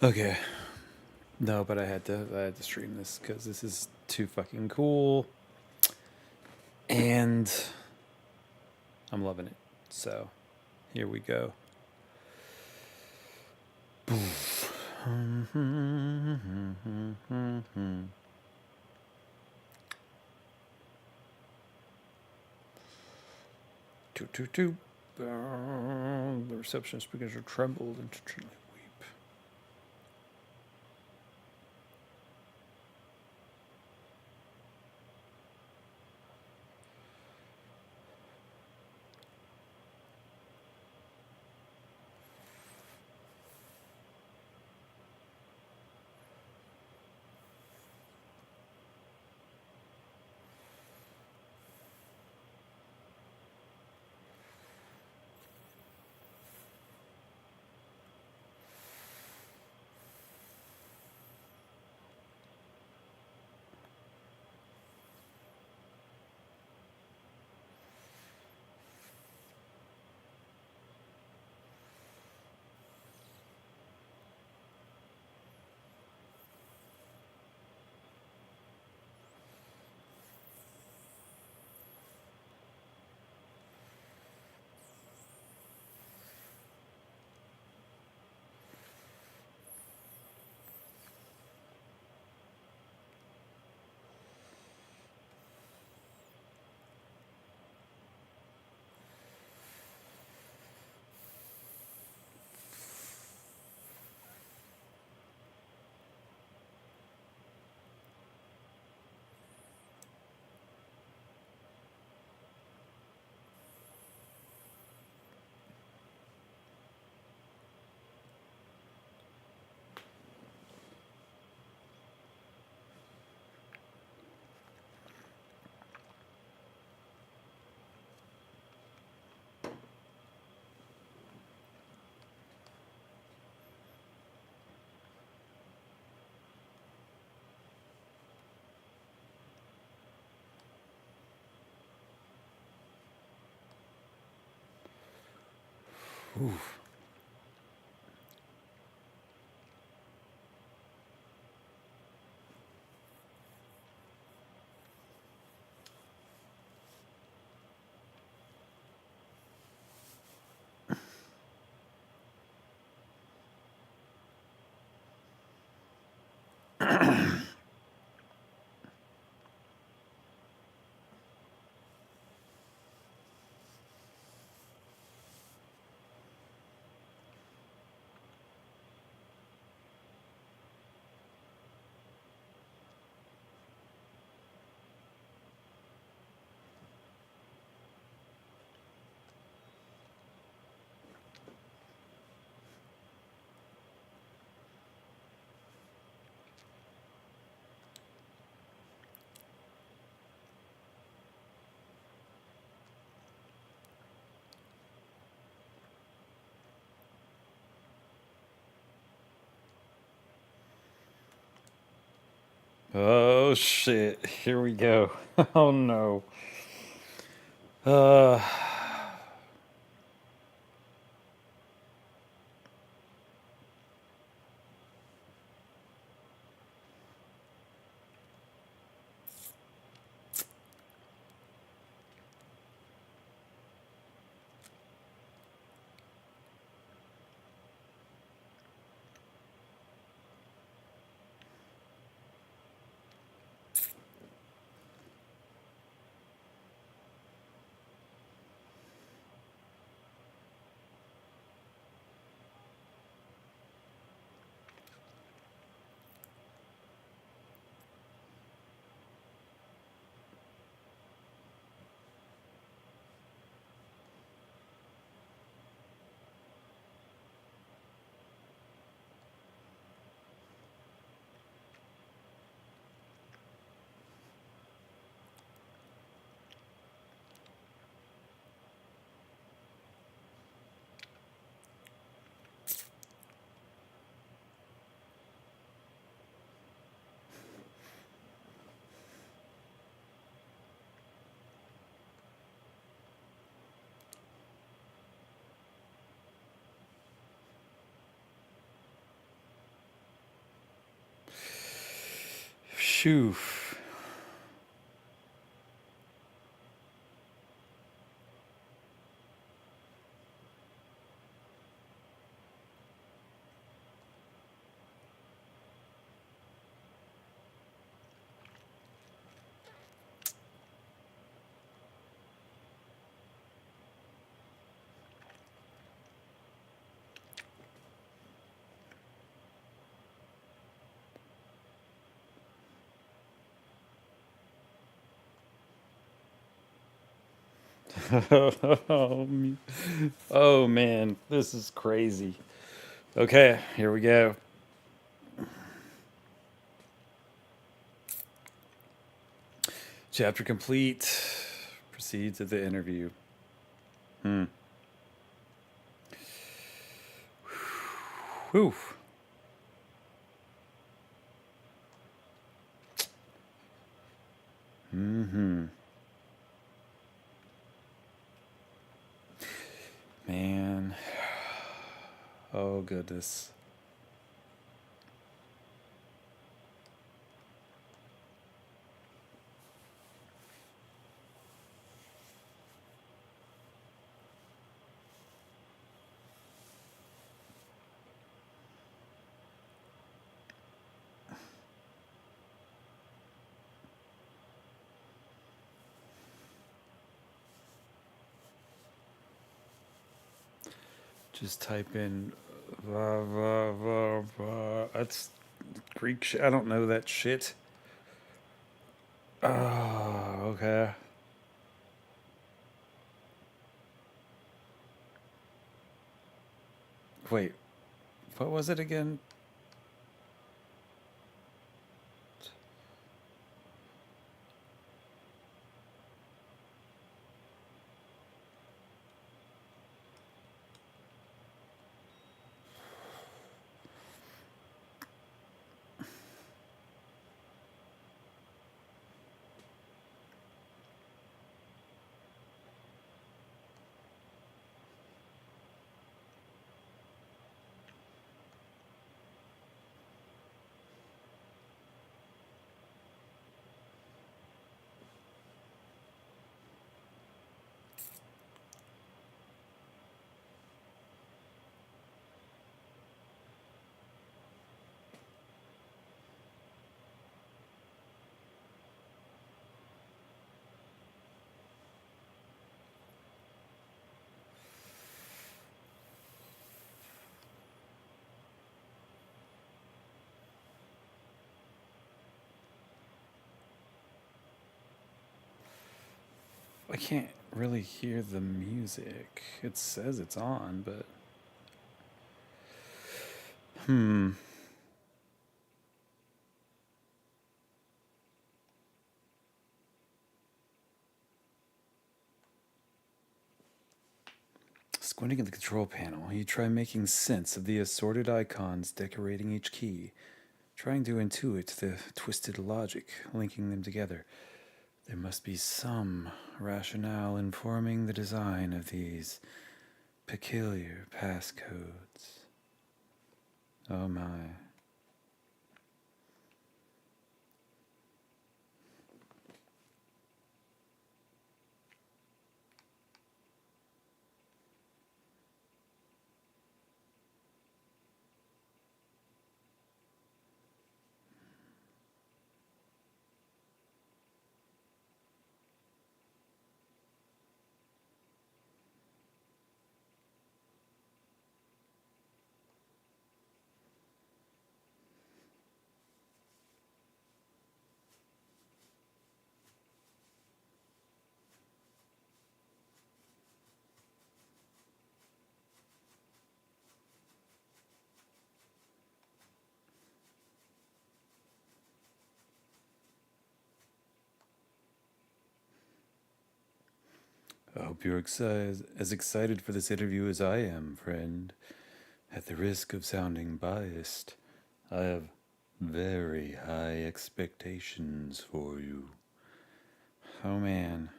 Okay. No, but I had to stream this because this is too fucking cool, and I'm loving it. So, here we go. Toot toot toot. The receptionist begins to tremble and to gently weep. Oof. Oh shit! Here we go. Oh no. Uh. Phew. Oh man, this is crazy. Okay, here we go. Chapter complete. Proceed to the interview. Whew. Man. Oh goodness. Just type in that's Greek shit. I don't know that shit. Oh, okay. Wait, what was it again? I can't really hear the music. It says it's on, but squinting at the control panel, you try making sense of the assorted icons decorating each key, trying to intuit the twisted logic linking them together. There must be some rationale informing the design of these peculiar passcodes. Oh my. I hope you're as excited for this interview as I am, friend. At the risk of sounding biased, I have very high expectations for you. Oh man.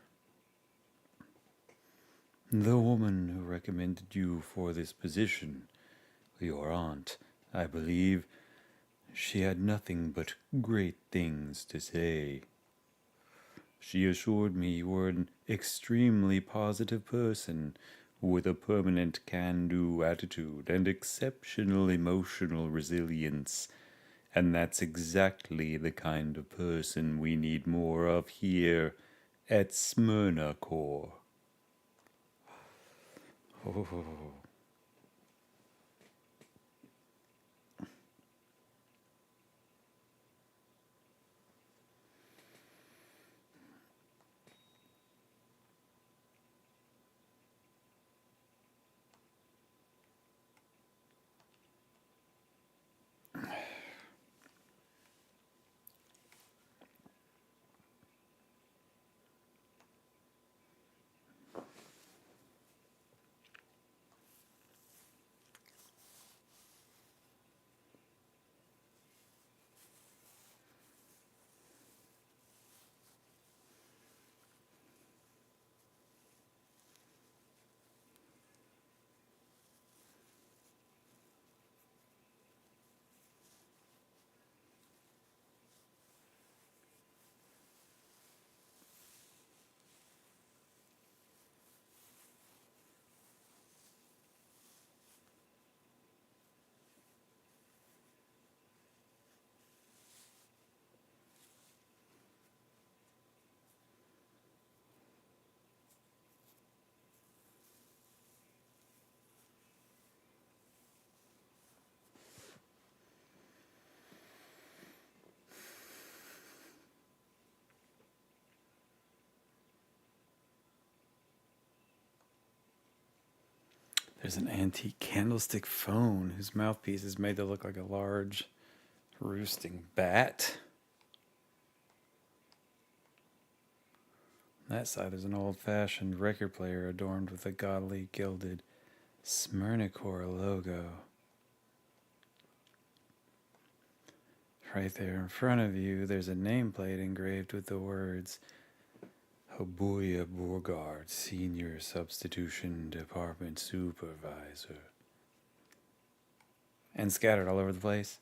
The woman who recommended you for this position, your aunt, I believe, She had nothing but great things to say. She assured me you were an extremely positive person with a permanent can do attitude and exceptional emotional resilience. And that's exactly the kind of person we need more of here at Smyrna Core. Oh. There's an antique candlestick phone whose mouthpiece is made to look like a large roosting bat. On that side, there's an old fashioned record player adorned with a gaudily gilded Smyrnacore logo. Right there in front of you, there's a nameplate engraved with the words Habuya Borgard, Senior Substitution Department Supervisor. And scattered all over the place,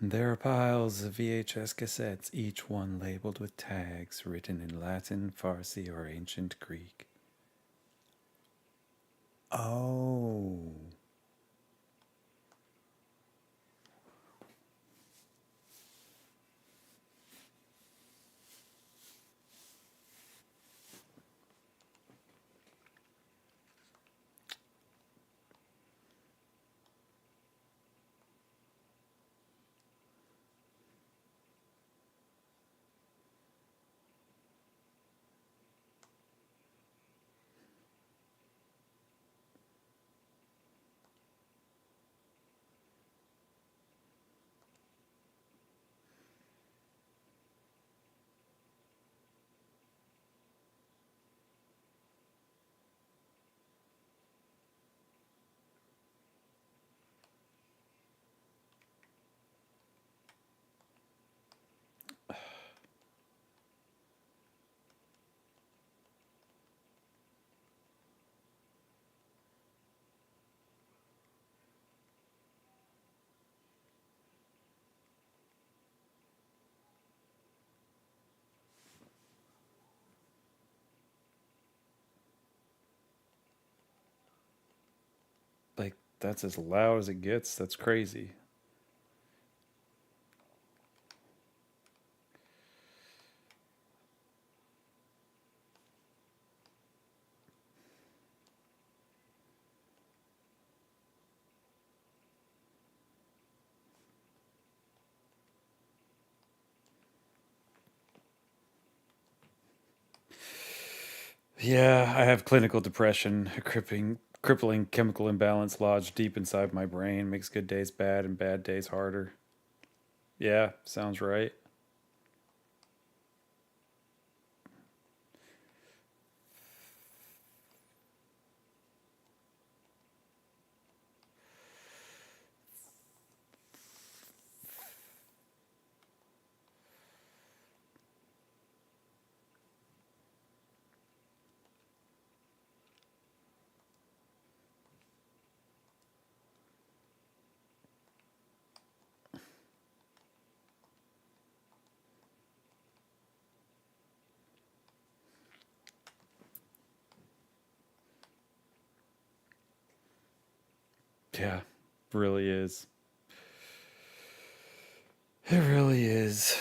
there are piles of VHS cassettes, each one labeled with tags written in Latin, Farsi, or ancient Greek. Oh. Like, that's as loud as it gets. That's crazy. Yeah, I have clinical depression, a crippling chemical imbalance lodged deep inside my brain, makes good days bad and bad days harder. Yeah, sounds right. Yeah, really is. It really is.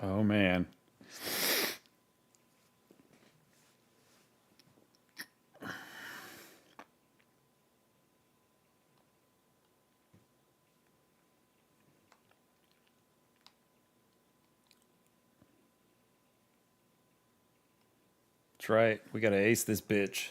Oh man. That's right. We gotta ace this bitch.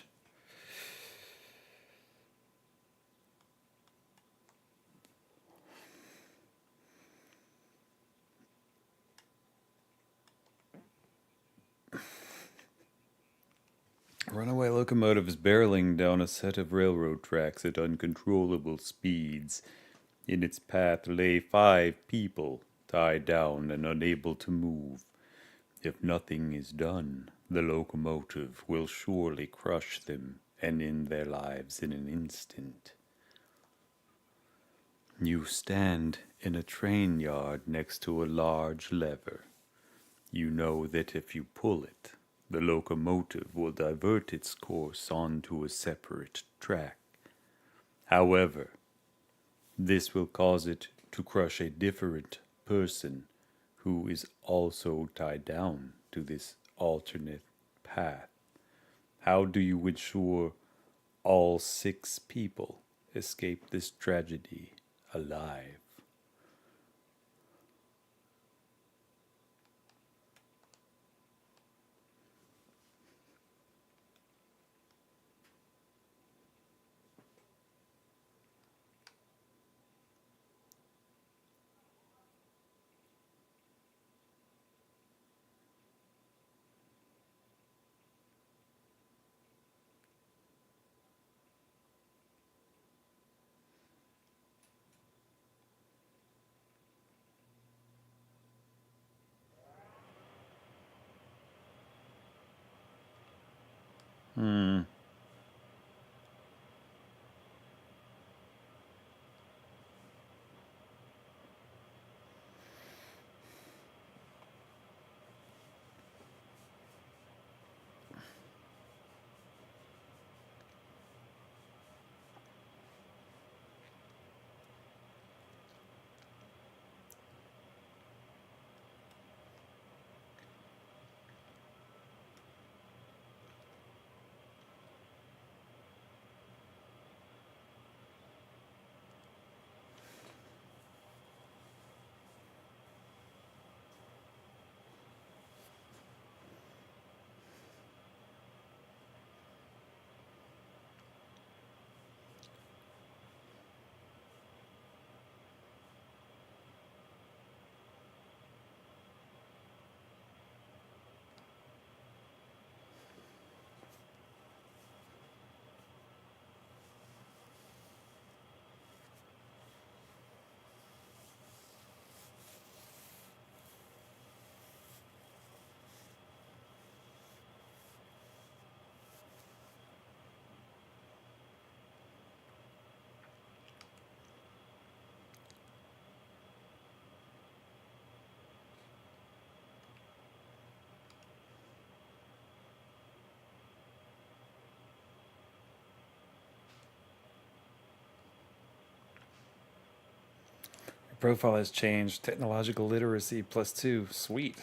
A runaway locomotive is barreling down a set of railroad tracks at uncontrollable speeds. In its path lay 5 people, tied down and unable to move. If nothing is done, the locomotive will surely crush them and end their lives in an instant. You stand in a train yard next to a large lever. You know that if you pull it, the locomotive will divert its course onto a separate track. However, this will cause it to crush a different person who is also tied down to this alternate path. How do you ensure all 6 people escape this tragedy alive? Hmm. Profile has changed. Technological literacy +2. Sweet.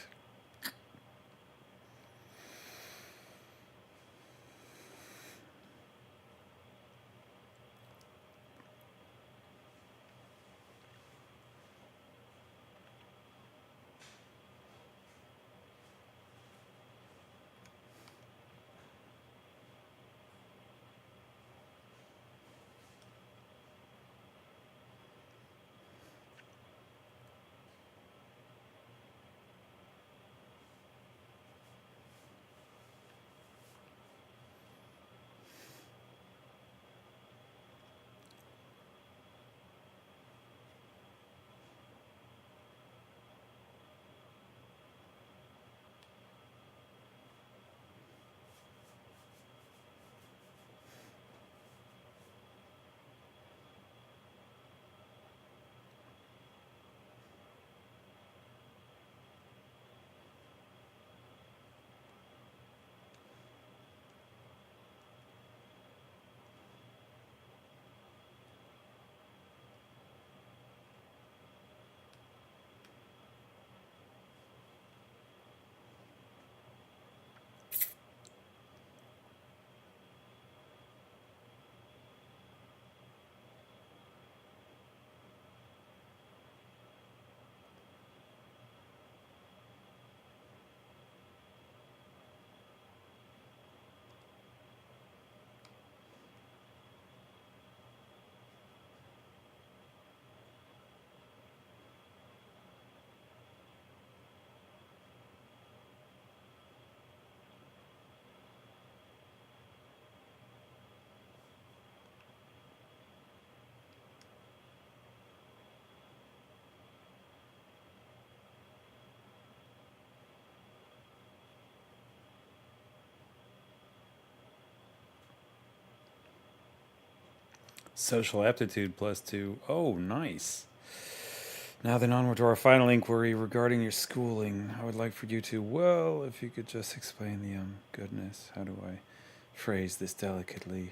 Social aptitude +2. Oh, nice. Now then, onward to our final inquiry regarding your schooling. I would like for you to, well, if you could just explain the, goodness, how do I phrase this delicately?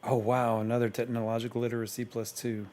Oh, wow, another technological literacy +2.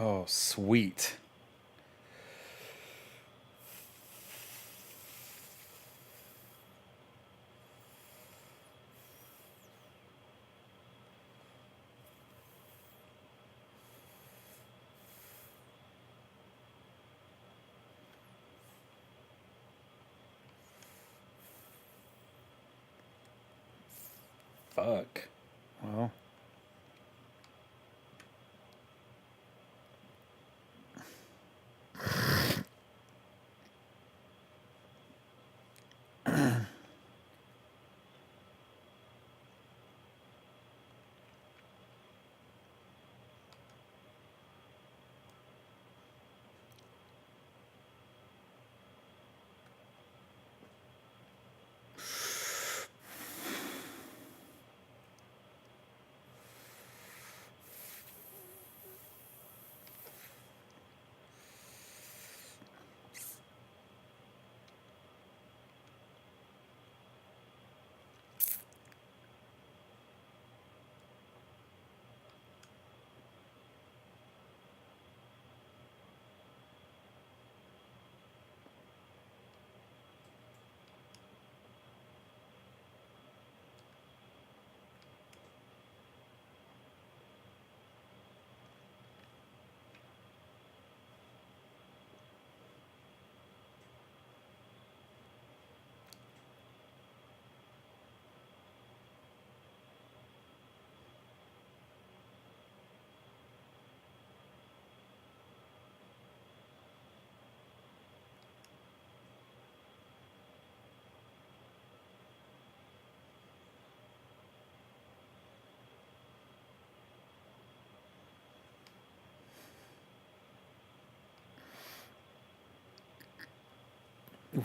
Oh, sweet. Fuck. Well.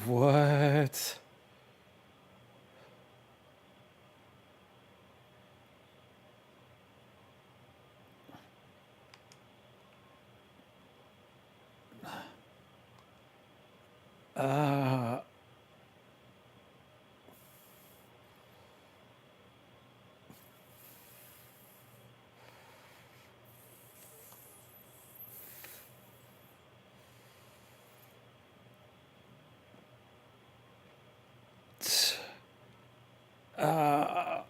What? Uh, uh,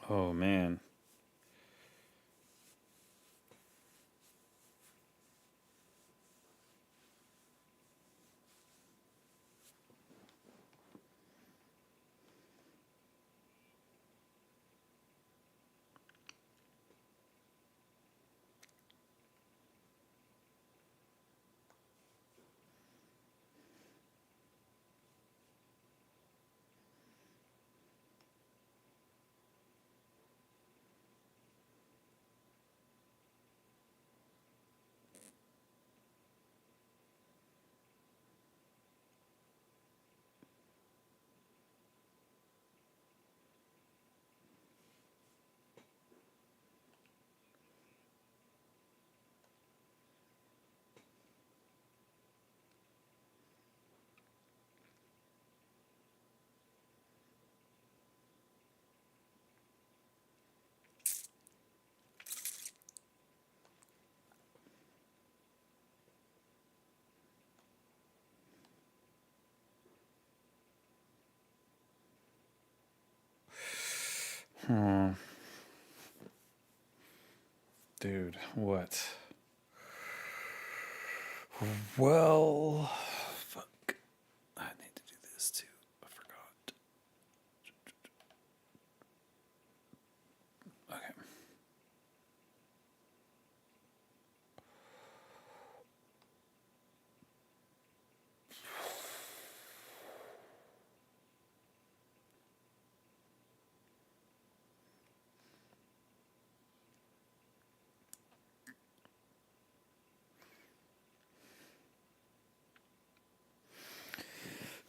oh man. Oh, dude, what? Well, fuck. I need to do this too. I forgot. Okay.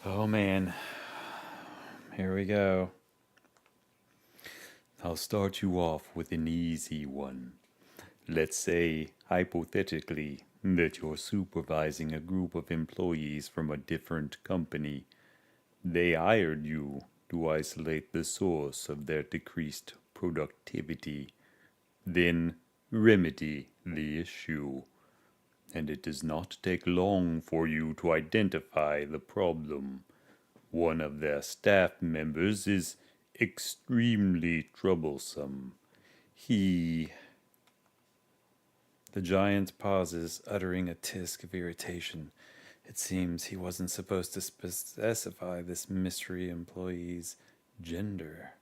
Oh man. Here we go. I'll start you off with an easy one. Let's say, hypothetically, that you're supervising a group of employees from a different company. They hired you to isolate the source of their decreased productivity, then remedy the issue. And it does not take long for you to identify the problem. One of their staff members is extremely troublesome. He. The giant pauses, uttering a tisk of irritation. It seems he wasn't supposed to specify this mystery employee's gender.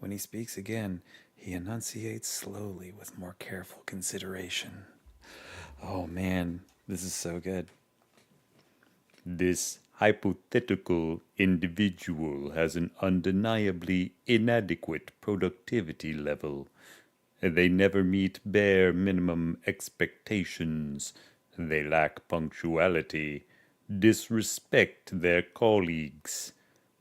When he speaks again, he enunciates slowly with more careful consideration. Oh man, this is so good. This hypothetical individual has an undeniably inadequate productivity level. They never meet bare minimum expectations. They lack punctuality, disrespect their colleagues,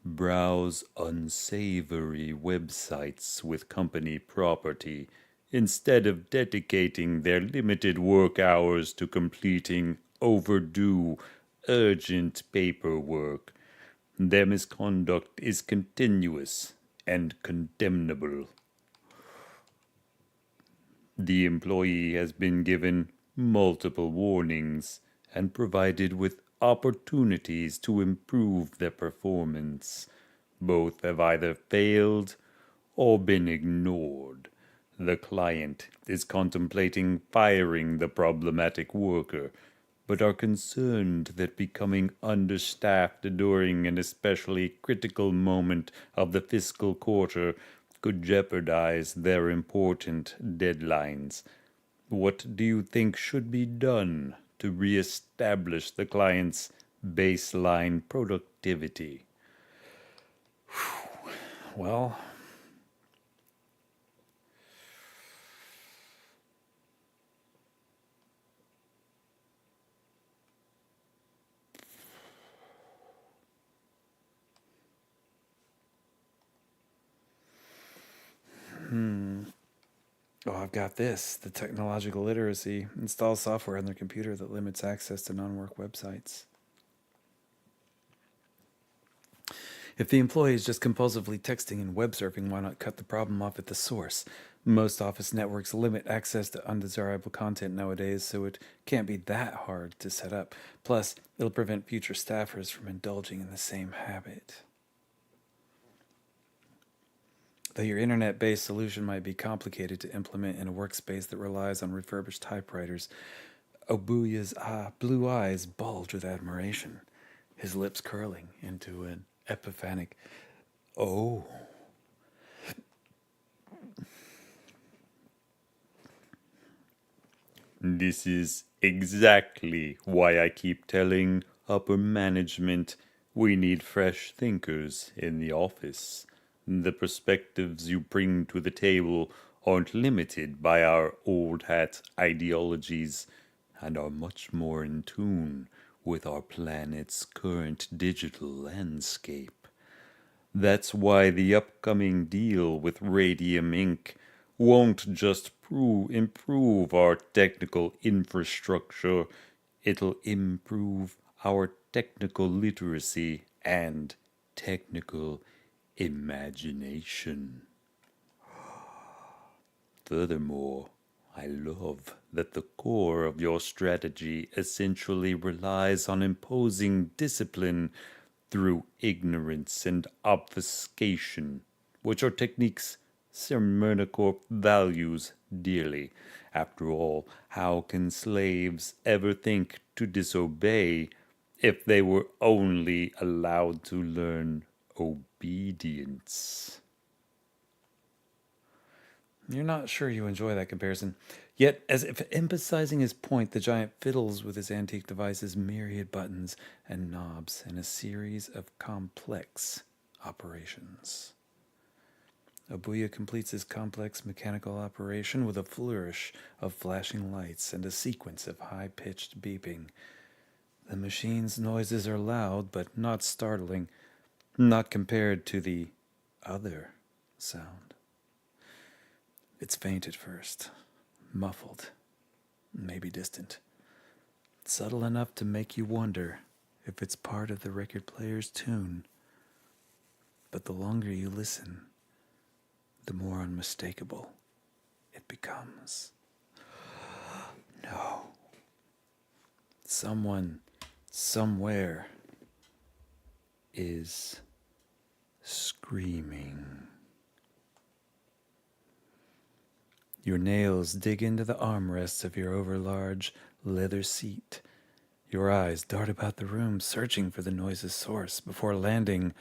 browse unsavory websites with company property, instead of dedicating their limited work hours to completing overdue, urgent paperwork. Their misconduct is continuous and condemnable. The employee has been given multiple warnings and provided with opportunities to improve their performance. Both have either failed or been ignored. The client is contemplating firing the problematic worker, but are concerned that becoming understaffed during an especially critical moment of the fiscal quarter could jeopardize their important deadlines. What do you think should be done to reestablish the client's baseline productivity? Well, oh, I've got this. The technological literacy. Install software on their computer that limits access to non-work websites. If the employee is just compulsively texting and web surfing, why not cut the problem off at the source? Most office networks limit access to undesirable content nowadays, so it can't be that hard to set up. Plus, it'll prevent future staffers from indulging in the same habit. Though your internet based solution might be complicated to implement in a workspace that relies on refurbished typewriters, Obuya's blue eyes bulge with admiration, his lips curling into an epiphanic, "Oh." This is exactly why I keep telling upper management we need fresh thinkers in the office. The perspectives you bring to the table aren't limited by our old hat ideologies and are much more in tune with our planet's current digital landscape. That's why the upcoming deal with Radium Inc. won't just improve our technical infrastructure, it'll improve our technical literacy and technical imagination. Furthermore, I love that the core of your strategy essentially relies on imposing discipline through ignorance and obfuscation, which are techniques Sermonicorp values dearly. After all, how can slaves ever think to disobey if they were only allowed to learn obedience? You're not sure you enjoy that comparison. Yet, as if emphasizing his point, the giant fiddles with his antique device's myriad buttons and knobs in a series of complex operations. Abuya completes his complex mechanical operation with a flourish of flashing lights and a sequence of high pitched beeping. The machine's noises are loud, but not startling, not compared to the other sound. It's faint at first, muffled, maybe distant, subtle enough to make you wonder if it's part of the record player's tune. But the longer you listen, the more unmistakable it becomes. No. Someone, somewhere, is screaming. Your nails dig into the armrests of your overlarge leather seat. Your eyes dart about the room, searching for the noise's source before landing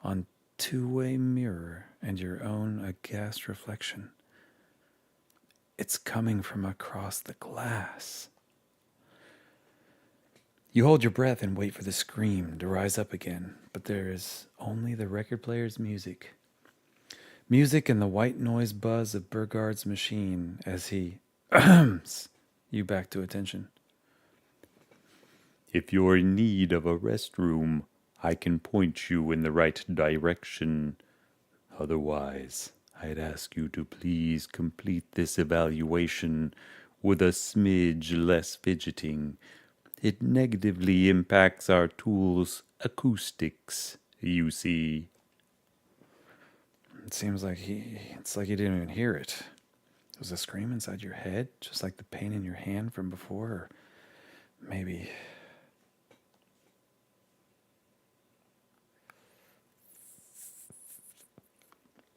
on two-way mirror and your own aghast reflection. It's coming from across the glass. You hold your breath and wait for the scream to rise up again, but there is only the record player's music. Music and the white noise buzz of Burgard's machine as he you back to attention. If you're in need of a restroom, I can point you in the right direction. Otherwise, I'd ask you to please complete this evaluation with a smidge less fidgeting. It negatively impacts our tool's acoustics, you see. It seems like it's like you didn't even hear it. Was the scream inside your head, just like the pain in your hand from before? Or maybe...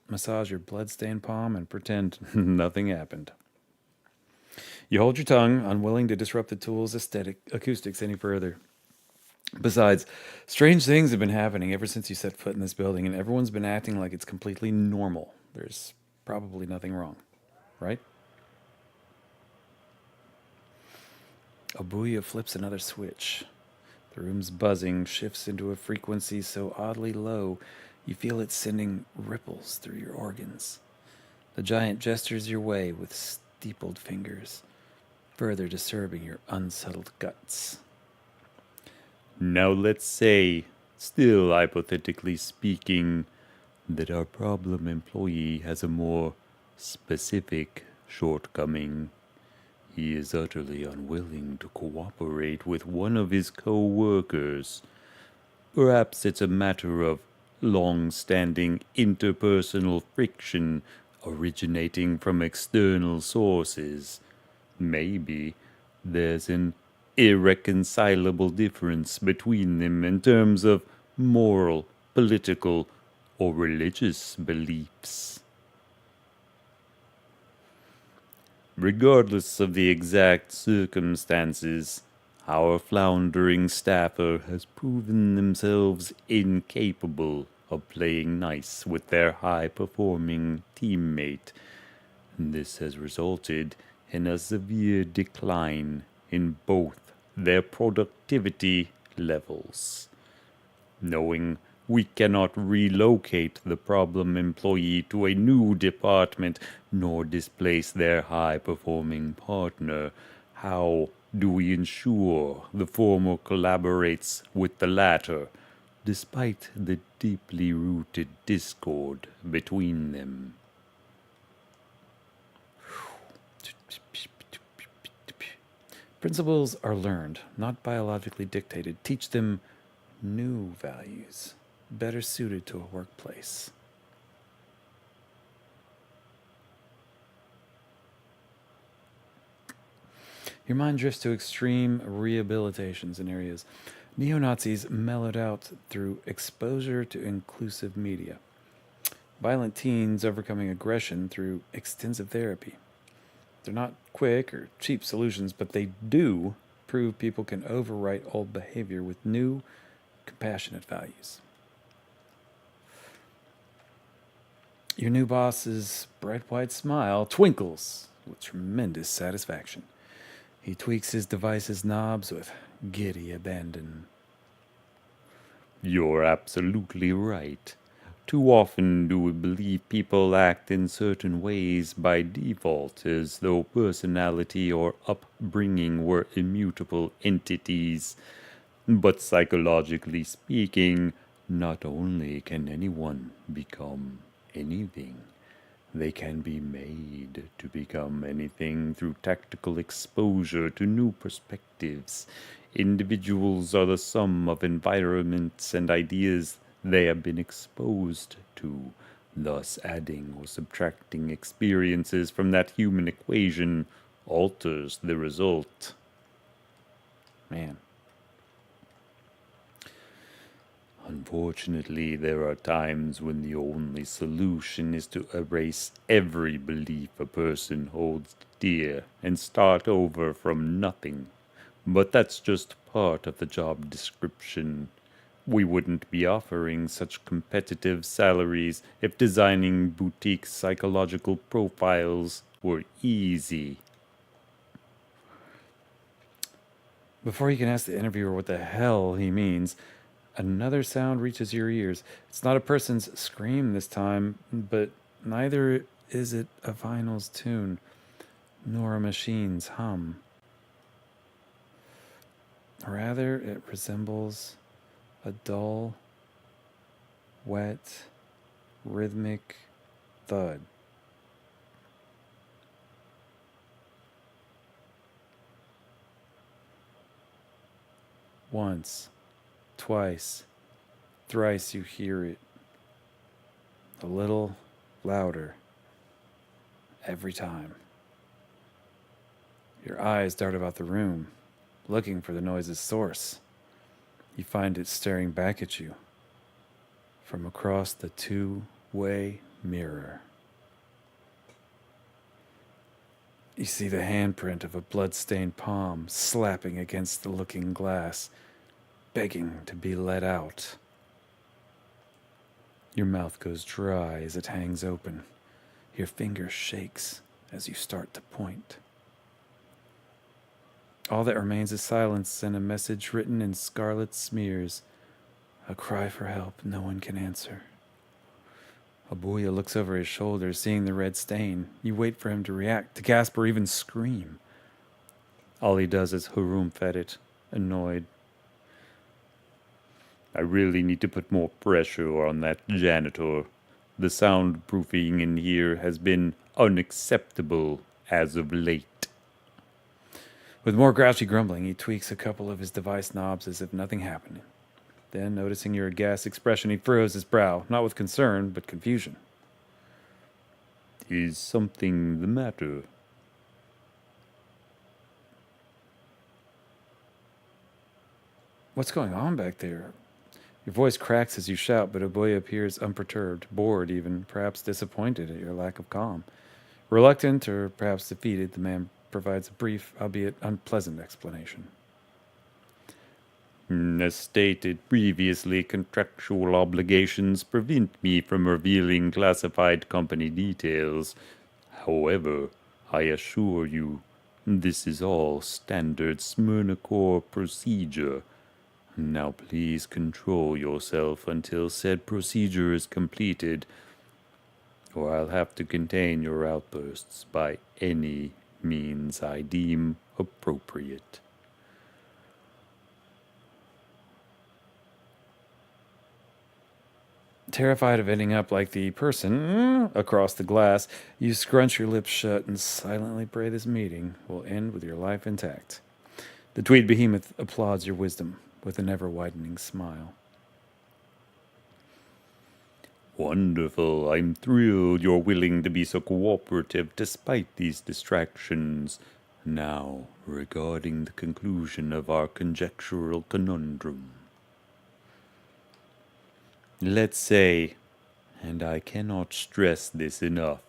Massage your blood-stained palm and pretend nothing happened. You hold your tongue, unwilling to disrupt the tool's acoustics any further. Besides, strange things have been happening ever since you set foot in this building, and everyone's been acting like it's completely normal. There's probably nothing wrong, right? Abuya flips another switch. The room's buzzing shifts into a frequency so oddly low you feel it sending ripples through your organs. The giant gestures your way with steepled fingers, further disturbing your unsettled guts. Now let's say, still hypothetically speaking, that our problem employee has a more specific shortcoming. He is utterly unwilling to cooperate with one of his co-workers. Perhaps it's a matter of long-standing interpersonal friction originating from external sources. Maybe there's an irreconcilable difference between them in terms of moral, political, or religious beliefs. Regardless of the exact circumstances, our floundering staffer has proven themselves incapable of playing nice with their high-performing teammate. This has resulted in a severe decline in both their productivity levels. Knowing we cannot relocate the problem employee to a new department nor displace their high-performing partner, how do we ensure the former collaborates with the latter, despite the deeply rooted discord between them? Principles are learned, not biologically dictated. Teach them new values, better suited to a workplace. Your mind drifts to extreme rehabilitation scenarios. Neo-Nazis mellowed out through exposure to inclusive media. Violent teens overcoming aggression through extensive therapy. They're not quick or cheap solutions, but they do prove people can overwrite old behavior with new, compassionate values. Your new boss's bright white smile twinkles with tremendous satisfaction. He tweaks his device's knobs with giddy abandon. You're absolutely right. Too often do we believe people act in certain ways by default, as though personality or upbringing were immutable entities. But psychologically speaking, not only can anyone become anything, they can be made to become anything through tactical exposure to new perspectives. Individuals are the sum of environments and ideas they have been exposed to. Thus, adding or subtracting experiences from that human equation alters the result. Man, Unfortunately, there are times when the only solution is to erase every belief a person holds dear and start over from nothing. But that's just part of the job description. We wouldn't be offering such competitive salaries if designing boutique psychological profiles were easy. before you can ask the interviewer what the hell he means, another sound reaches your ears. It's not a person's scream this time, but neither is it a vinyl's tune, nor a machine's hum. Rather, it resembles a dull, wet, rhythmic thud. Once, twice, thrice you hear it, a little louder every time. Your eyes dart about the room, looking for the noise's source. You find it staring back at you from across the two-way mirror. You see the handprint of a blood-stained palm slapping against the looking glass, begging to be let out. Your mouth goes dry as it hangs open. Your finger shakes as you start to point. All that remains is silence and a message written in scarlet smears. A cry for help no one can answer. Abuya looks over his shoulder, seeing the red stain. You wait for him to react, to gasp or even scream. All he does is harumph at it, annoyed. I really need to put more pressure on that janitor. The soundproofing in here has been unacceptable as of late. With more grouchy grumbling, he tweaks a couple of his device knobs as if nothing happened. Then, noticing your aghast expression, he furrows his brow, not with concern, but confusion. Is something the matter? What's going on back there? Your voice cracks as you shout, but Abuya appears unperturbed, bored even, perhaps disappointed at your lack of calm. Reluctant, or perhaps defeated, the man provides a brief, albeit unpleasant explanation. As stated previously, contractual obligations prevent me from revealing classified company details. However, I assure you, this is all standard Smyrna Corps procedure. Now please control yourself until said procedure is completed, or I'll have to contain your outbursts by any means I deem appropriate. Terrified of ending up like the person across the glass, you scrunch your lips shut and silently pray this meeting will end with your life intact. The tweed behemoth applauds your wisdom with an ever-widening smile. Wonderful. I'm thrilled you're willing to be so cooperative despite these distractions. Now, regarding the conclusion of our conjectural conundrum. Let's say, and I cannot stress this enough,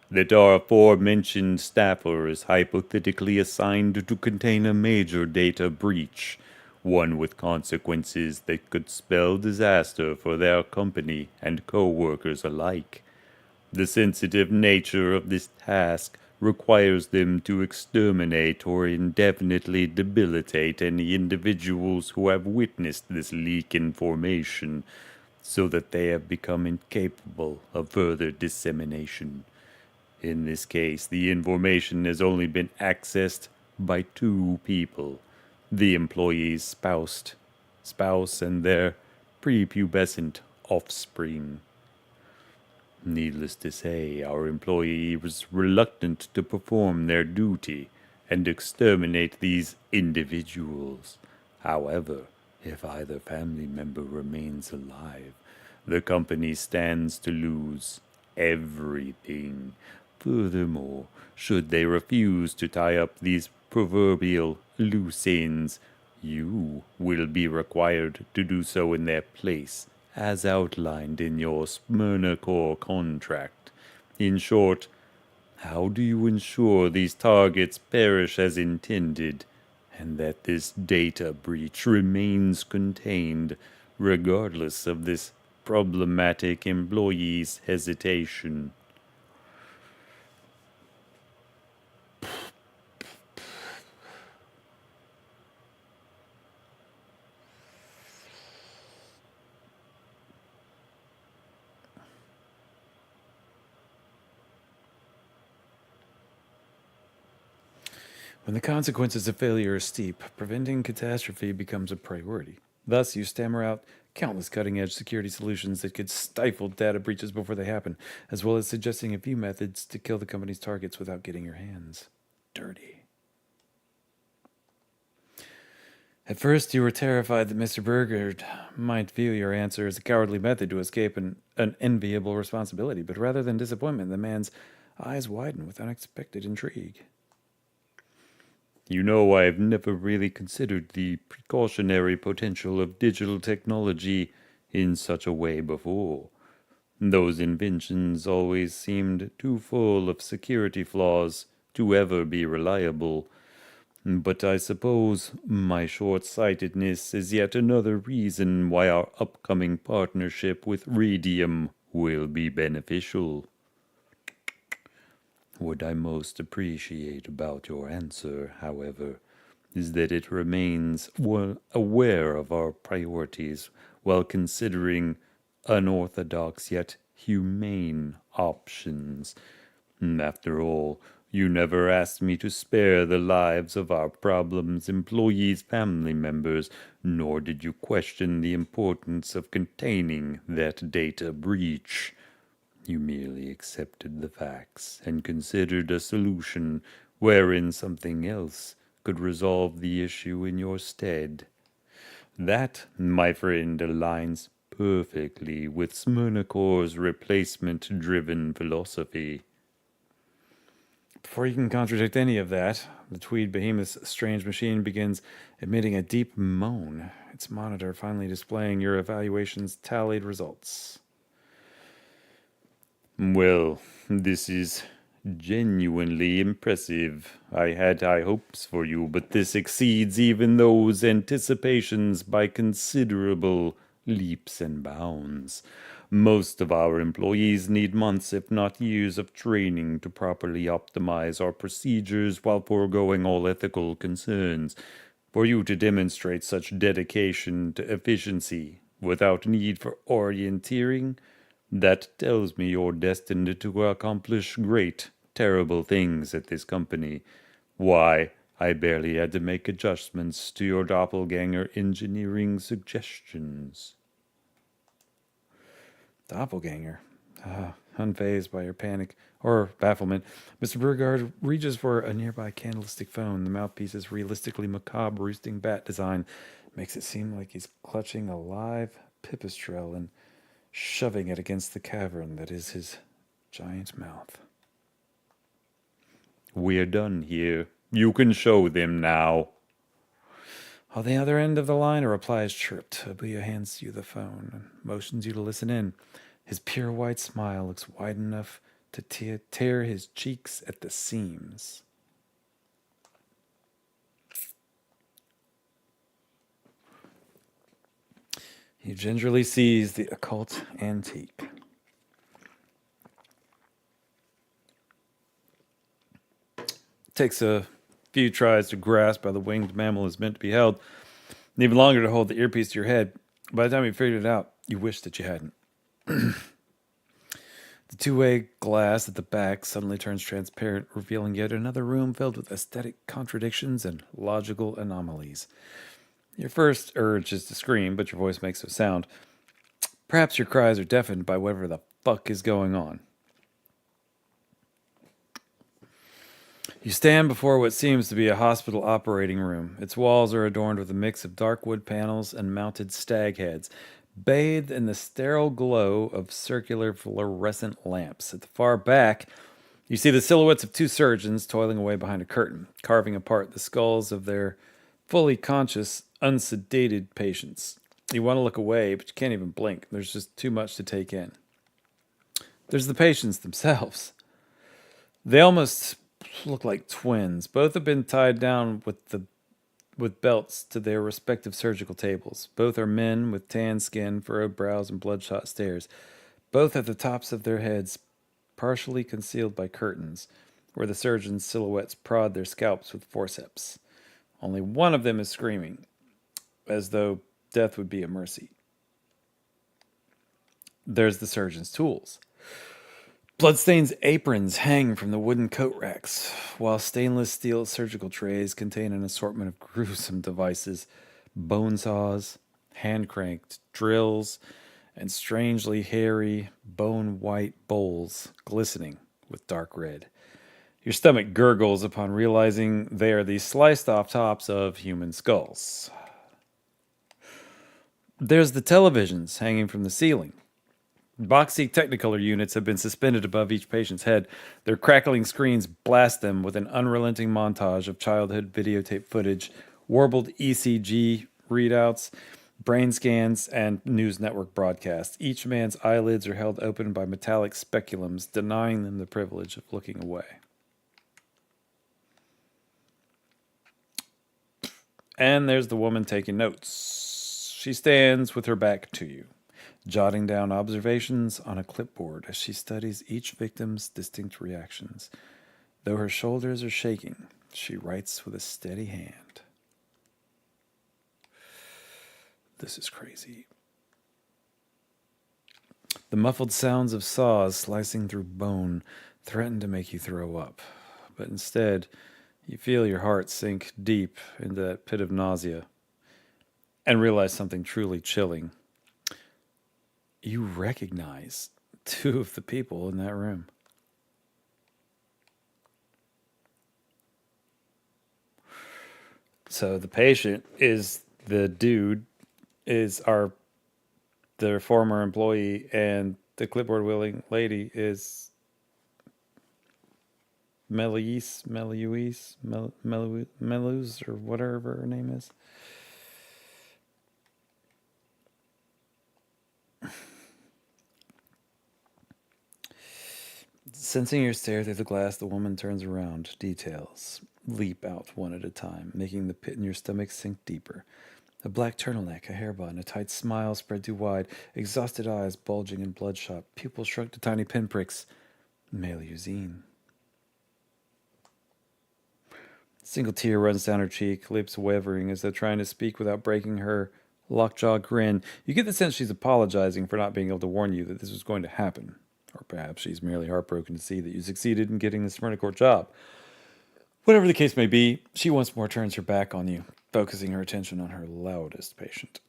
that our aforementioned staffer is hypothetically assigned to contain a major data breach, one with consequences that could spell disaster for their company and co-workers alike. The sensitive nature of this task requires them to exterminate or indefinitely debilitate any individuals who have witnessed this leak in formation, so that they have become incapable of further dissemination. In this case, the information has only been accessed by two people, the employee's spouse and their prepubescent offspring. Needless to say, our employee was reluctant to perform their duty and exterminate these individuals. However, if either family member remains alive, the company stands to lose everything. Furthermore, should they refuse to tie up these proverbial loose ends, you will be required to do so in their place, as outlined in your Smyrna Core contract. In short, how do you ensure these targets perish as intended, and that this data breach remains contained, regardless of this problematic employee's hesitation? When the consequences of failure are steep, preventing catastrophe becomes a priority. Thus, you stammer out countless cutting edge security solutions that could stifle data breaches before they happen, as well as suggesting a few methods to kill the company's targets without getting your hands dirty. At first, you were terrified that Mr. Burgard might view your answer as a cowardly method to escape an unenviable responsibility, but rather than disappointment, the man's eyes widened with unexpected intrigue. You know, I have never really considered the precautionary potential of digital technology in such a way before. Those inventions always seemed too full of security flaws to ever be reliable. But I suppose my short-sightedness is yet another reason why our upcoming partnership with Radium will be beneficial. What I most appreciate about your answer, however, is that it remains aware of our priorities while considering unorthodox yet humane options. After all, you never asked me to spare the lives of our problem's employees' family members, nor did you question the importance of containing that data breach. You merely accepted the facts and considered a solution wherein something else could resolve the issue in your stead. That, my friend, aligns perfectly with Smyrnacore's replacement-driven philosophy. Before you can contradict any of that, the Tweed Behemoth's strange machine begins emitting a deep moan, its monitor finally displaying your evaluation's tallied results. Well, this is genuinely impressive. I had high hopes for you, but this exceeds even those anticipations by considerable leaps and bounds. Most of our employees need months, if not years, of training to properly optimize our procedures while foregoing all ethical concerns. For you to demonstrate such dedication to efficiency without need for orienteering, that tells me you're destined to accomplish great, terrible things at this company. Why, I barely had to make adjustments to your doppelganger engineering suggestions. Doppelganger. Unfazed by your panic or bafflement, Mr. Burgard reaches for a nearby candlestick phone. The mouthpiece's realistically macabre roosting bat design makes it seem like he's clutching a live pipistrelle and shoving it against the cavern that is his giant mouth. We're done here. You can show them now. On the other end of the line, a reply is chirped. Abuya hands you the phone and motions you to listen in. His pure white smile looks wide enough to tear his cheeks at the seams. He gingerly sees the occult antique. Takes a few tries to grasp how the winged mammal is meant to be held, and even longer to hold the earpiece to your head. By the time you figured it out, you wish that you hadn't. The two-way glass at the back suddenly turns transparent, revealing yet another room filled with aesthetic contradictions and logical anomalies. Your first urge is to scream, but your voice makes no sound. Perhaps your cries are deafened by whatever the fuck is going on. You stand before what seems to be a hospital operating room. Its walls are adorned with a mix of dark wood panels and mounted stag heads, bathed in the sterile glow of circular fluorescent lamps. At the far back, you see the silhouettes of two surgeons toiling away behind a curtain, carving apart the skulls of their fully conscious, unsedated patients. You want to look away, but you can't even blink. There's just too much to take in. There's the patients themselves. They almost look like twins. Both have been tied down with belts to their respective surgical tables. Both are men with tan skin, furrowed brows, and bloodshot stares. Both have the tops of their heads partially concealed by curtains, where the surgeons' silhouettes prod their scalps with forceps. Only one of them is screaming, as though death would be a mercy. There's the surgeon's tools. Bloodstained aprons hang from the wooden coat racks, while stainless steel surgical trays contain an assortment of gruesome devices, bone saws, hand-cranked drills, and strangely hairy, bone-white bowls glistening with dark red. Your stomach gurgles upon realizing they are the sliced-off tops of human skulls. There's the televisions hanging from the ceiling. Boxy Technicolor units have been suspended above each patient's head. Their crackling screens blast them with an unrelenting montage of childhood videotape footage, warbled ECG readouts, brain scans, and news network broadcasts. Each man's eyelids are held open by metallic speculums, denying them the privilege of looking away. And there's the woman taking notes. She stands with her back to you, jotting down observations on a clipboard as she studies each victim's distinct reactions. Though her shoulders are shaking, she writes with a steady hand. This is crazy. The muffled sounds of saws slicing through bone threaten to make you throw up, but instead, you feel your heart sink deep into that pit of nausea and realize something truly chilling. You recognize two of the people in that room. So the patient is the dude, is their former employee, and the clipboard wielding lady is Meluise, or whatever her name is. Sensing your stare through the glass, the woman turns around. Details leap out one at a time, making the pit in your stomach sink deeper. A black turtleneck, a hair bun, a tight smile spread too wide, exhausted eyes bulging and bloodshot, pupils shrunk to tiny pinpricks. Melusine. A single tear runs down her cheek, lips wavering as though trying to speak without breaking her lockjaw grin. You get the sense she's apologizing for not being able to warn you that this was going to happen. Or perhaps she's merely heartbroken to see that you succeeded in getting the Smyrnacore job. Whatever the case may be, she once more turns her back on you, focusing her attention on her loudest patient.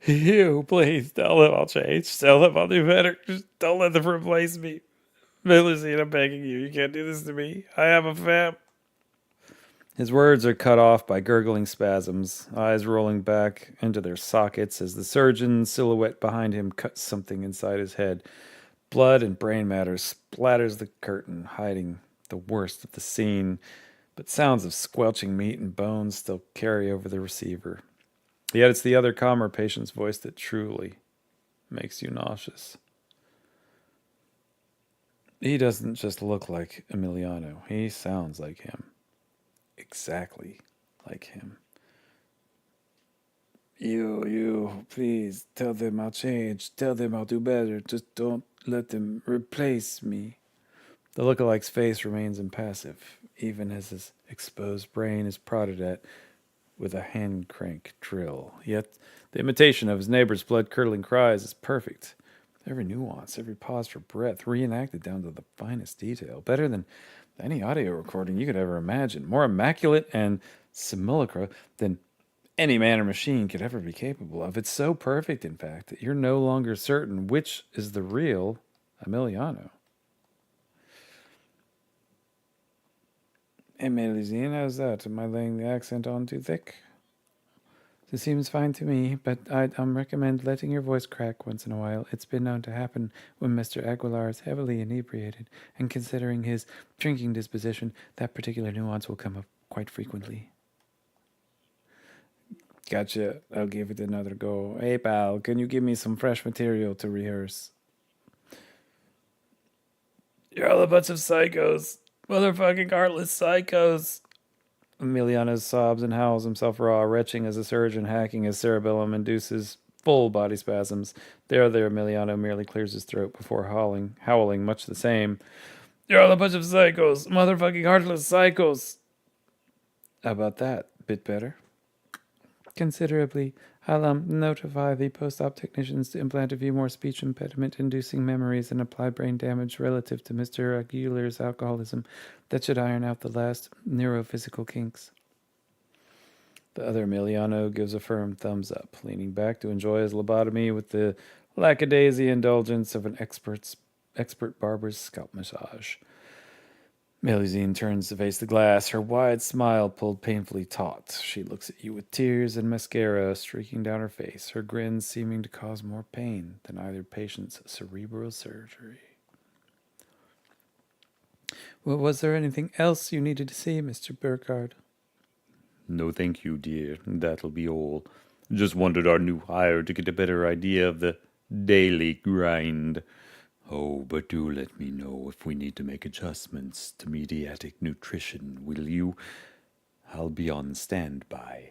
You, please, tell them I'll change. Tell them I'll do better. Just don't let them replace me. Melusine, I'm begging you. You can't do this to me. I have a fam. His words are cut off by gurgling spasms, eyes rolling back into their sockets as the surgeon's silhouette behind him cuts something inside his head. Blood and brain matter splatters the curtain, hiding the worst of the scene, but sounds of squelching meat and bones still carry over the receiver. Yet it's the other calmer patient's voice that truly makes you nauseous. He doesn't just look like Emiliano. He sounds like him. Exactly like him. You, please tell them I'll change. Tell them I'll do better. Just don't let them replace me. The lookalike's face remains impassive, even as his exposed brain is prodded at with a hand crank drill. Yet the imitation of his neighbor's blood-curdling cries is perfect. Every nuance, every pause for breath, reenacted down to the finest detail. Better than any audio recording you could ever imagine. More immaculate and simulacra than any man or machine could ever be capable of. It's so perfect, in fact, that you're no longer certain which is the real Emiliano. Hey, Melusine, how's that? Am I laying the accent on too thick? It seems fine to me, but I'd recommend letting your voice crack once in a while. It's been known to happen when Mr. Aguilar is heavily inebriated, and considering his drinking disposition, that particular nuance will come up quite frequently. Gotcha. I'll give it another go. Hey, pal, can you give me some fresh material to rehearse? You're all a bunch of psychos. Motherfucking heartless psychos. Emiliano sobs and howls himself raw, retching as a surgeon hacking his cerebellum induces full body spasms. There, Emiliano merely clears his throat before howling much the same. You're all a bunch of psychos. Motherfucking heartless psychos. How about that? Bit better? Considerably. I'll notify the post-op technicians to implant a few more speech impediment-inducing memories and apply brain damage relative to Mr. Aguilar's alcoholism. That should iron out the last neurophysical kinks. The other Emiliano gives a firm thumbs up, leaning back to enjoy his lobotomy with the lackadaisy indulgence of an expert barber's scalp massage. Melusine turns to face the glass, her wide smile pulled painfully taut. She looks at you with tears and mascara streaking down her face, her grin seeming to cause more pain than either patient's cerebral surgery. Well, was there anything else you needed to see, Mr. Burkhardt? No, thank you, dear. That'll be all. Just wanted our new hire to get a better idea of the daily grind. Oh, but do let me know if we need to make adjustments to mediatic nutrition, will you? I'll be on standby.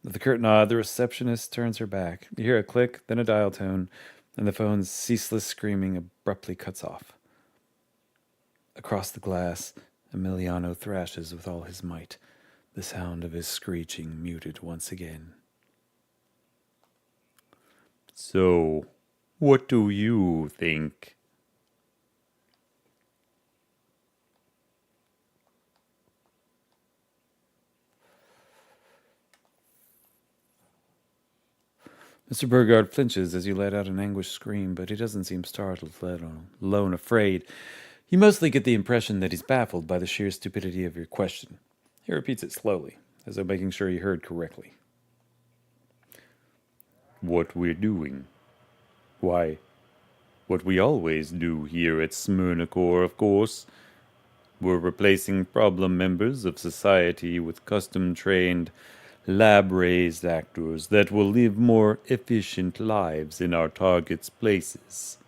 With a curt nod, the receptionist turns her back. You hear a click, then a dial tone, and the phone's ceaseless screaming abruptly cuts off. Across the glass, Emiliano thrashes with all his might, the sound of his screeching muted once again. So, what do you think? Mr. Burgard flinches as you let out an anguished scream, but he doesn't seem startled, let alone afraid. You mostly get the impression that he's baffled by the sheer stupidity of your question. He repeats it slowly, as though making sure he heard correctly. What we're doing? Why, what we always do here at Smyrnacor, of course. We're replacing problem members of society with custom-trained, lab-raised actors that will live more efficient lives in our targets' places.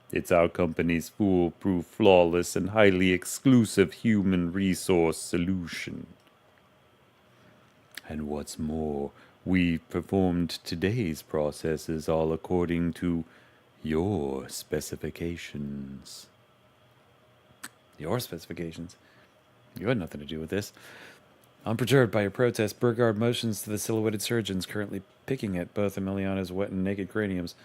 It's our company's foolproof, flawless, and highly exclusive human resource solution. And what's more, we've performed today's processes all according to your specifications. Your specifications? You had nothing to do with this. Unperturbed by your protest, Burgard motions to the silhouetted surgeons currently picking at both Emiliano's wet and naked craniums.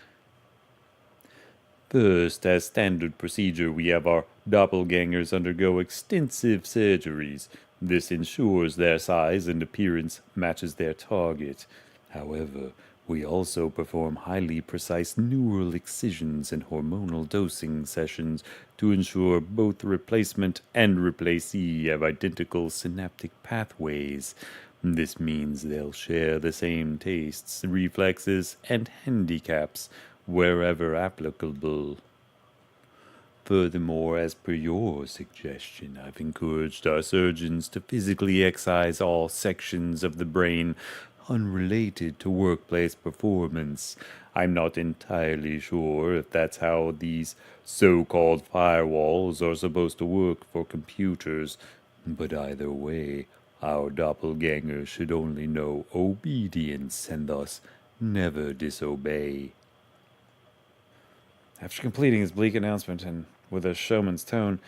First, as standard procedure, we have our doppelgangers undergo extensive surgeries. This ensures their size and appearance matches their target. However, we also perform highly precise neural excisions and hormonal dosing sessions to ensure both replacement and replacee have identical synaptic pathways. This means they'll share the same tastes, reflexes, and handicaps wherever applicable. Furthermore, as per your suggestion, I've encouraged our surgeons to physically excise all sections of the brain unrelated to workplace performance. I'm not entirely sure if that's how these so-called firewalls are supposed to work for computers, but either way, our doppelganger should only know obedience and thus never disobey. After completing his bleak announcement and with a showman's tone,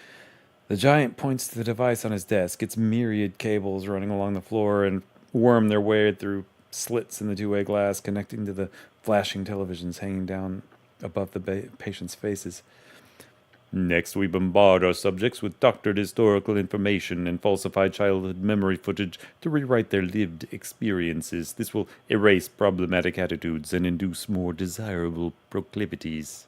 the giant points to the device on his desk. Its myriad cables running along the floor and worm their way through slits in the two-way glass, connecting to the flashing televisions hanging down above the patients' faces. Next, we bombard our subjects with doctored historical information and falsified childhood memory footage to rewrite their lived experiences. This will erase problematic attitudes and induce more desirable proclivities.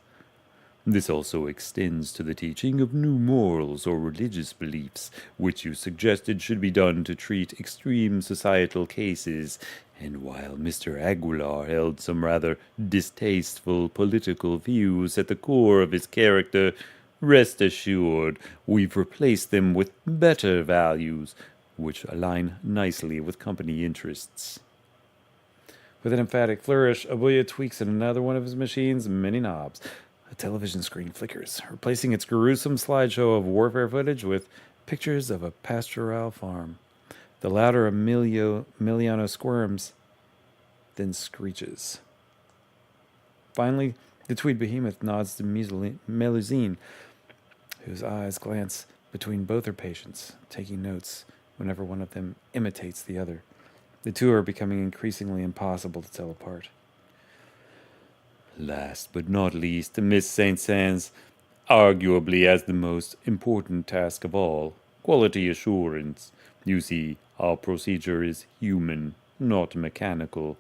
This also extends to the teaching of new morals or religious beliefs, which you suggested should be done to treat extreme societal cases. And while Mr. Aguilar held some rather distasteful political views at the core of his character, rest assured we've replaced them with better values, which align nicely with company interests. With an emphatic flourish, Abuya tweaks in another one of his machine's many knobs. A television screen flickers, replacing its gruesome slideshow of warfare footage with pictures of a pastoral farm. The louder Emiliano squirms, then screeches. Finally, the tweed behemoth nods to Melusine, whose eyes glance between both her patients, taking notes whenever one of them imitates the other. The two are becoming increasingly impossible to tell apart. Last but not least, Miss St. Saens arguably has the most important task of all, quality assurance. You see, our procedure is human, not mechanical.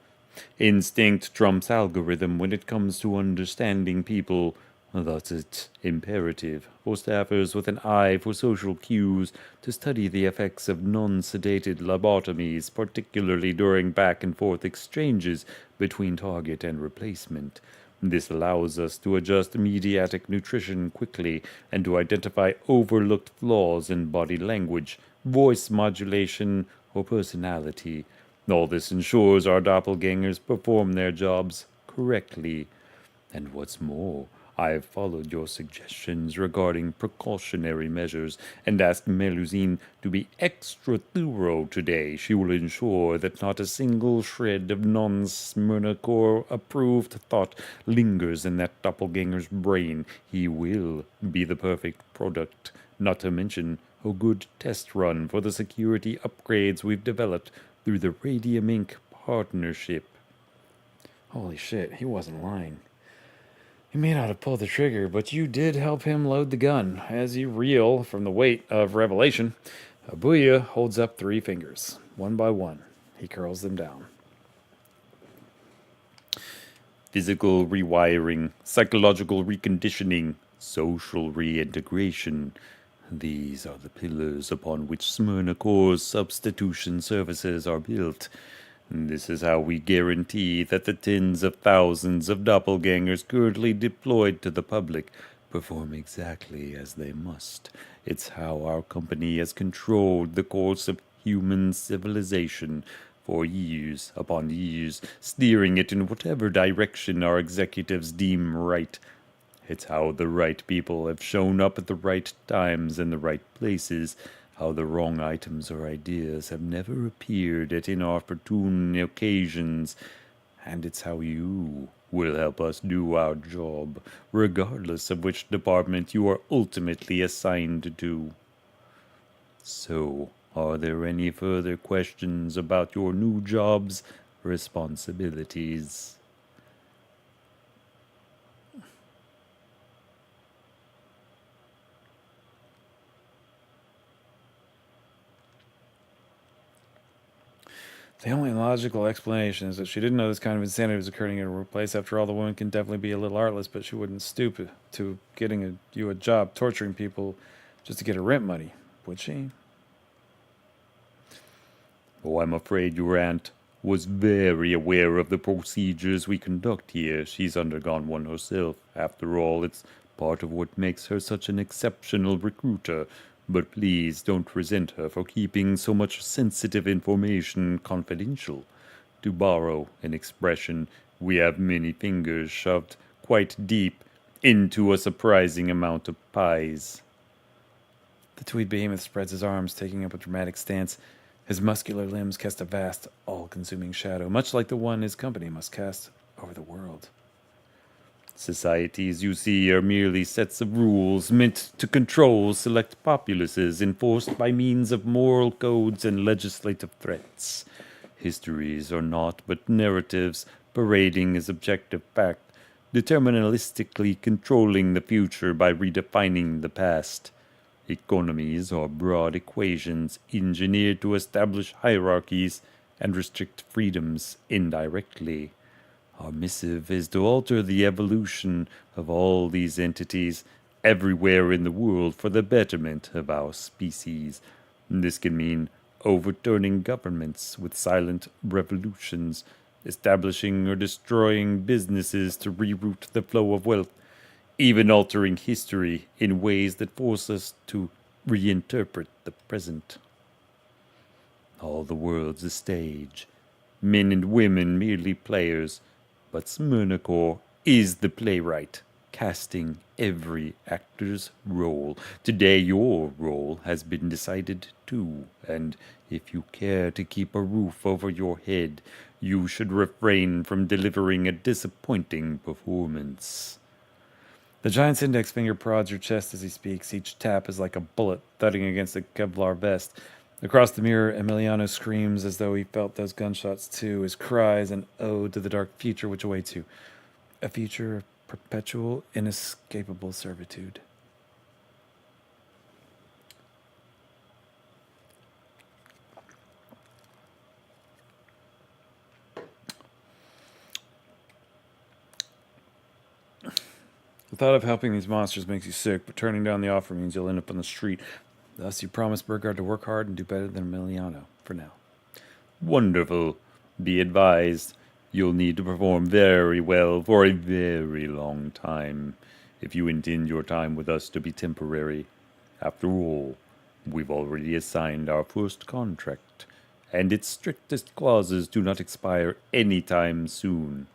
Instinct trumps algorithm when it comes to understanding people. Thus it's imperative for staffers with an eye for social cues to study the effects of non-sedated lobotomies, particularly during back-and-forth exchanges between target and replacement. This allows us to adjust mediatic nutrition quickly and to identify overlooked flaws in body language, voice modulation, or personality. All this ensures our doppelgangers perform their jobs correctly. And what's more, I have followed your suggestions regarding precautionary measures and asked Melusine to be extra thorough today. She will ensure that not a single shred of non-Smyrnacor approved thought lingers in that doppelganger's brain. He will be the perfect product, not to mention a good test run for the security upgrades we've developed through the Radium Inc. partnership. Holy shit, he wasn't lying. You may not have pulled the trigger, but you did help him load the gun. As you reel from the weight of revelation, Abuya holds up 3 fingers. One by one, he curls them down. Physical rewiring, psychological reconditioning, social reintegration. These are the pillars upon which Smyrnacor's substitution services are built. This is how we guarantee that the tens of thousands of doppelgangers currently deployed to the public perform exactly as they must. It's how our company has controlled the course of human civilization for years upon years, steering it in whatever direction our executives deem right. It's how the right people have shown up at the right times in the right places, how the wrong items or ideas have never appeared at inopportune occasions, and it's how you will help us do our job, regardless of which department you are ultimately assigned to. So, are there any further questions about your new job's responsibilities? The only logical explanation is that she didn't know this kind of insanity was occurring in her workplace. After all, the woman can definitely be a little artless, but she wouldn't stoop to getting you a job torturing people just to get her rent money, would she? Oh, I'm afraid your aunt was very aware of the procedures we conduct here. She's undergone one herself. After all, it's part of what makes her such an exceptional recruiter. But please don't resent her for keeping so much sensitive information confidential. To borrow an expression, we have many fingers shoved quite deep into a surprising amount of pies. The Tweed behemoth spreads his arms, taking up a dramatic stance. His muscular limbs cast a vast, all-consuming shadow, much like the one his company must cast over the world. Societies, you see, are merely sets of rules meant to control select populaces, enforced by means of moral codes and legislative threats. Histories are naught but narratives, parading as objective fact, deterministically controlling the future by redefining the past. Economies are broad equations engineered to establish hierarchies and restrict freedoms indirectly. Our missive is to alter the evolution of all these entities everywhere in the world for the betterment of our species. This can mean overturning governments with silent revolutions, establishing or destroying businesses to reroute the flow of wealth, even altering history in ways that force us to reinterpret the present. All the world's a stage, men and women merely players, but Smirnocore is the playwright, casting every actor's role. Today your role has been decided too, and if you care to keep a roof over your head, you should refrain from delivering a disappointing performance. The giant's index finger prods your chest as he speaks. Each tap is like a bullet thudding against a Kevlar vest. Across the mirror, Emiliano screams as though he felt those gunshots too, his cries an ode to the dark future which awaits you. A future of perpetual, inescapable servitude. The thought of helping these monsters makes you sick, but turning down the offer means you'll end up on the street. Thus, you promise Burgard to work hard and do better than Emiliano, for now. Wonderful. Be advised, you'll need to perform very well for a very long time if you intend your time with us to be temporary. After all, we've already assigned our first contract, and its strictest clauses do not expire any time soon.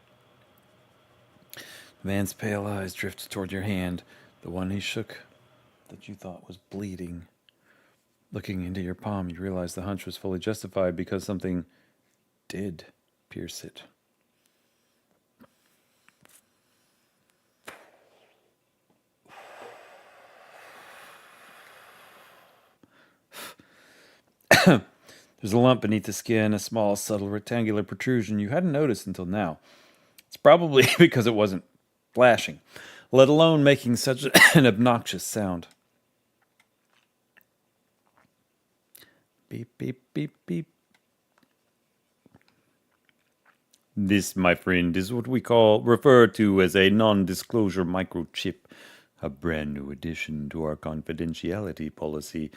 The man's pale eyes drift toward your hand, the one he shook that you thought was bleeding. Looking into your palm, you realize the hunch was fully justified because something did pierce it. There's a lump beneath the skin, a small, subtle, rectangular protrusion you hadn't noticed until now. It's probably because it wasn't flashing, let alone making such an obnoxious sound. Beep, beep, beep, beep. This, my friend, is what we refer to as a non-disclosure microchip, a brand new addition to our confidentiality policy,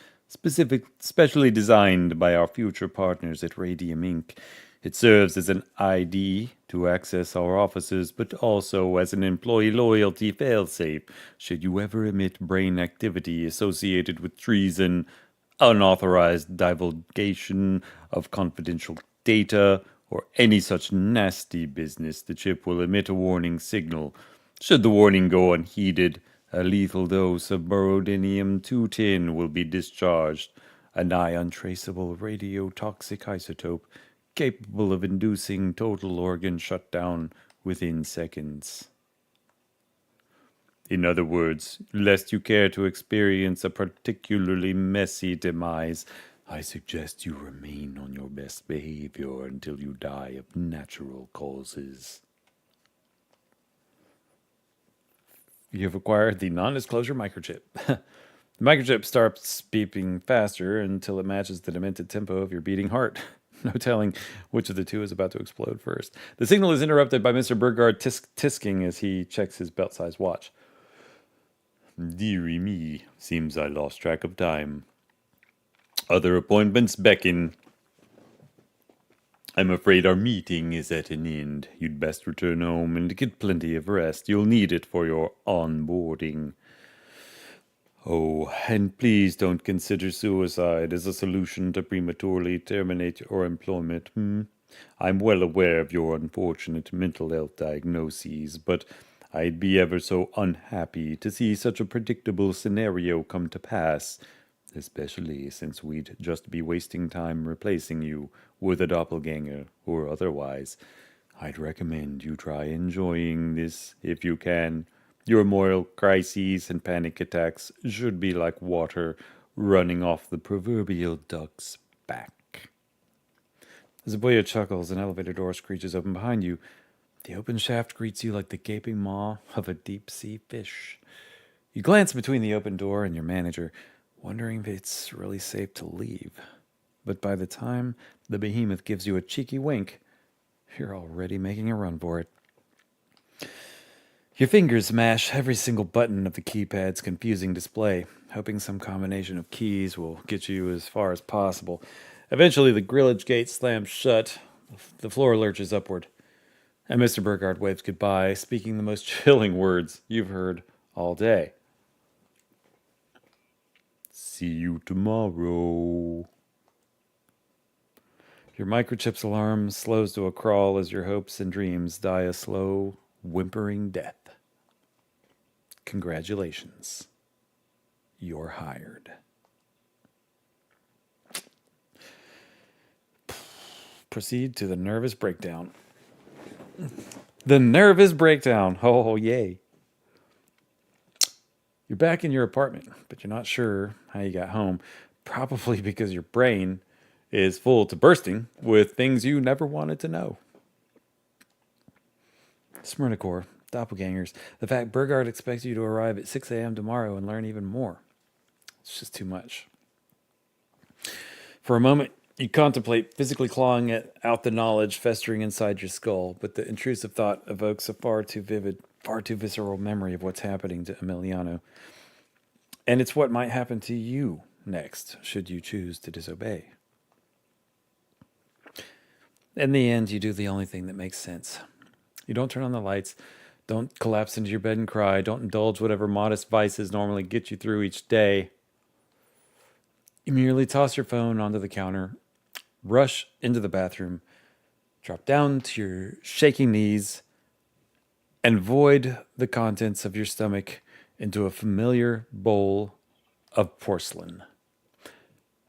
specially designed by our future partners at Radium Inc. It serves as an ID to access our offices, but also as an employee loyalty failsafe should you ever emit brain activity associated with treason, unauthorized divulgation of confidential data, or any such nasty business. The chip will emit a warning signal. Should the warning go unheeded, a lethal dose of Borodinium-210 will be discharged, a nigh untraceable radiotoxic isotope capable of inducing total organ shutdown within seconds. In other words, lest you care to experience a particularly messy demise, I suggest you remain on your best behavior until you die of natural causes. You have acquired the non-disclosure microchip. The microchip starts beeping faster until it matches the demented tempo of your beating heart. No telling which of the two is about to explode first. The signal is interrupted by Mr. Burgard tisking as he checks his belt-sized watch. Dearie me, seems I lost track of time. Other appointments beckon. I'm afraid our meeting is at an end. You'd best return home and get plenty of rest. You'll need it for your onboarding. Oh, and please don't consider suicide as a solution to prematurely terminate your employment. I'm well aware of your unfortunate mental health diagnoses, but I'd be ever so unhappy to see such a predictable scenario come to pass, especially since we'd just be wasting time replacing you with a doppelganger or otherwise. I'd recommend you try enjoying this if you can. Your moral crises and panic attacks should be like water running off the proverbial duck's back. As a boy chuckles, an elevator door screeches open behind you. The open shaft greets you like the gaping maw of a deep sea fish. You glance between the open door and your manager, wondering if it's really safe to leave. But by the time the behemoth gives you a cheeky wink, you're already making a run for it. Your fingers mash every single button of the keypad's confusing display, hoping some combination of keys will get you as far as possible. Eventually, the grillage gate slams shut. The floor lurches upward. And Mr. Burgard waves goodbye, speaking the most chilling words you've heard all day. See you tomorrow. Your microchip's alarm slows to a crawl as your hopes and dreams die a slow, whimpering death. Congratulations. You're hired. Proceed to the nervous breakdown. The nervous breakdown. Oh, yay. You're back in your apartment, but you're not sure how you got home. Probably because your brain is full to bursting with things you never wanted to know. Smyrnacore, doppelgangers, the fact Burgard expects you to arrive at 6 a.m. tomorrow and learn even more. It's just too much. For a moment, you contemplate physically clawing out the knowledge festering inside your skull, but the intrusive thought evokes a far too vivid, far too visceral memory of what's happening to Emiliano. And it's what might happen to you next, should you choose to disobey. In the end, you do the only thing that makes sense. You don't turn on the lights, don't collapse into your bed and cry, don't indulge whatever modest vices normally get you through each day. You merely toss your phone onto the counter, rush into the bathroom, drop down to your shaking knees, and void the contents of your stomach into a familiar bowl of porcelain.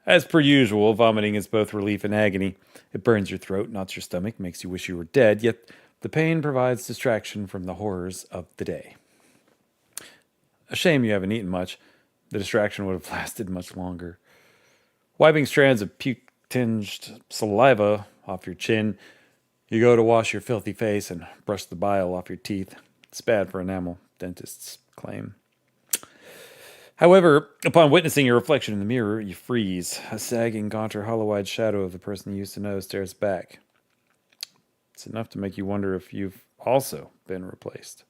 As per usual, vomiting is both relief and agony. It burns your throat, knots your stomach, makes you wish you were dead, yet the pain provides distraction from the horrors of the day. A shame you haven't eaten much. The distraction would have lasted much longer. Wiping strands of puke-tinged saliva off your chin, you go to wash your filthy face and brush the bile off your teeth. It's bad for enamel, dentists claim. However, upon witnessing your reflection in the mirror, you freeze. A sagging, gaunter, hollow-eyed shadow of the person you used to know stares back. It's enough to make you wonder if you've also been replaced.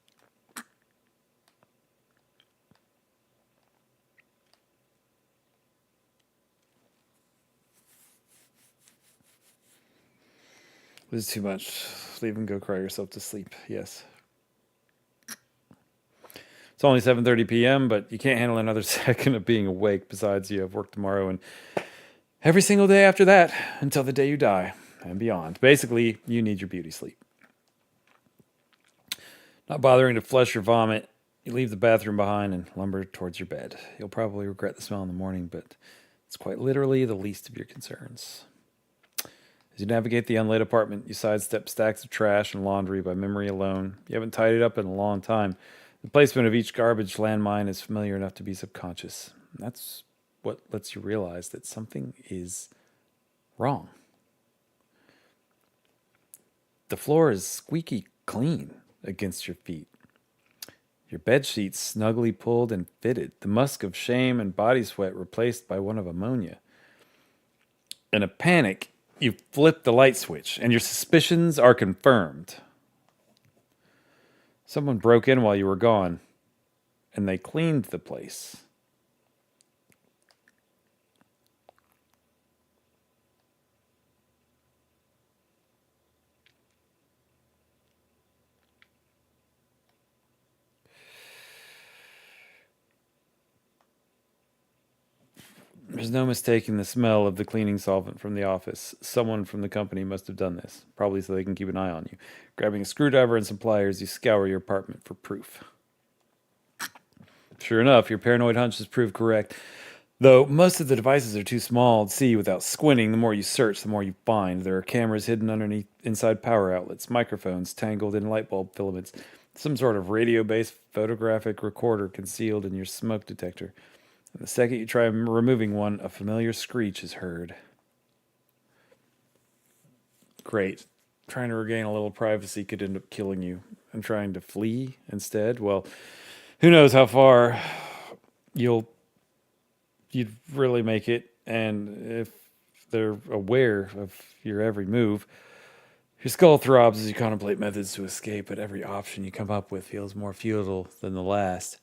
This is too much. Leave and go cry yourself to sleep. Yes. It's only 7:30 p.m., but you can't handle another second of being awake. Besides, you have work tomorrow and every single day after that until the day you die and beyond. Basically, you need your beauty sleep. Not bothering to flush or vomit, you leave the bathroom behind and lumber towards your bed. You'll probably regret the smell in the morning, but it's quite literally the least of your concerns. As you navigate the unlit apartment, you sidestep stacks of trash and laundry by memory alone. You haven't tidied up in a long time. The placement of each garbage landmine is familiar enough to be subconscious. And that's what lets you realize that something is wrong. The floor is squeaky clean against your feet. Your bed sheets snugly pulled and fitted, the musk of shame and body sweat replaced by one of ammonia. In a panic, you flip the light switch, and your suspicions are confirmed. Someone broke in while you were gone, and they cleaned the place. There's no mistaking the smell of the cleaning solvent from the office. Someone from the company must have done this, probably so they can keep an eye on you. Grabbing a screwdriver and some pliers, you scour your apartment for proof. Sure enough, your paranoid hunch has proved correct. Though most of the devices are too small to see without squinting, the more you search, the more you find. There are cameras hidden underneath inside power outlets, microphones tangled in light bulb filaments, some sort of radio-based photographic recorder concealed in your smoke detector. And the second you try removing one, a familiar screech is heard. Great. Trying to regain a little privacy could end up killing you. And trying to flee instead, well, who knows how far you'd really make it. And if they're aware of your every move, your skull throbs as you contemplate methods to escape, but every option you come up with feels more futile than the last.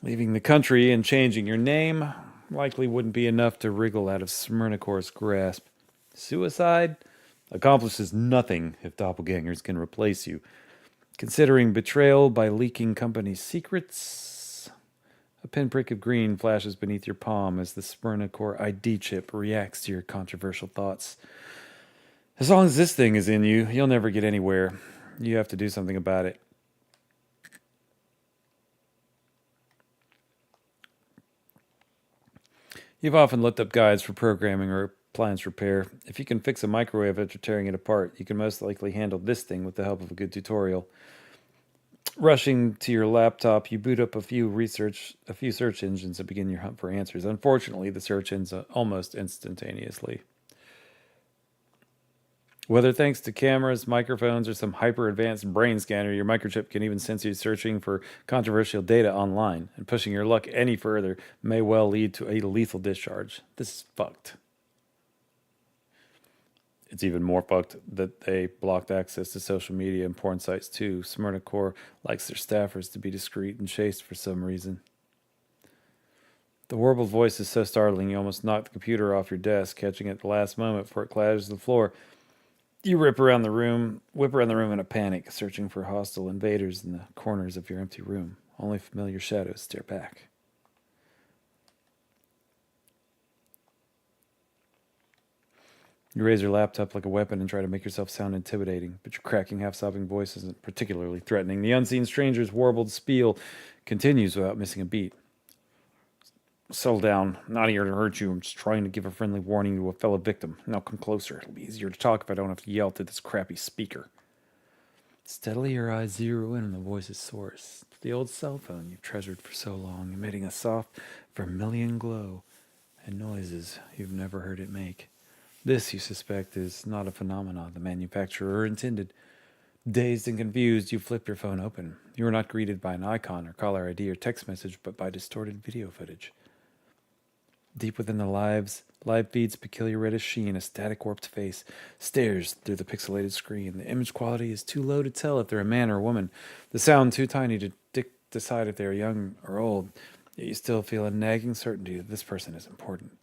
Leaving the country and changing your name likely wouldn't be enough to wriggle out of Smyrnacor's grasp. Suicide accomplishes nothing if doppelgangers can replace you. Considering betrayal by leaking company secrets, a pinprick of green flashes beneath your palm as the Smyrnacor ID chip reacts to your controversial thoughts. As long as this thing is in you, you'll never get anywhere. You have to do something about it. You've often looked up guides for programming or appliance repair. If you can fix a microwave after tearing it apart, you can most likely handle this thing with the help of a good tutorial. Rushing to your laptop, you boot up a few search engines and begin your hunt for answers. Unfortunately, the search ends almost instantaneously. Whether thanks to cameras, microphones, or some hyper-advanced brain scanner, your microchip can even sense you searching for controversial data online, and pushing your luck any further may well lead to a lethal discharge. This is fucked. It's even more fucked that they blocked access to social media and porn sites too. Smyrnacor likes their staffers to be discreet and chaste for some reason. The warbled voice is so startling you almost knock the computer off your desk, catching it at the last moment before it clatters to the floor. You whip around the room in a panic, searching for hostile invaders in the corners of your empty room. Only familiar shadows stare back. You raise your laptop like a weapon and try to make yourself sound intimidating, but your cracking, half-sobbing voice isn't particularly threatening. The unseen stranger's warbled spiel continues without missing a beat. Settle down. I'm not here to hurt you. I'm just trying to give a friendly warning to a fellow victim. Now come closer. It'll be easier to talk if I don't have to yell to this crappy speaker. Steadily your eyes zero in on the voice's source. The old cell phone you've treasured for so long, emitting a soft vermilion glow and noises you've never heard it make. This, you suspect, is not a phenomenon the manufacturer intended. Dazed and confused, you flip your phone open. You are not greeted by an icon or caller ID or text message, but by distorted video footage. Deep within the live feed's peculiar reddish sheen, a static warped face stares through the pixelated screen. The image quality is too low to tell if they're a man or a woman. The sound too tiny to decide if they are young or old. Yet you still feel a nagging certainty that this person is important.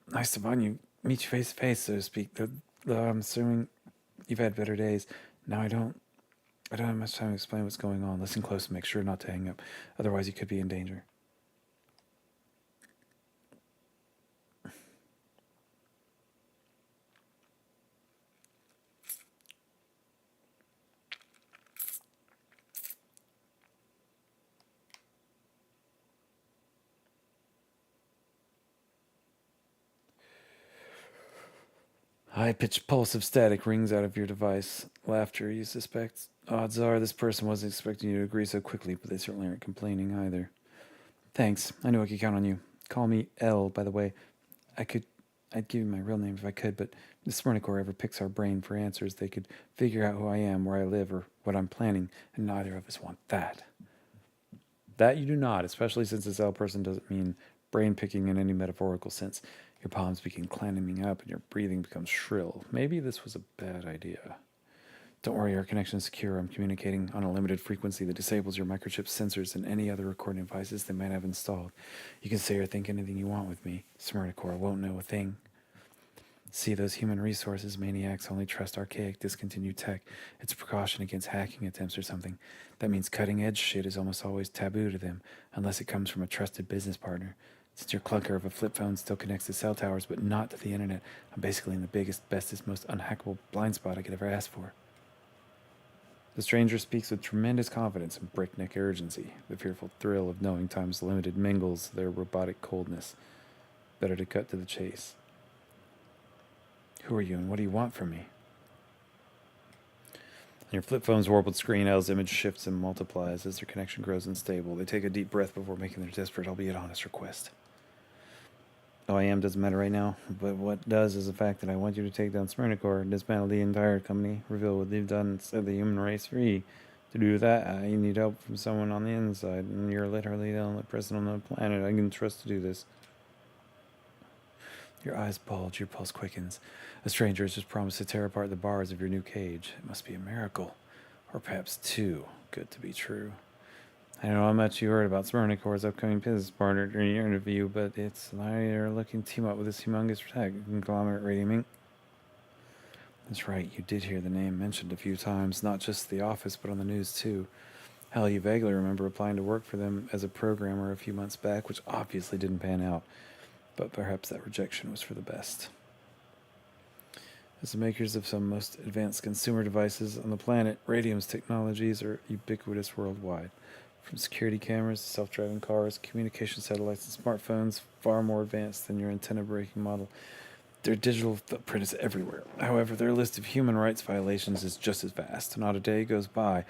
Nice to meet you face to face, so to speak. Though I'm assuming you've had better days. Now I don't have much time to explain what's going on. Listen close and make sure not to hang up. Otherwise you could be in danger. High-pitched pulse of static rings out of your device. Laughter, you suspect. Odds are this person wasn't expecting you to agree so quickly, but they certainly aren't complaining either. Thanks. I knew I could count on you. Call me L, by the way. I'd give you my real name if I could, but if Smyrnacor ever picks our brain for answers, they could figure out who I am, where I live, or what I'm planning, and neither of us want that. That you do not, especially since this L person doesn't mean brain picking in any metaphorical sense. Your palms begin clamming up and your breathing becomes shrill. Maybe this was a bad idea. Don't worry, our connection is secure. I'm communicating on a limited frequency that disables your microchip sensors and any other recording devices they might have installed. You can say or think anything you want with me. Smyrnacor won't know a thing. See, those human resources maniacs only trust archaic, discontinued tech. It's a precaution against hacking attempts or something. That means cutting-edge shit is almost always taboo to them, unless it comes from a trusted business partner. Since your clunker of a flip phone still connects to cell towers but not to the internet, I'm basically in the biggest, bestest, most unhackable blind spot I could ever ask for. The stranger speaks with tremendous confidence and breakneck urgency. The fearful thrill of knowing time's limited mingles their robotic coldness. Better to cut to the chase. Who are you and what do you want from me? On your flip phone's warbled screen, Elle's image shifts and multiplies as their connection grows unstable. They take a deep breath before making their desperate, albeit honest request. Oh, I am doesn't matter right now, but what does is the fact that I want you to take down Smyrnacore, dismantle the entire company, reveal what they've done, and set the human race free. To do that, I need help from someone on the inside, and you're literally the only person on the planet I can trust to do this. Your eyes bulge, your pulse quickens. A stranger has just promised to tear apart the bars of your new cage. It must be a miracle, or perhaps too good to be true. I don't know how much you heard about Smyrnacore's upcoming business partner during your interview, but it's they're looking to team up with this humongous tech conglomerate, Radium Inc. That's right, you did hear the name mentioned a few times, not just the office, but on the news too. Hell, you vaguely remember applying to work for them as a programmer a few months back, which obviously didn't pan out. But perhaps that rejection was for the best. As the makers of some most advanced consumer devices on the planet, Radium's technologies are ubiquitous worldwide. From security cameras to self-driving cars, communication satellites, and smartphones, far more advanced than your antenna-breaking model. Their digital footprint is everywhere. However, their list of human rights violations is just as vast. Not a day goes by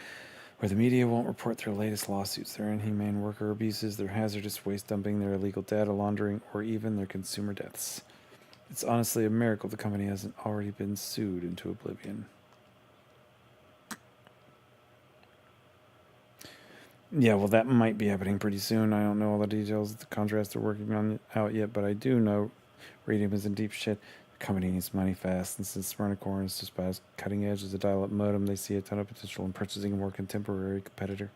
where the media won't report their latest lawsuits, their inhumane worker abuses, their hazardous waste dumping, their illegal data laundering, or even their consumer deaths. It's honestly a miracle the company hasn't already been sued into oblivion. Yeah, well, that might be happening pretty soon. I don't know all the details of the contracts they're working on out yet, but I do know Radium is in deep shit. The company needs money fast, and since Smyrnacore is just about as cutting edge as a dial-up modem, they see a ton of potential in purchasing a more contemporary competitor.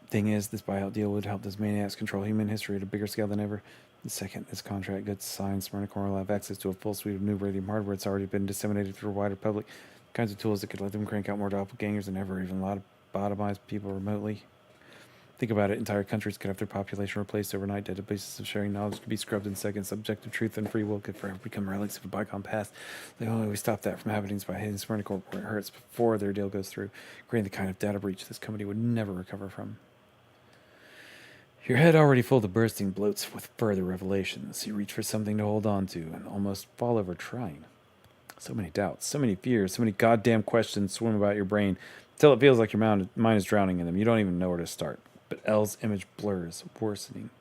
Thing is, this buyout deal would help those maniacs control human history at a bigger scale than ever. The second this contract gets signed, Smyrnacore will have access to a full suite of new Radium hardware that's already been disseminated through a wider public. Kinds of tools that could let them crank out more doppelgangers than ever, even lobotomize people remotely. Think about it, entire countries could have their population replaced overnight, databases of sharing knowledge could be scrubbed in seconds, subjective truth and free will could forever become relics of a bygone past. The only way we stop that from happening is by hitting Smyrnacore where it hurts before their deal goes through, creating the kind of data breach this company would never recover from. Your head already full to bursting bloats with further revelations. You reach for something to hold on to and almost fall over trying. So many doubts, so many fears, so many goddamn questions swim about your brain until it feels like your mind is drowning in them. You don't even know where to start. But Elle's image blurs, worsening,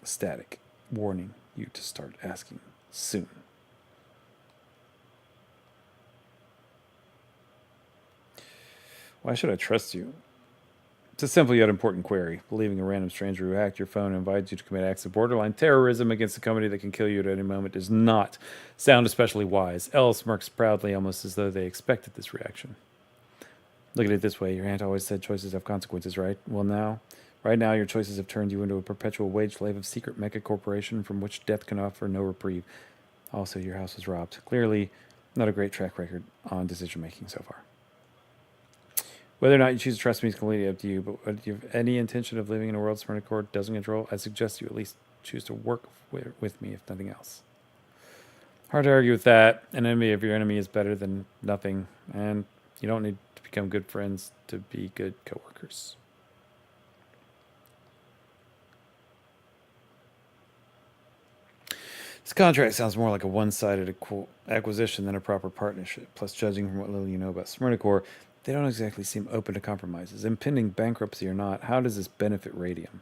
static, warning you to start asking soon. Why should I trust you? It's a simple yet important query. Believing a random stranger who hacked your phone and invited you to commit acts of borderline terrorism against a company that can kill you at any moment does not sound especially wise. Elle smirks proudly, almost as though they expected this reaction. Look at it this way. Your aunt always said choices have consequences, right? Well, right now, your choices have turned you into a perpetual wage slave of secret mecha corporation from which death can offer no reprieve. Also, your house was robbed. Clearly, not a great track record on decision-making so far. Whether or not you choose to trust me is completely up to you, but if you have any intention of living in a world Smyrnacore doesn't control, I suggest you at least choose to work with me, if nothing else. Hard to argue with that. An enemy of your enemy is better than nothing, and you don't need to become good friends to be good coworkers. This contract sounds more like a one-sided acquisition than a proper partnership. Plus, judging from what little you know about Smyrnacore, they don't exactly seem open to compromises. Impending bankruptcy or not, how does this benefit Radium?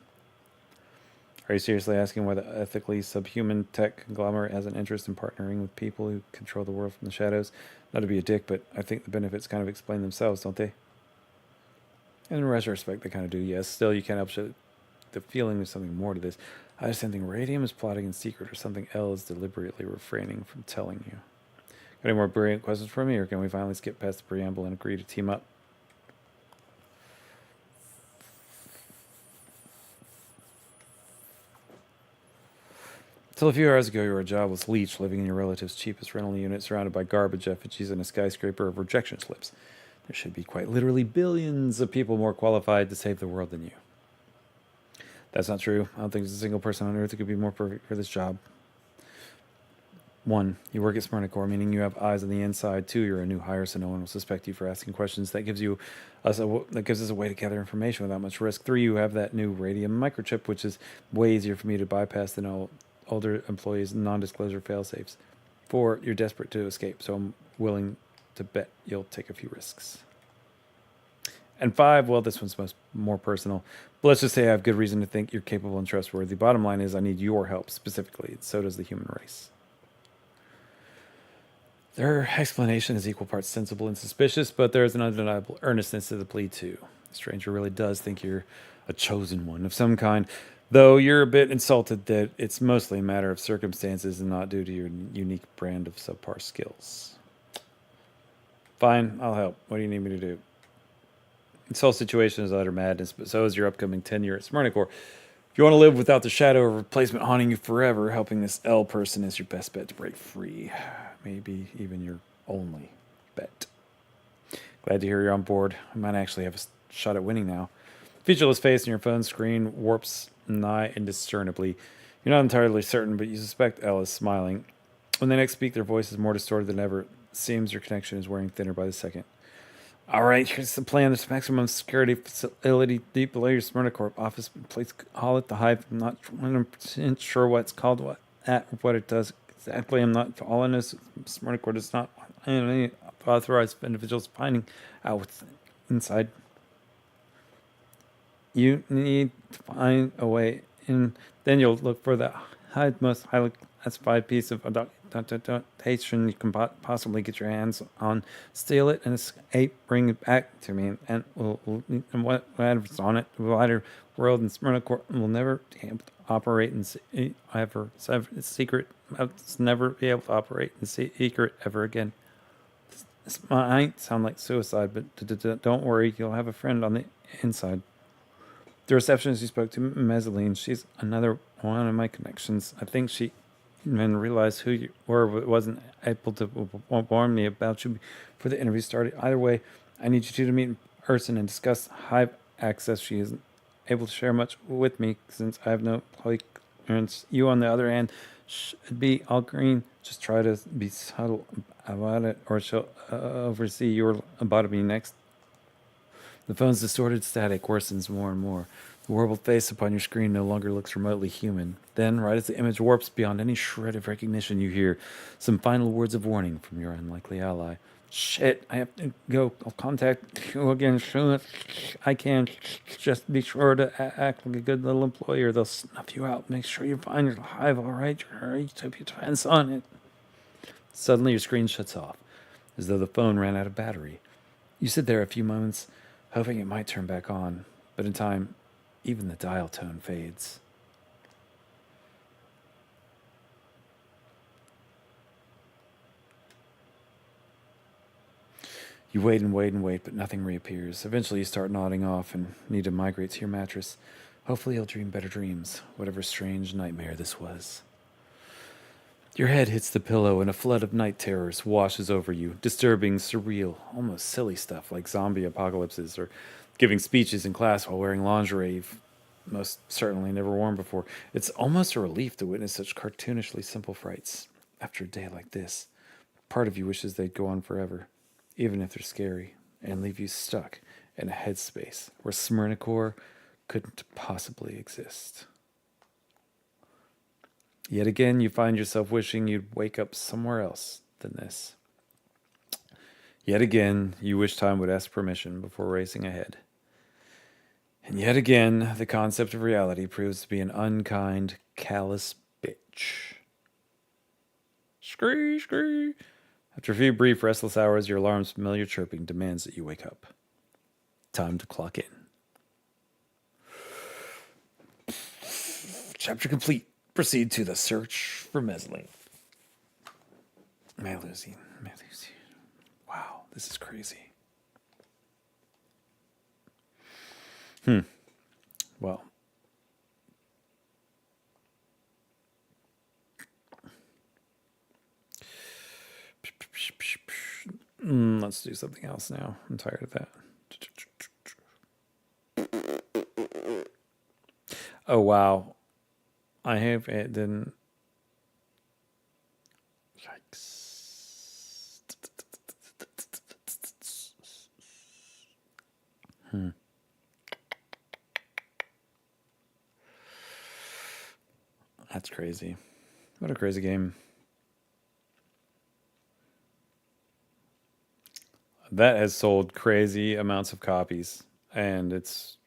Are you seriously asking why the ethically subhuman tech conglomerate has an interest in partnering with people who control the world from the shadows? Not to be a dick, but I think the benefits kind of explain themselves, don't they? In retrospect, they kind of do, yes. Still, you can't help the feeling there's something more to this. Either something Radium is plotting in secret or something Elle is deliberately refraining from telling you. Got any more brilliant questions for me, or can we finally skip past the preamble and agree to team up? Till a few hours ago, you were a jobless leech living in your relative's cheapest rental unit surrounded by garbage effigies and a skyscraper of rejection slips. There should be quite literally billions of people more qualified to save the world than you. That's not true. I don't think there's a single person on Earth who could be more perfect for this job. 1. You work at Smyrna meaning you have eyes on the inside. 2. You're a new hire, so no one will suspect you for asking questions. That gives us a way to gather information without much risk. 3. You have that new radium microchip, which is way easier for me to bypass than all older employees' non-disclosure fail-safes. 4. You're desperate to escape, so I'm willing to bet you'll take a few risks. And 5, well, this one's more personal. But let's just say I have good reason to think you're capable and trustworthy. Bottom line is I need your help specifically. So does the human race. Their explanation is equal parts sensible and suspicious, but there is an undeniable earnestness to the plea, too. The stranger really does think you're a chosen one of some kind, though you're a bit insulted that it's mostly a matter of circumstances and not due to your unique brand of subpar skills. Fine, I'll help. What do you need me to do? This whole situation is utter madness, but so is your upcoming tenure at Smyrna. If you want to live without the shadow of replacement haunting you forever, helping this L person is your best bet to break free. Maybe even your only bet. Glad to hear you're on board. I might actually have a shot at winning now. Featureless face on your phone screen warps nigh indiscernibly. You're not entirely certain, but you suspect L is smiling. When they next speak, their voice is more distorted than ever. It seems your connection is wearing thinner by the second. All right, here's the plan. There's maximum security facility deep below your Smyrna office. Please call it the Hive. I'm not 100% sure what it's called, what it does exactly. I'm not. All I know is Smyrna does not any authorized individuals finding out what's inside. You need to find a way in. Then you'll look for the most highly classified piece of documentation you can possibly get your hands on. Steal it and escape. Bring it back to me, and whatever's on it, the wider world in Smyrna will never be able to operate in secret. It's never be able to operate in secret ever again. This might sound like suicide, but don't worry, you'll have a friend on the inside. The receptionist you spoke to, Mezzaline, she's another one of my connections. I think she even realized who you were, but wasn't able to warn me about you before the interview started. Either way, I need you two to meet in person and discuss Hive access. She isn't able to share much with me since I have no employee clearance. You, on the other hand, should be all green. Just try to be subtle about it, or she'll oversee your lobotomy next. The phone's distorted static worsens more and more. The warbled face upon your screen no longer looks remotely human. Then, right as the image warps beyond any shred of recognition, you hear some final words of warning from your unlikely ally. Shit, I have to go. I'll contact you again soon as I can. Just be sure to act like a good little employer. They'll snuff you out. Make sure you find your Hive, all right? Hurry, keep your defense on it. Suddenly, your screen shuts off, as though the phone ran out of battery. You sit there a few moments, hoping it might turn back on, but in time, even the dial tone fades. You wait and wait and wait, but nothing reappears. Eventually, you start nodding off and need to migrate to your mattress. Hopefully, you'll dream better dreams, whatever strange nightmare this was. Your head hits the pillow and a flood of night terrors washes over you. Disturbing, surreal, almost silly stuff like zombie apocalypses or giving speeches in class while wearing lingerie you've most certainly never worn before. It's almost a relief to witness such cartoonishly simple frights. After a day like this, part of you wishes they'd go on forever, even if they're scary, and leave you stuck in a headspace where Smyrna couldn't possibly exist. Yet again, you find yourself wishing you'd wake up somewhere else than this. Yet again, you wish time would ask permission before racing ahead. And yet again, the concept of reality proves to be an unkind, callous bitch. Scree, scree. After a few brief, restless hours, your alarm's familiar chirping demands that you wake up. Time to clock in. Chapter complete. Proceed to the search for Mezzaline. Melusine. Wow, this is crazy. Well. Let's do something else now. I'm tired of that. Oh wow. I hope it didn't. Yikes. Hmm. That's crazy. What a crazy game. That has sold crazy amounts of copies. And it's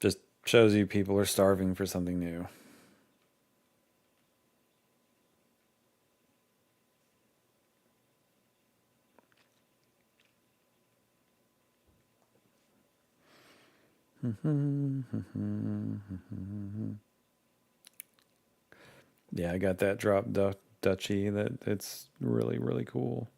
just shows you people are starving for something new. Yeah, I got that drop duchy. It's really, really cool.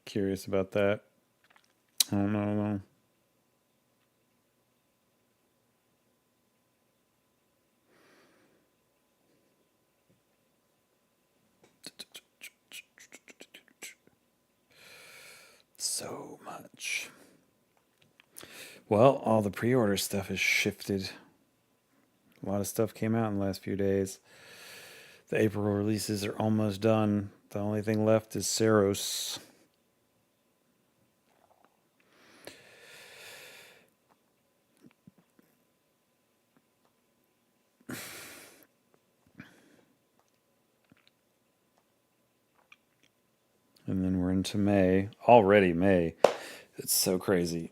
Curious about that. I don't know. So much. Well, all the pre-order stuff has shifted. A lot of stuff came out in the last few days. The April releases are almost done. The only thing left is Saros. And then we're into May. Already May. It's so crazy.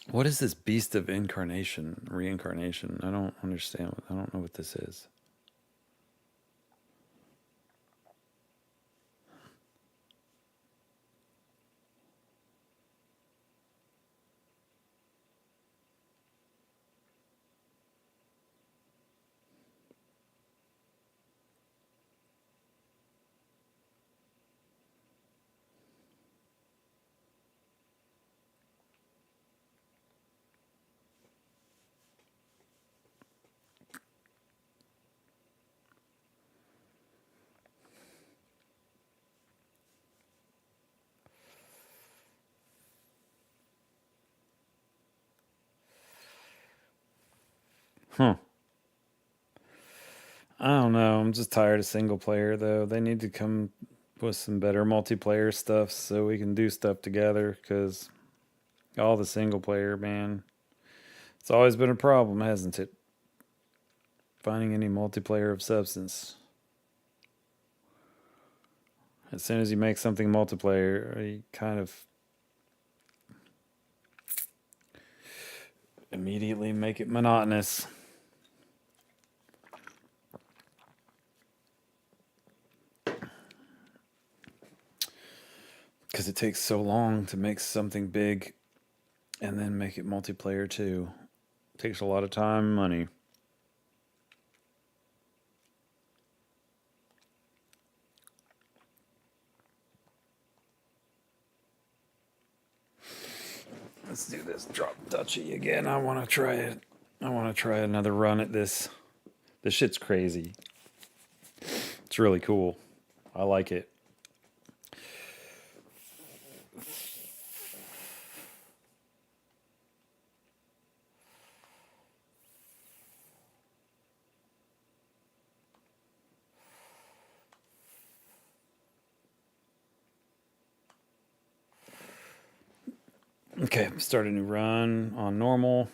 What is this beast of reincarnation? I don't understand. I don't know what this is. Huh. I don't know. I'm just tired of single player though. They need to come with some better multiplayer stuff so we can do stuff together because all the single player, man, it's always been a problem, hasn't it? Finding any multiplayer of substance. As soon as you make something multiplayer, you kind of immediately make it monotonous. Because it takes so long to make something big and then make it multiplayer too. It takes a lot of time and money. Let's do this drop duchy again. I want to try it. I want to try another run at this. This shit's crazy. It's really cool. I like it. Okay, start a new run on normal.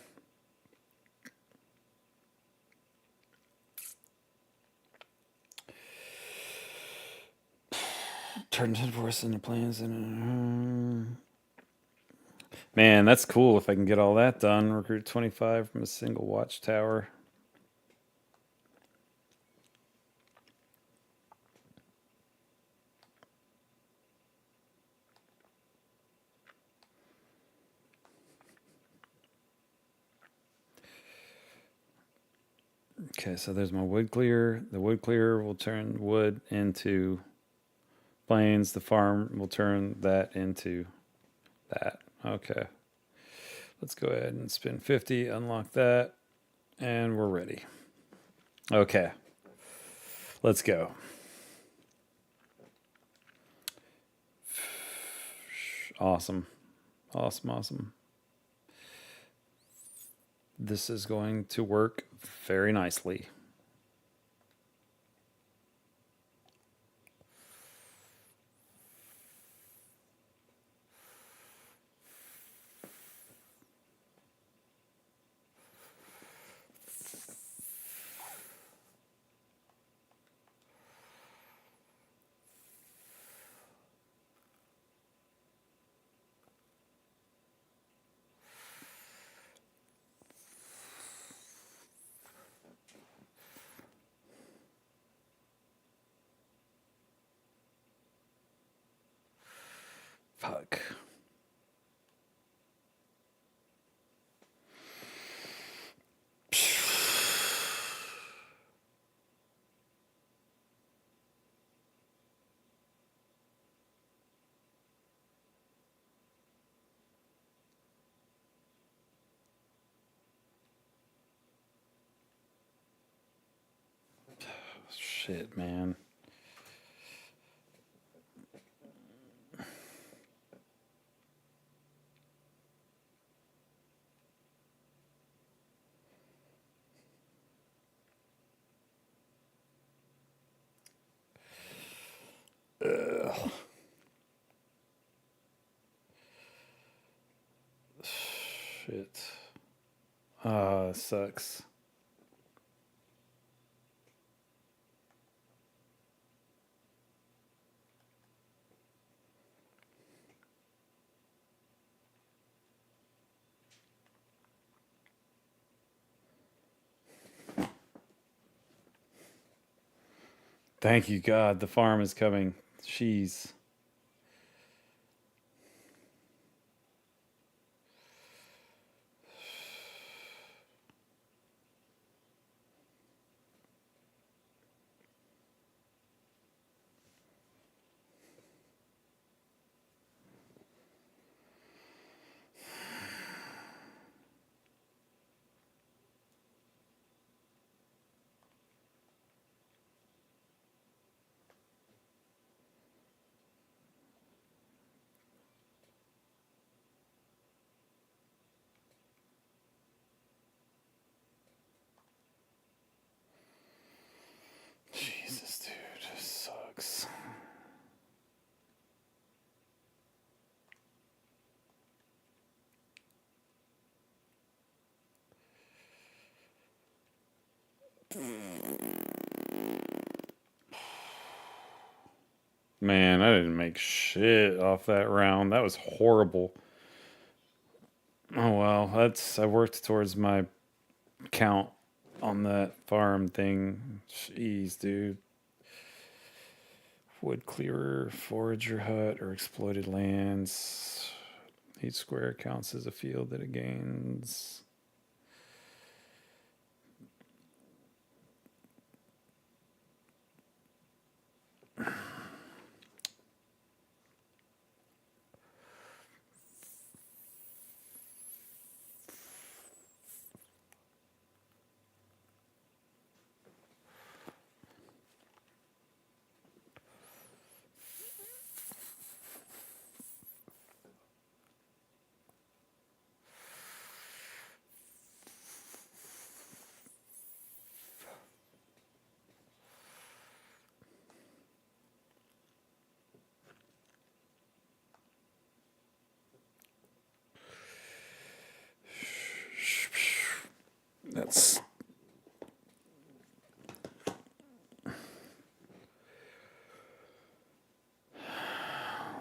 Turn 10 force into plans and man, that's cool if I can get all that done. Recruit 25 from a single watchtower. Okay, so there's my wood clear. The wood clear will turn wood into plains. The farm will turn that into that. Okay. Let's go ahead and spin 50, unlock that, and we're ready. Okay. Let's go. Awesome. Awesome. This is going to work very nicely. Fuck. Shit, man. Ugh. Shit. Ah, sucks. Thank you, God. The farm is coming. Jeez. Jesus, dude. This sucks. Man, I didn't make shit off that round. That was horrible. Oh well, I worked towards my count on that farm thing. Jeez, dude. Wood clearer, forager hut, or exploited lands. Each square counts as a field that it gains. That's...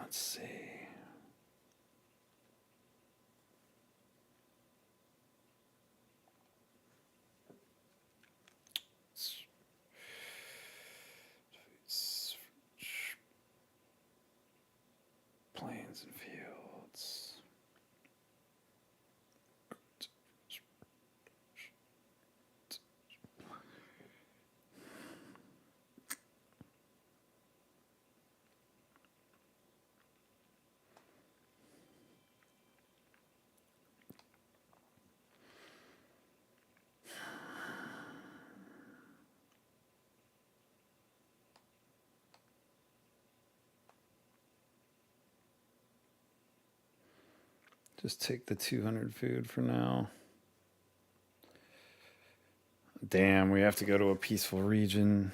Let's see. Plains and fields. Just take the 200 food for now. Damn, we have to go to a peaceful region.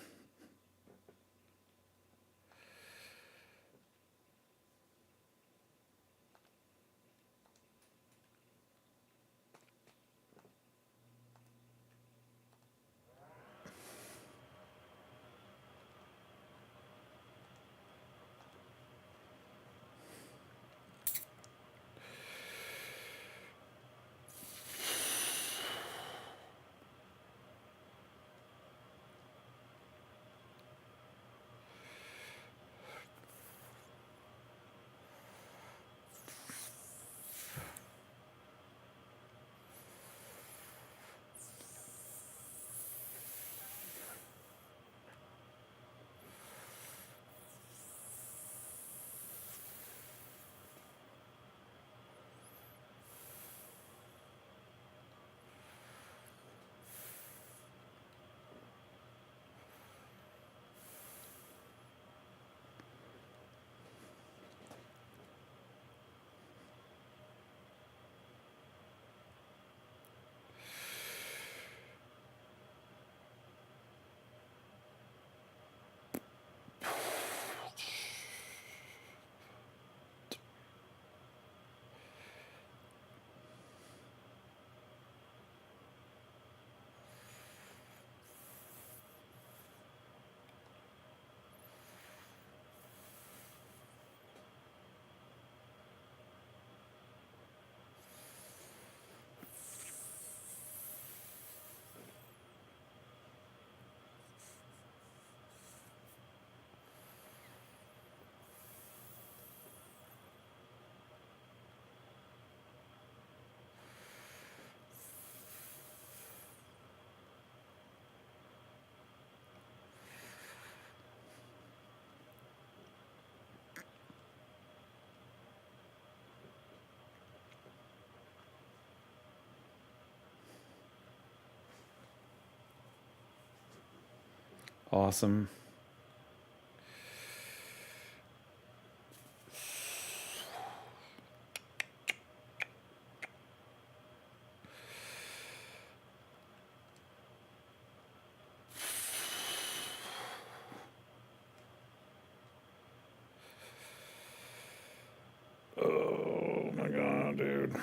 Awesome. Oh my god, dude.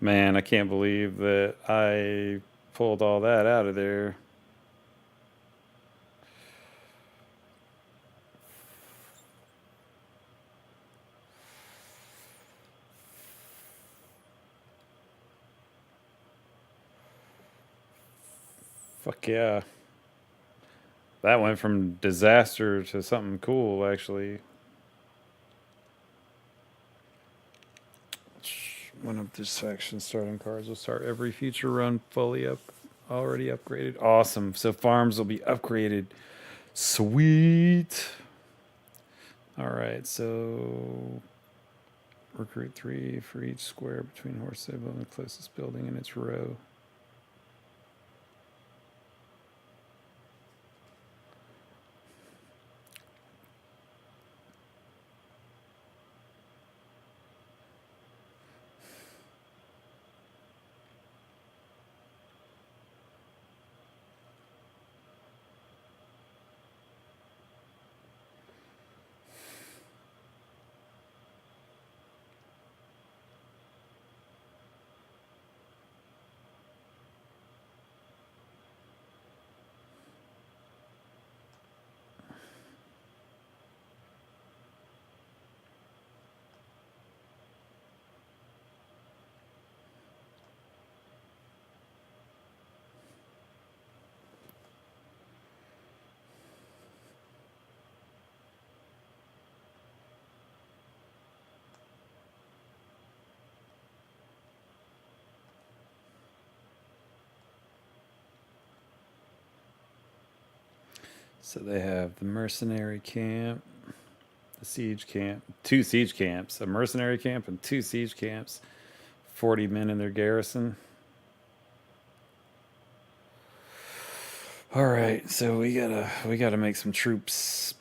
Man, I can't believe that I pulled all that out of there. Fuck yeah. That went from disaster to something cool, actually. One of this faction starting cards will start every future run fully already upgraded. Awesome. So farms will be upgraded. Sweet. All right, so recruit 3 for each square between horse stable and the closest building in its row. So they have the mercenary camp, the siege camp, 2 siege camps, a mercenary camp, and 2 siege camps. 40 men in their garrison. All right, so we gotta make some troops.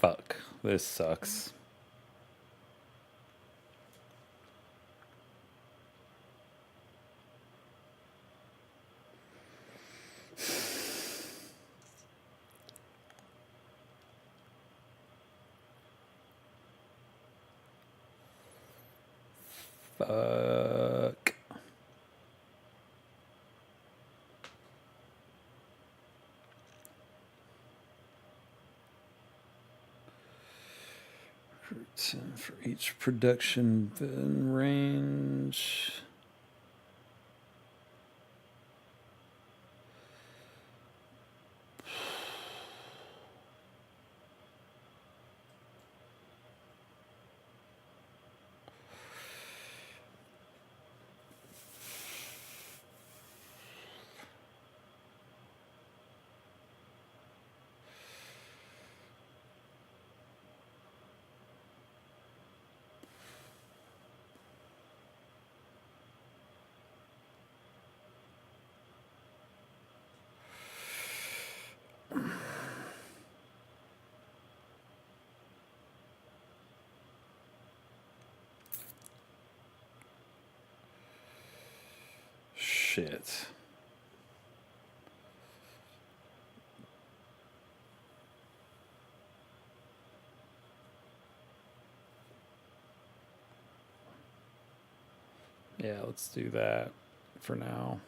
Fuck, this sucks. Fuck. For each production range. Shit. Yeah, let's do that for now.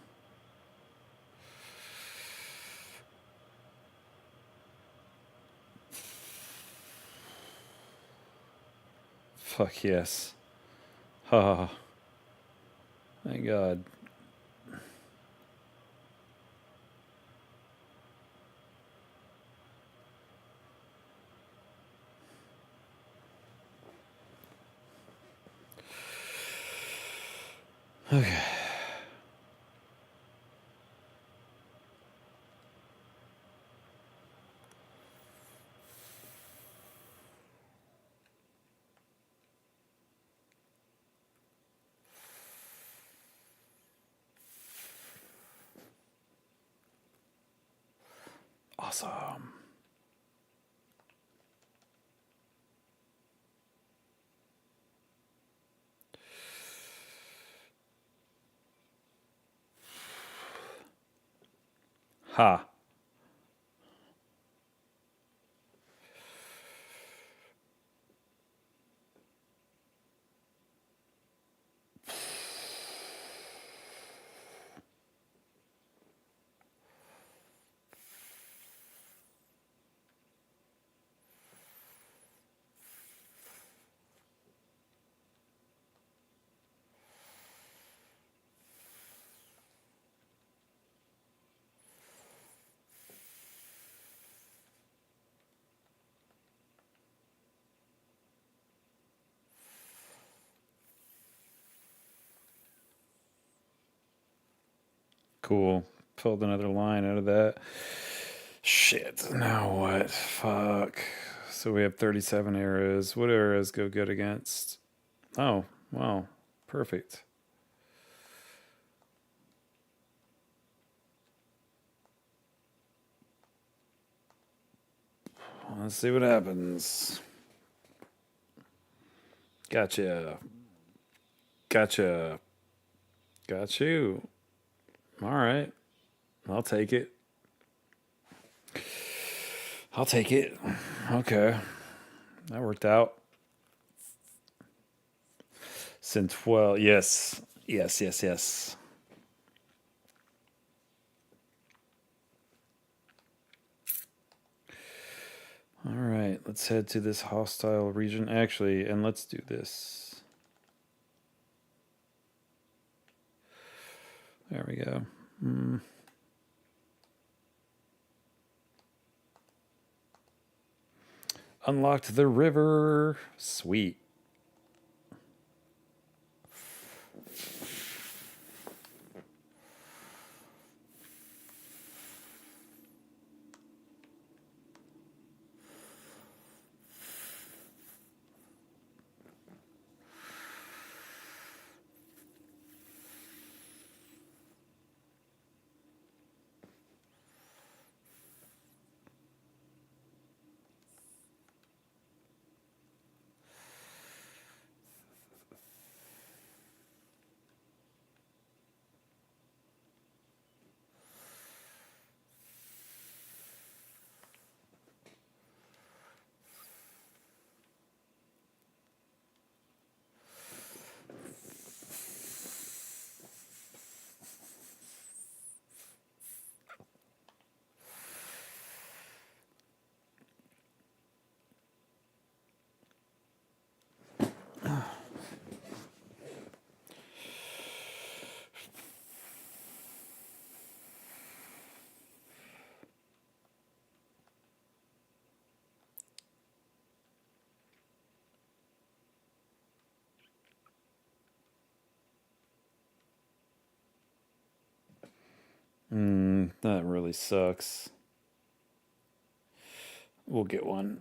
Fuck yes. Ha. Thank God. Okay. Awesome. Ha. Cool. Pulled another line out of that. Shit. Now what? Fuck. So we have 37 arrows. What arrows go good against? Oh, wow. Perfect. Let's see what happens. Gotcha. Gotcha. Got you. All right. I'll take it. I'll take it. Okay. That worked out. Since 12. Yes. Yes, yes, yes. All right. Let's head to this hostile region. Actually, and let's do this. There we go. Unlocked the river. Sweet. That really sucks. We'll get one.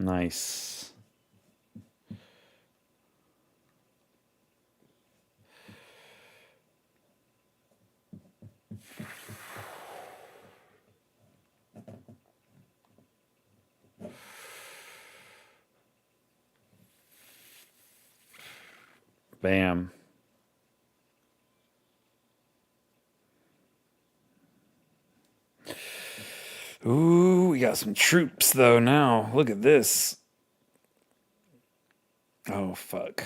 Nice. Bam. Ooh, we got some troops though now. Look at this. Oh, fuck.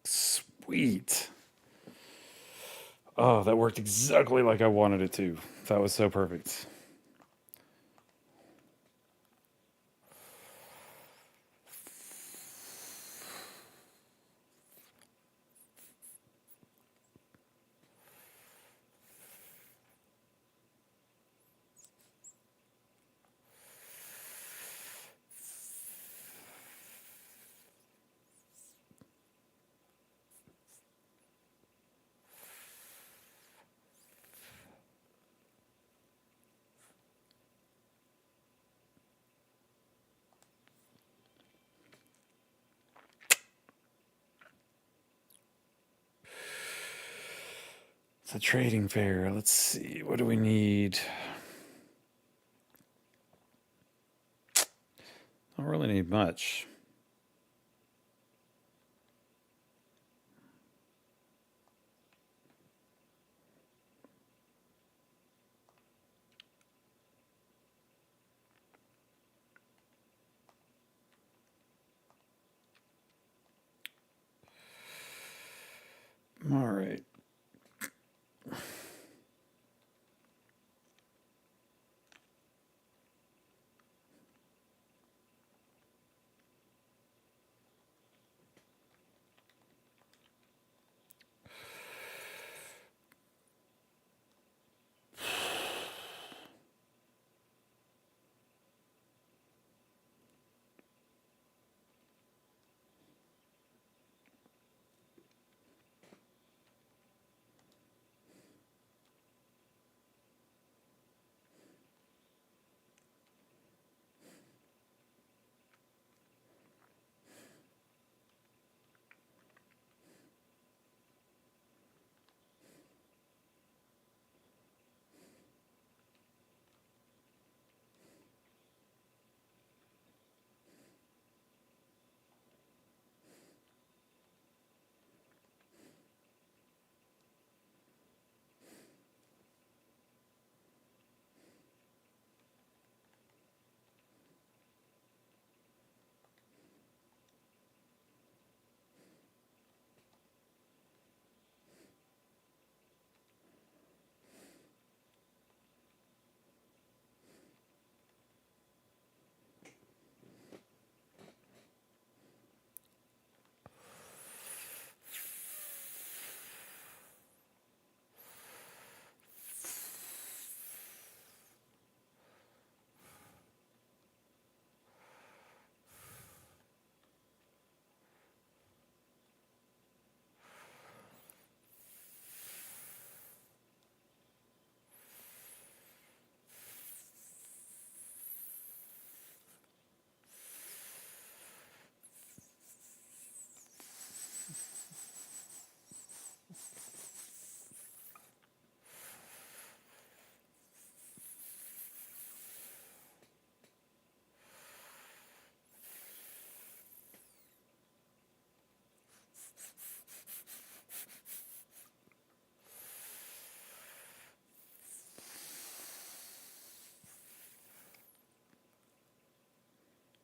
Sweet. Oh, that worked exactly like I wanted it to. That was so perfect. It's a trading fair. Let's see. What do we need? Don't really need much. All right.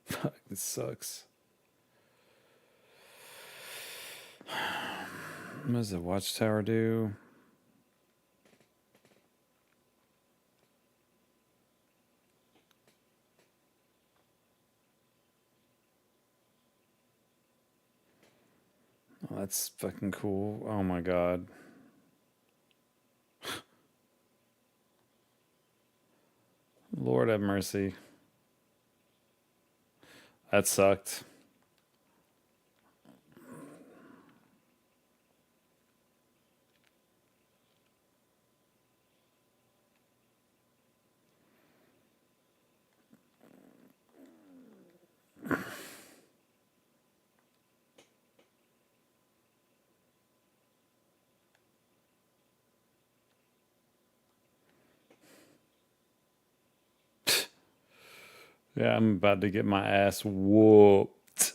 Fuck, this sucks. What does the watchtower do? That's fucking cool. Oh my god. Lord have mercy. That sucked. Yeah, I'm about to get my ass whooped.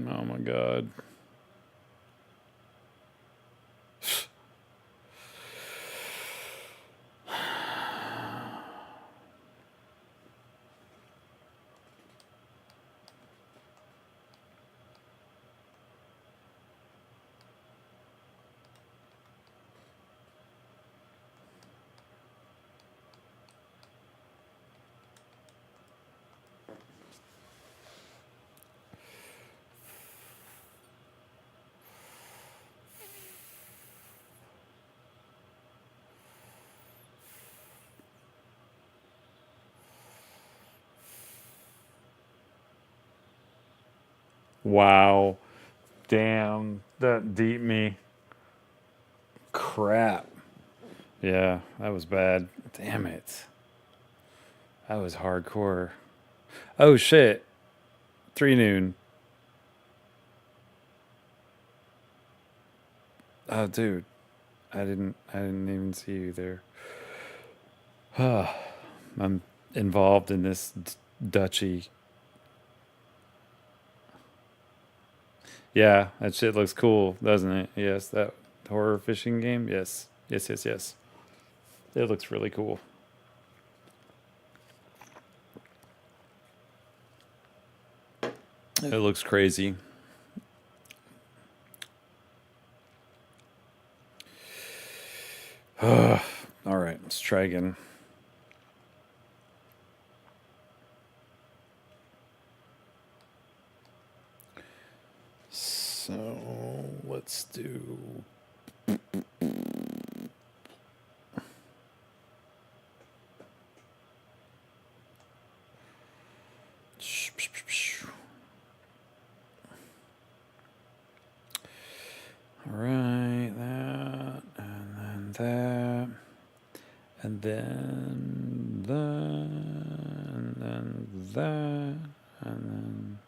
Oh my god. Wow. Damn. That deep me. Crap. Yeah, that was bad. Damn it. That was hardcore. Oh shit. 3 noon. Oh dude. I didn't even see you there. I'm involved in this duchy. Yeah, that shit looks cool, doesn't it? Yes, that horror fishing game. Yes. Yes, yes, yes. It looks really cool. It looks crazy. All right, let's try again. So let's do. All right, that, and then that, and then that, and then that, and then.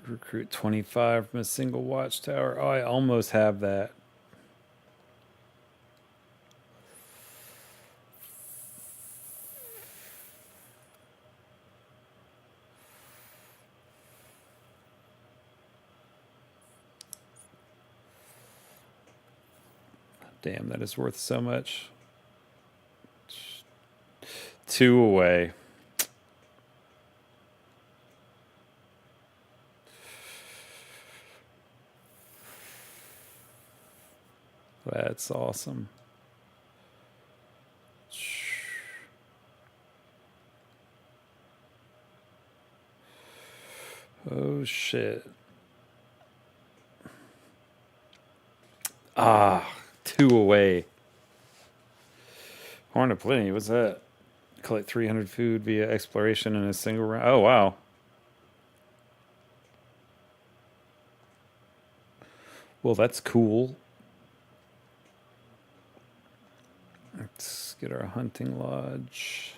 Recruit 25 from a single watchtower. Oh, I almost have that. Damn, that is worth so much. 2 away. That's awesome. Oh shit. Ah, 2 away. Horn of Plenty, what's that? Collect 300 food via exploration in a single round. Oh, wow. Well, that's cool. Let's get our hunting lodge.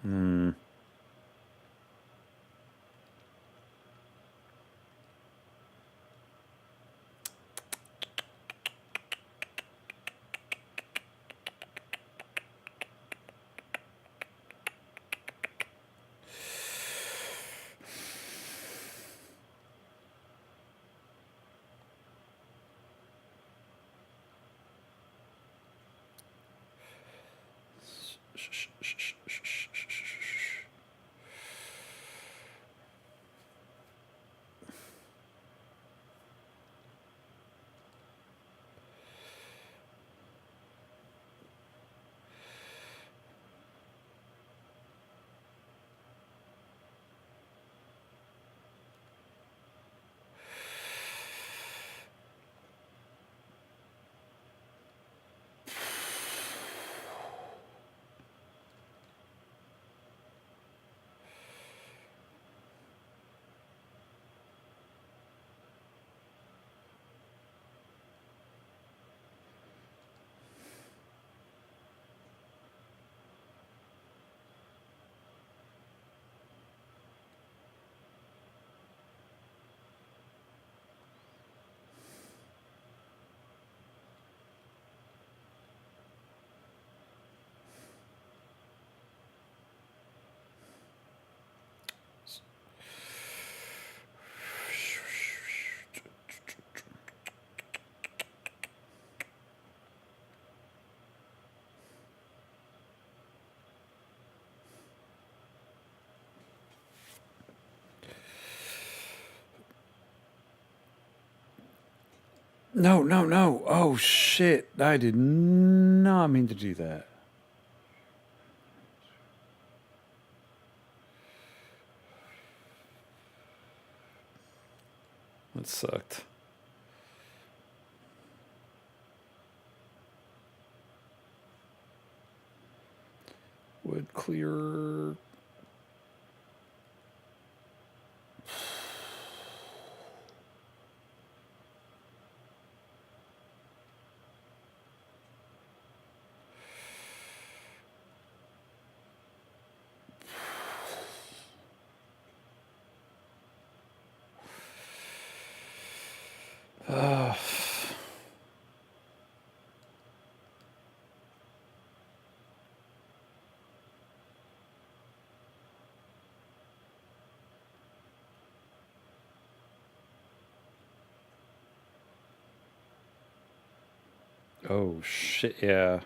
Hmm. No, no, no. Oh, shit. I did not mean to do that. That sucked. Wood clear. Oh, shit. Yeah.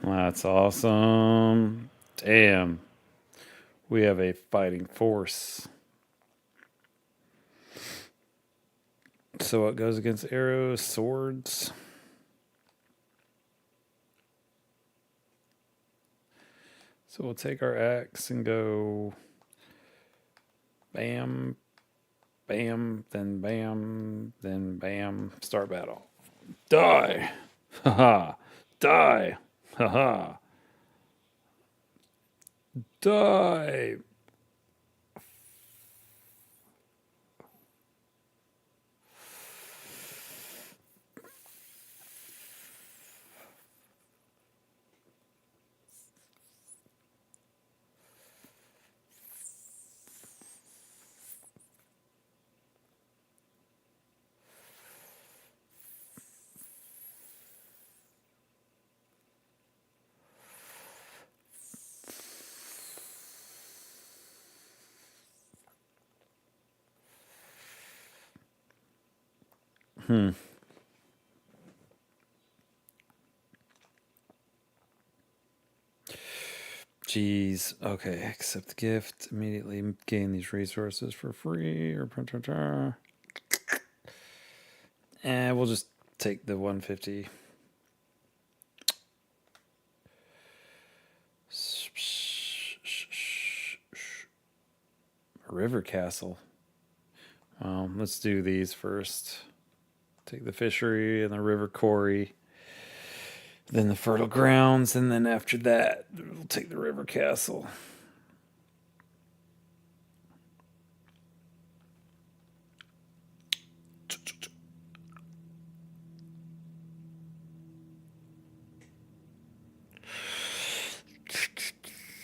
That's awesome. Damn. We have a fighting force. So it goes against arrows, swords. So we'll take our axe and go bam, bam, then bam. Start battle. Die! Haha! Die! Haha! Die. Jeez. Okay. Accept the gift. Immediately gain these resources for free. And we'll just take the 150. River Castle. Let's do these first. Take the fishery and the river quarry. Then the fertile grounds. And then after that, we'll take the river castle.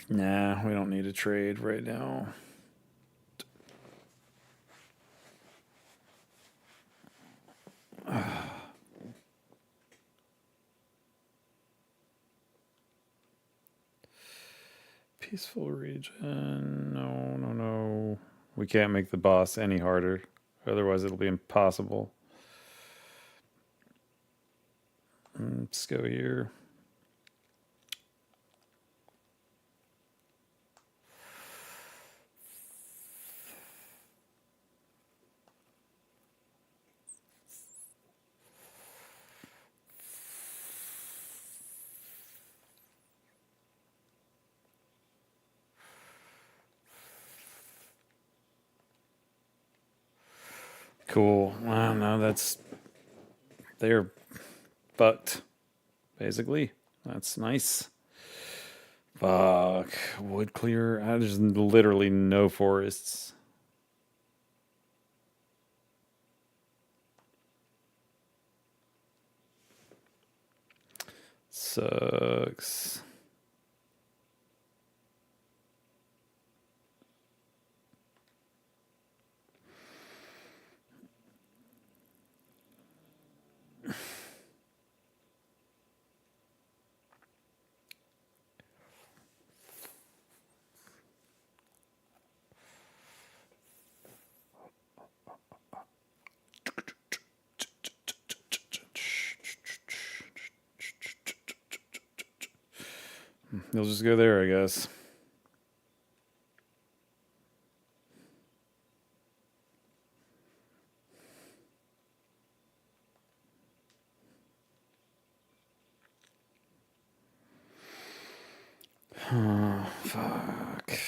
Nah, we don't need a trade right now. Peaceful region. No. We can't make the boss any harder. Otherwise, it'll be impossible. Let's go here. Cool. Well, no, they're fucked, basically. That's nice. Fuck. Wood clear. There's literally no forests. Sucks. You'll just go there, I guess. Oh, fuck.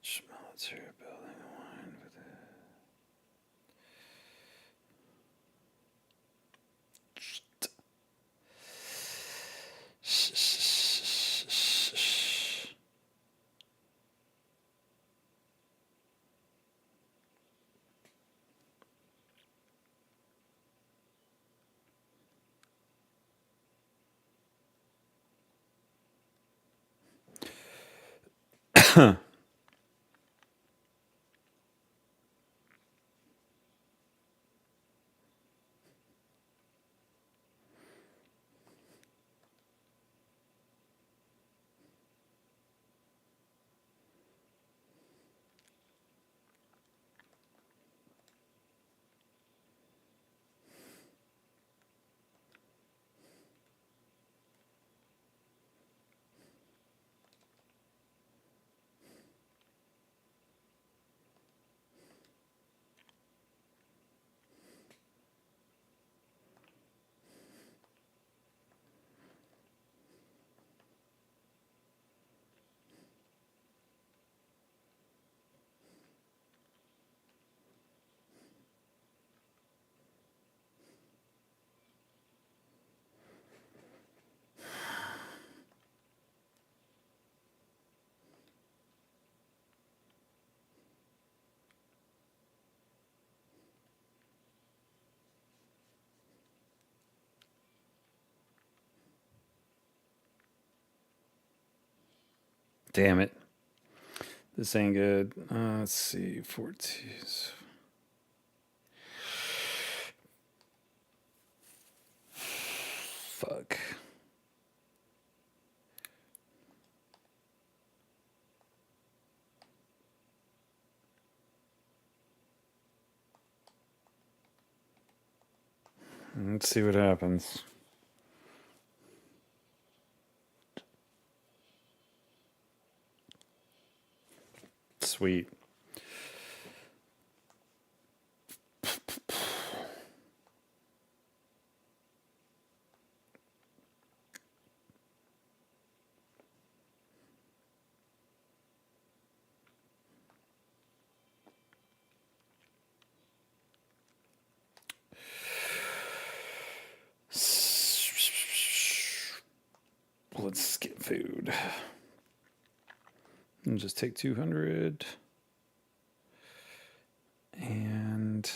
Each military building aligned with it. Damn it. This ain't good. Let's see. 14. Fuck. Let's see what happens. Sweet. Let's get food. And just take 200. And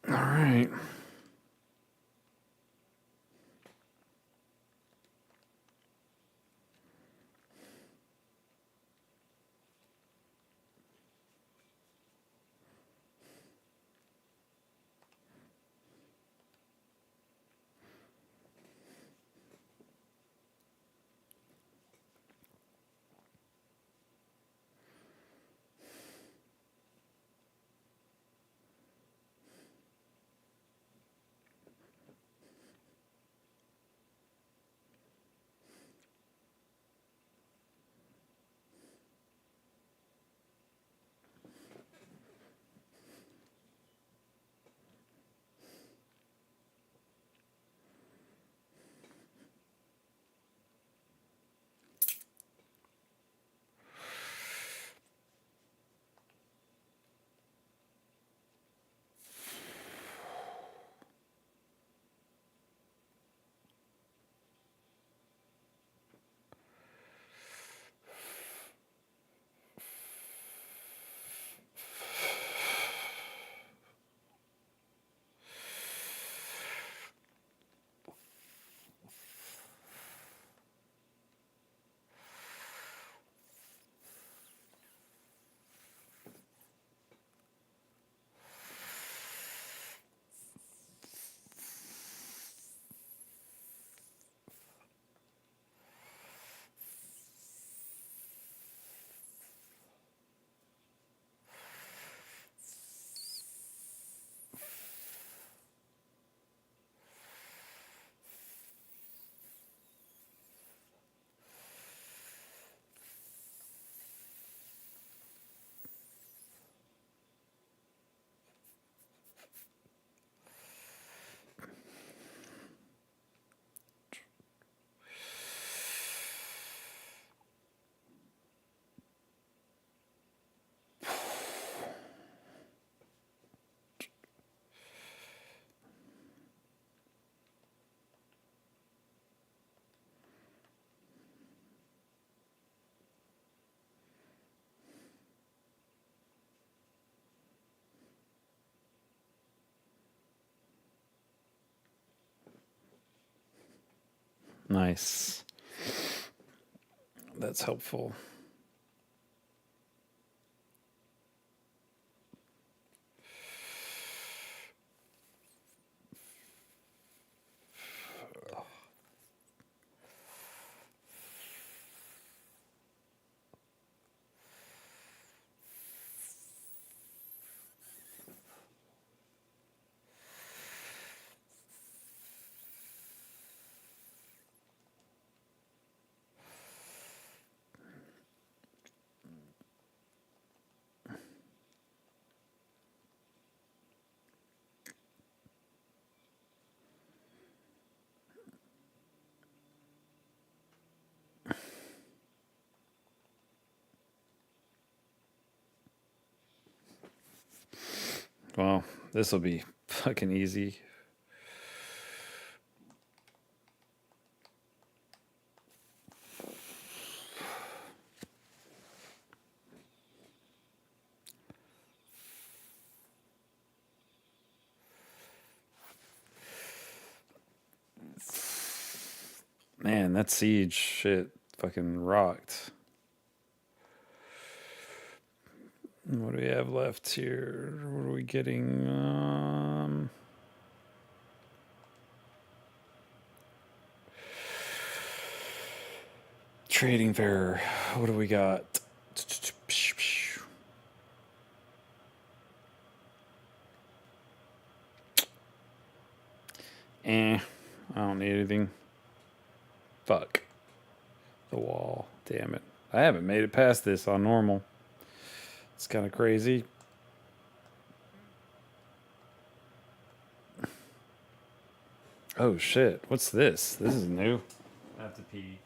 all right. Nice. That's helpful. Well, this will be fucking easy. Man, that siege shit fucking rocked. What do we have left here? What are we getting? Trading fair. What do we got? I don't need anything. Fuck. The wall. Damn it. I haven't made it past this on normal. It's kind of crazy. Oh shit. What's this? This is new. I have to pee.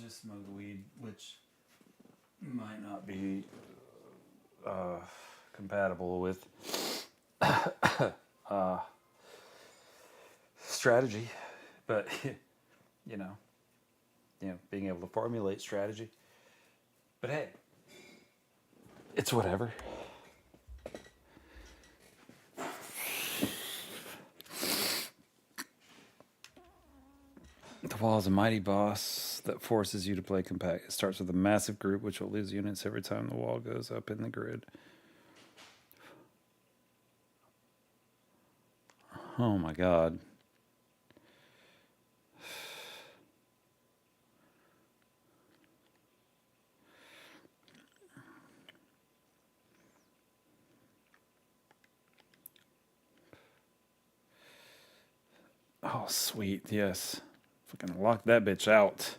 just smoke weed, which might not be compatible with strategy, but you know, being able to formulate strategy. But hey, it's whatever. The wall is a mighty boss that forces you to play compact. It starts with a massive group, which will lose units every time the wall goes up in the grid. Oh my god. Oh, sweet. Yes. Fucking lock that bitch out.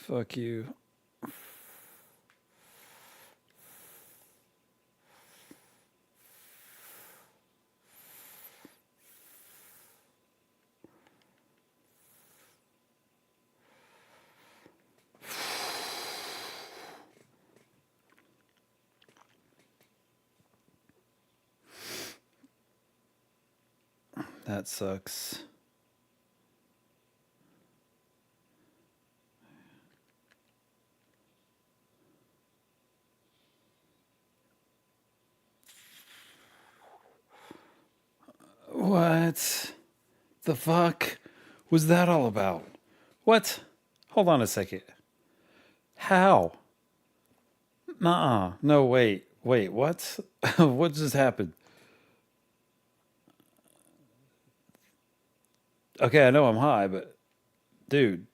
Fuck you. That sucks. What the fuck was that all about? What? Hold on a second. How? Nuh-uh. No, wait. Wait, what? What just happened? Okay, I know I'm high, but dude.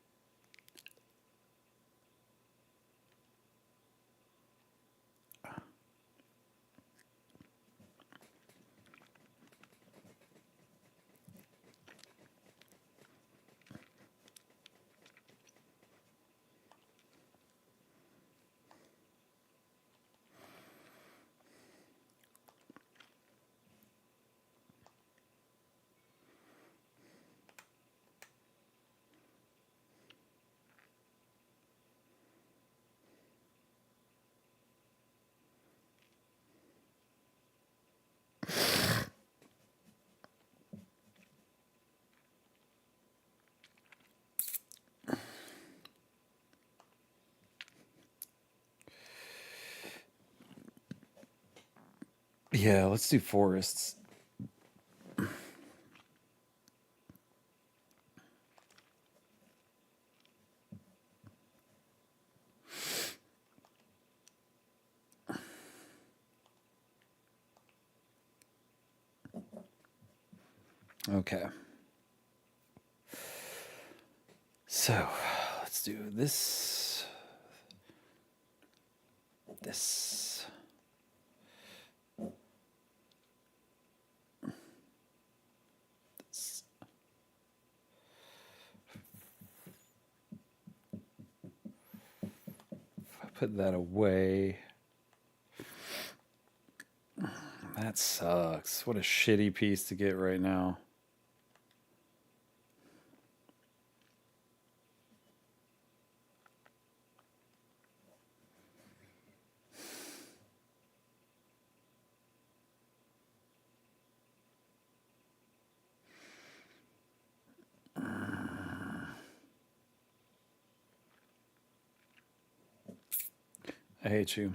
Yeah, let's do forests. Okay. So, let's do this. This. This. If I put that away. That sucks. What a shitty piece to get right now. I hate you.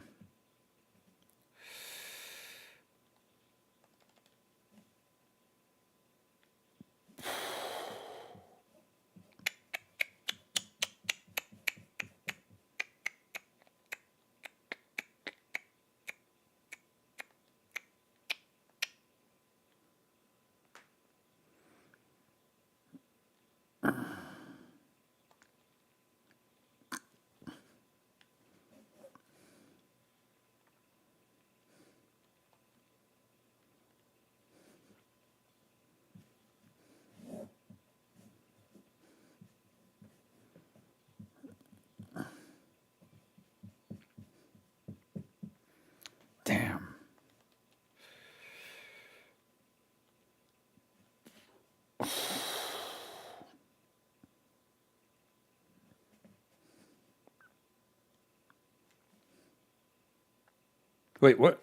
Wait, what?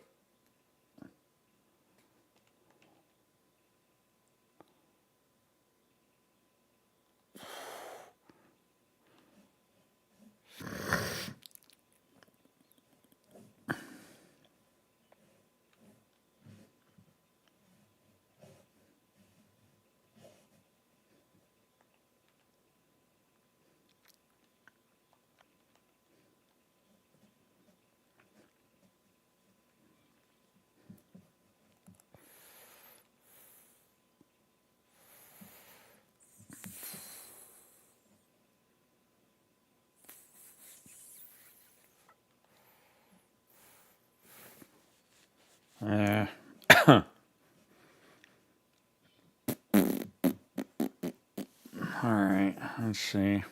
Uh, all right, let's see.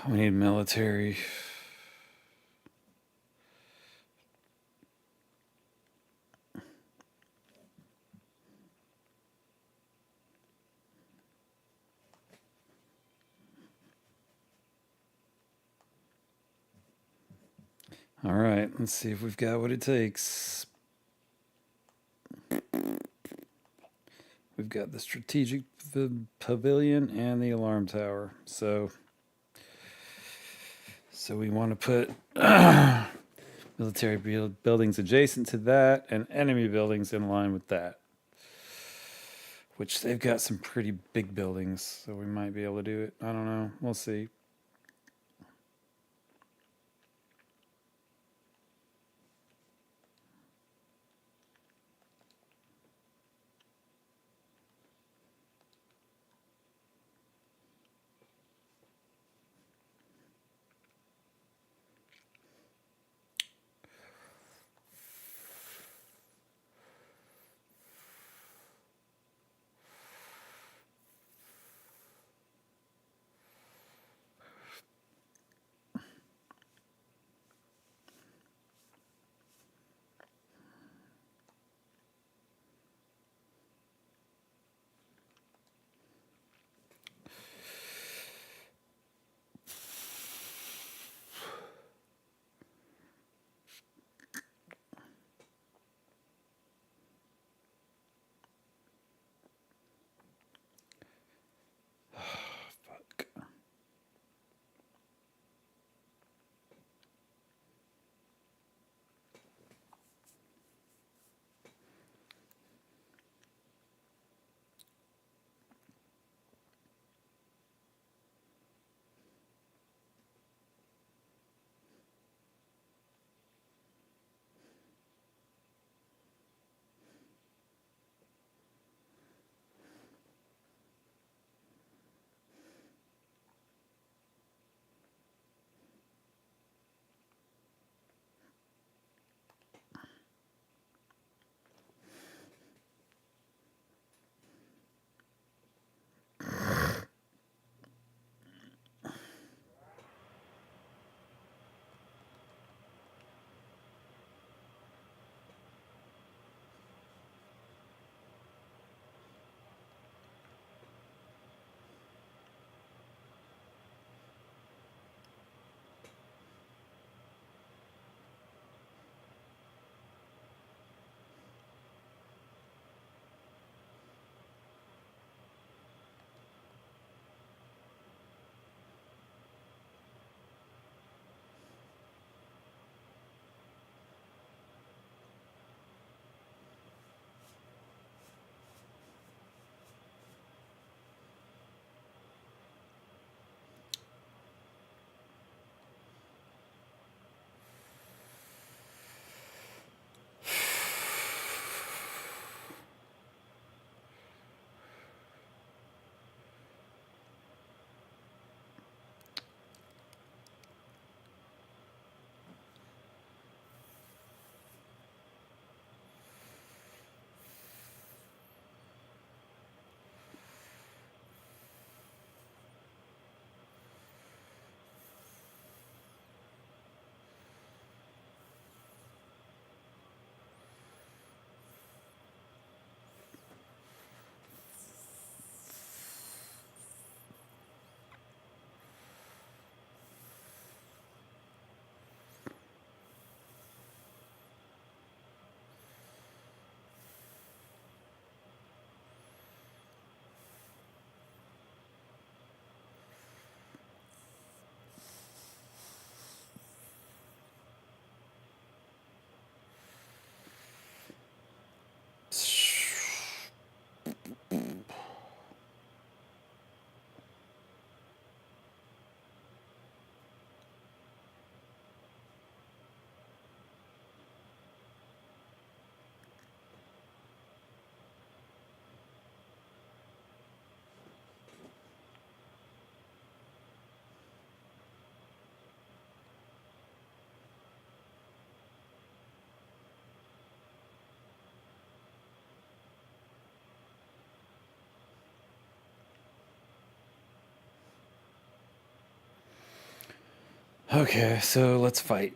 We need military. All right, let's see if we've got what it takes. We've got the strategic pavilion and the alarm tower. So we want to put military buildings adjacent to that and enemy buildings in line with that. Which they've got some pretty big buildings, so we might be able to do it. I don't know. We'll see. Okay, so let's fight.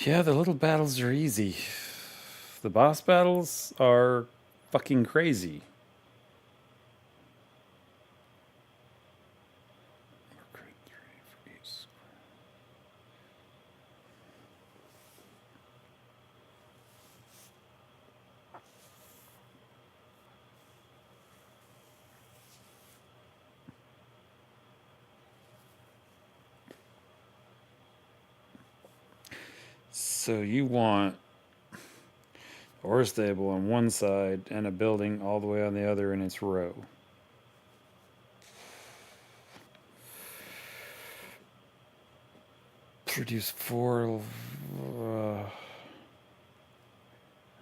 Yeah, the little battles are easy. The boss battles are fucking crazy. So you want ore stable on one side and a building all the way on the other in its row. Produce 4.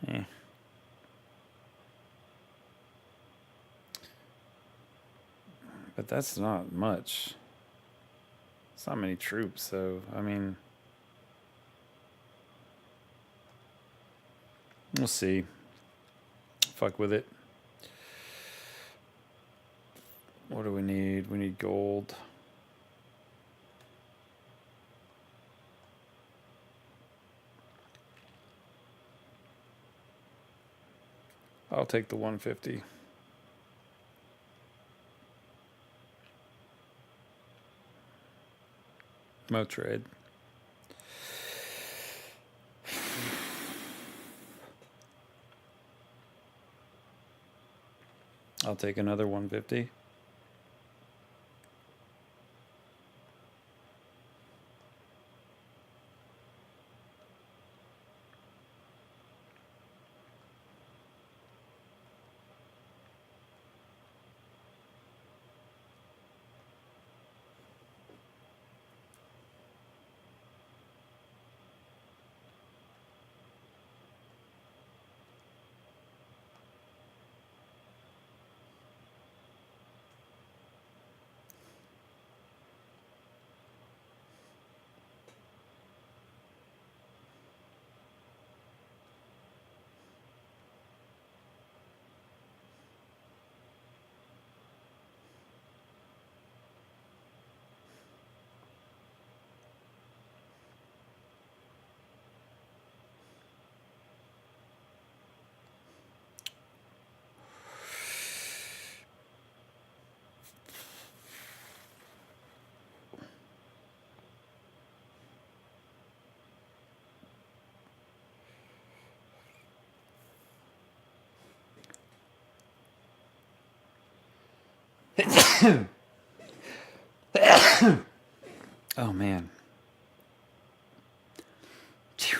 Eh. But that's not much. It's not many troops, so I mean, we'll see. Fuck with it. What do we need? We need gold. I'll take the 150. No trade. I'll take another 150. Oh man. Phew.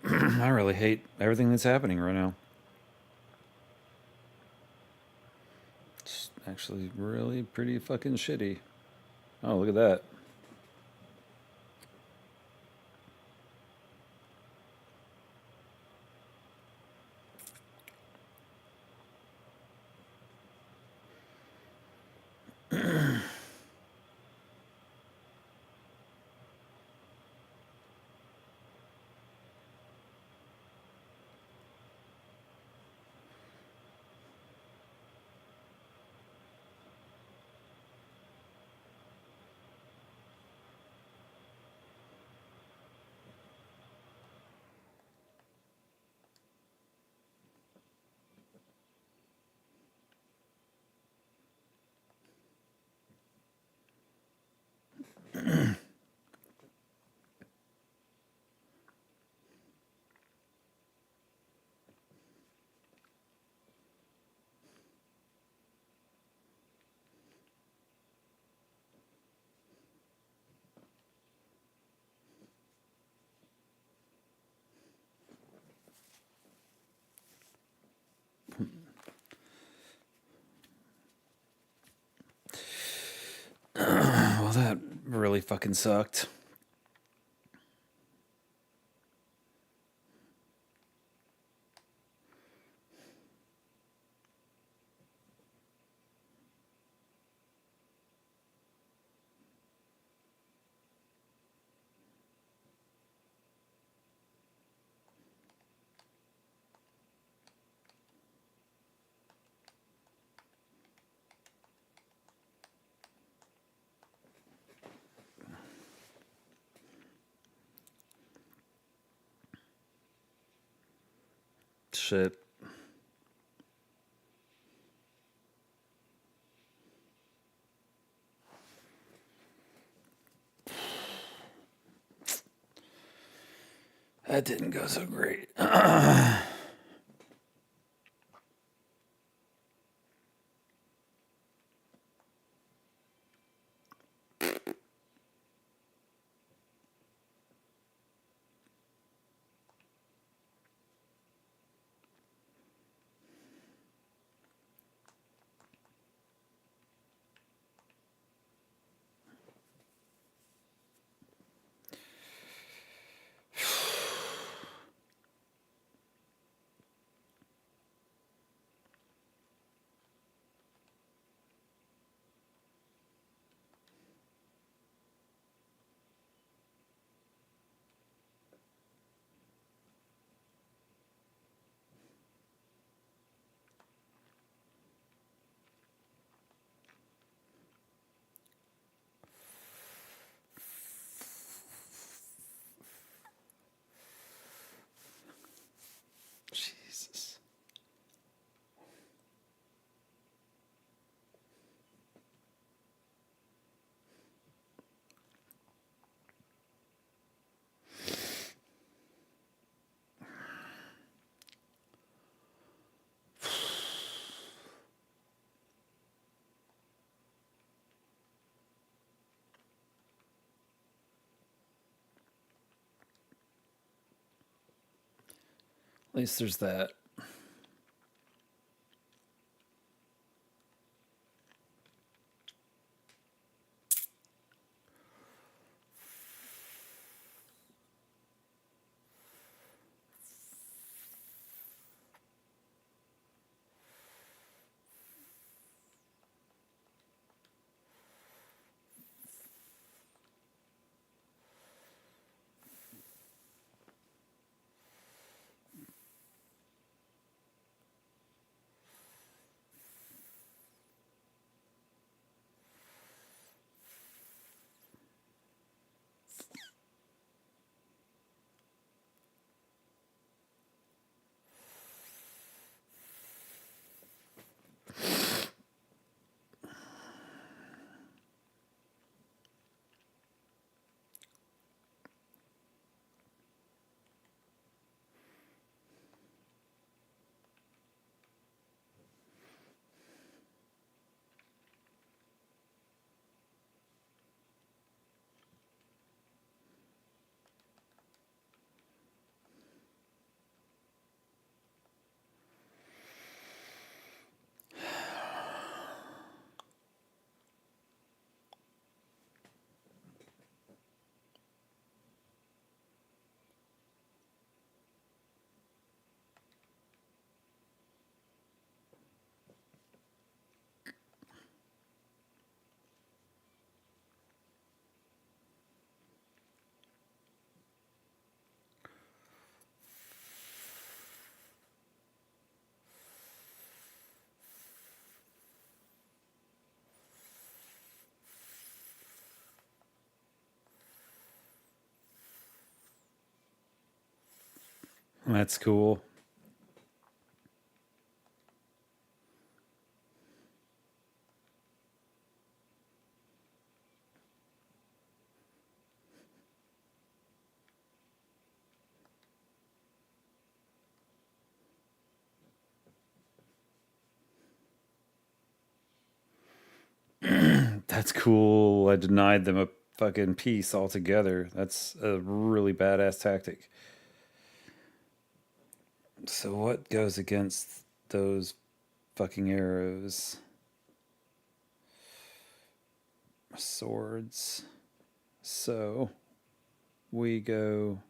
I really hate everything that's happening right now. It's actually really pretty fucking shitty. Oh, look at that. Well, that really fucking sucked. Shit. That didn't go so great. Jesus. At least there's that. That's cool. That's cool. I denied them a fucking piece altogether. That's a really badass tactic. So what goes against those fucking arrows? Swords. So we go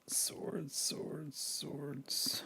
swords, swords, swords.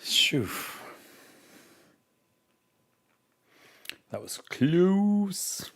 Shoo. That was close.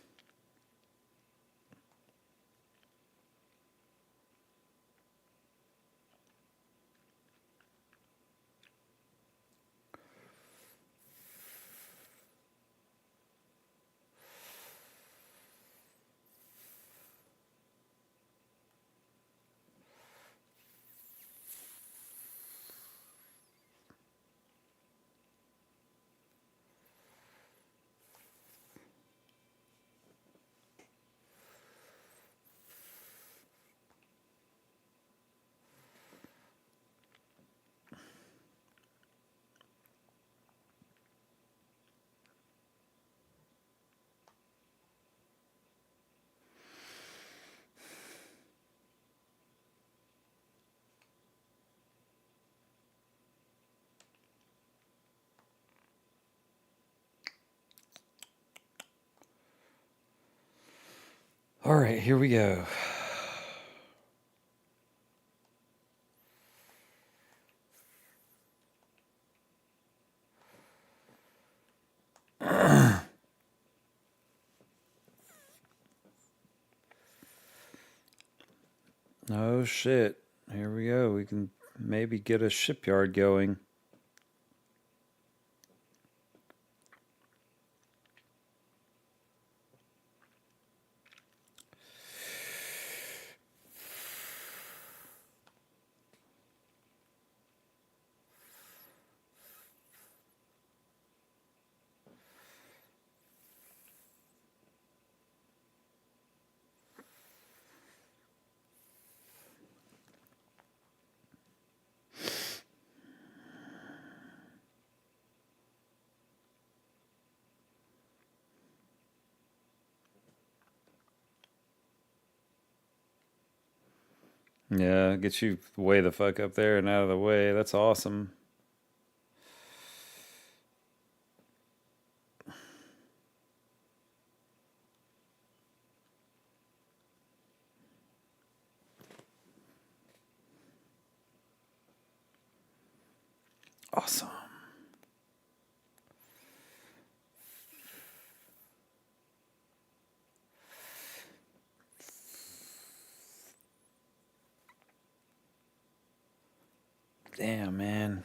All right, here we go. Oh shit. Here we go. We can maybe get a shipyard going. Yeah, get you way the fuck up there and out of the way. That's awesome. Awesome. Damn, man.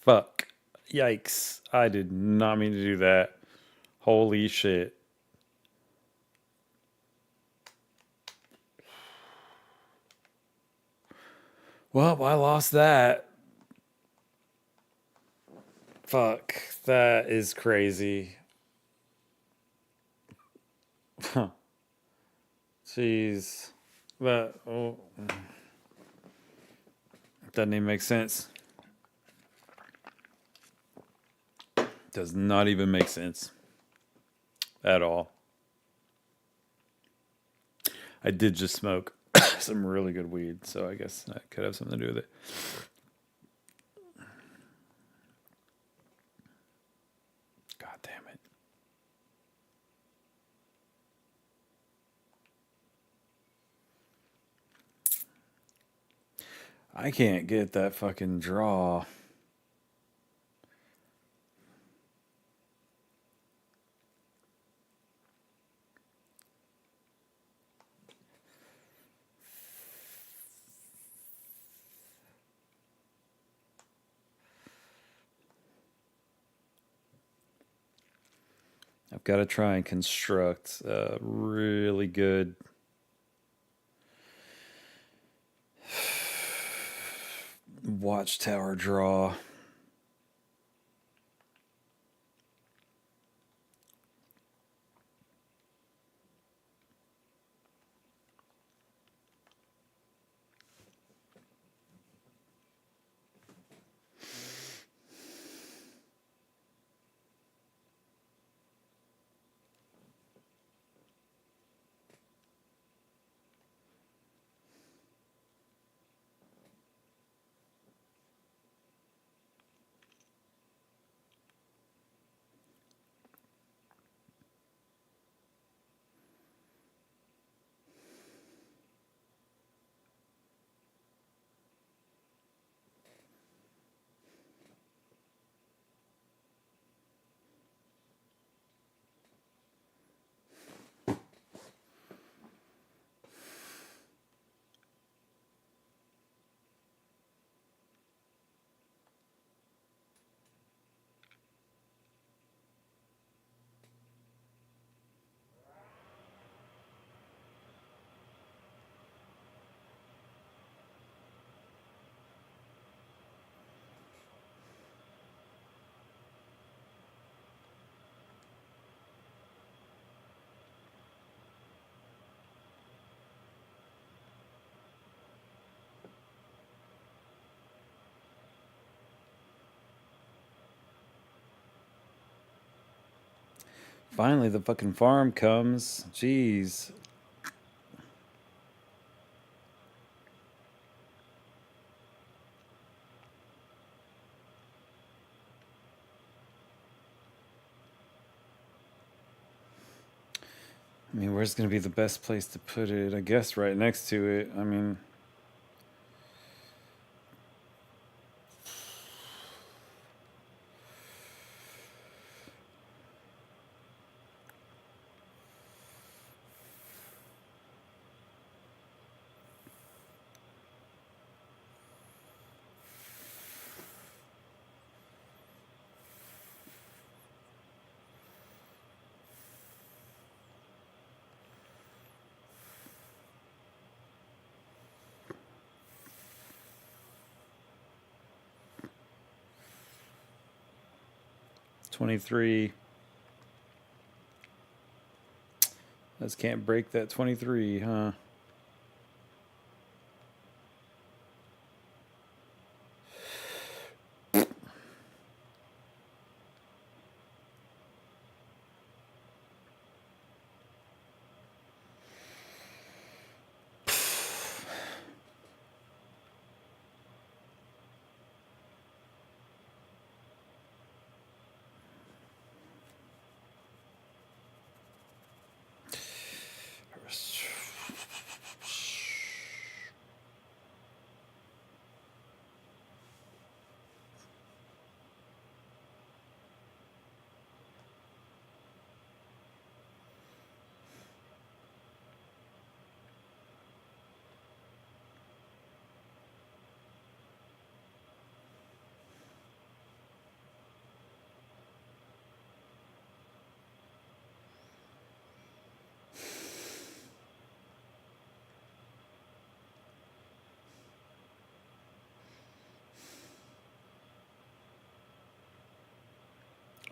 Fuck. Yikes. I did not mean to do that. Holy shit. Well, I lost that. Fuck. That is crazy. Huh. Jeez. That doesn't even make sense. Does not even make sense. At all. I did just smoke some really good weed, so I guess that could have something to do with it. God damn it. I can't get that fucking draw. I've got to try and construct a really good watchtower draw. Finally, the fucking farm comes. Jeez. I mean, where's going to be the best place to put it? I guess right next to it. I mean, $23. Just can't break that 23, huh?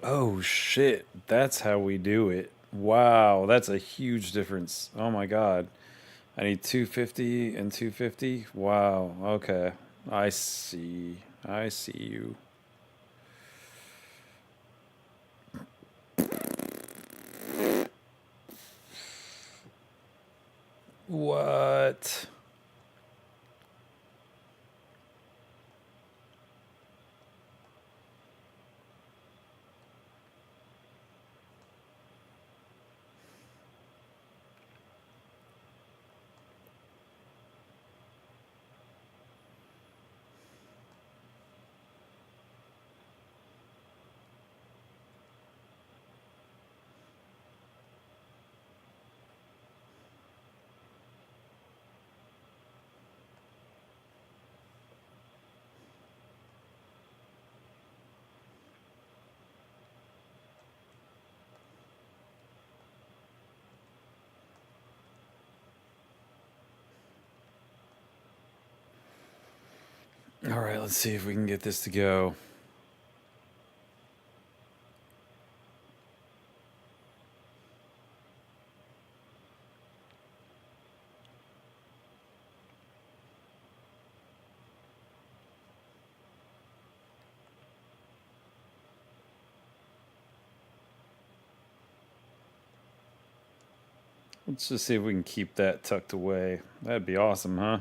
Oh shit, that's how we do it. Wow, that's a huge difference. Oh my god. I need 250 and 250. Wow, okay. I see. I see you. What? All right, let's see if we can get this to go. Let's just see if we can keep that tucked away. That'd be awesome, huh?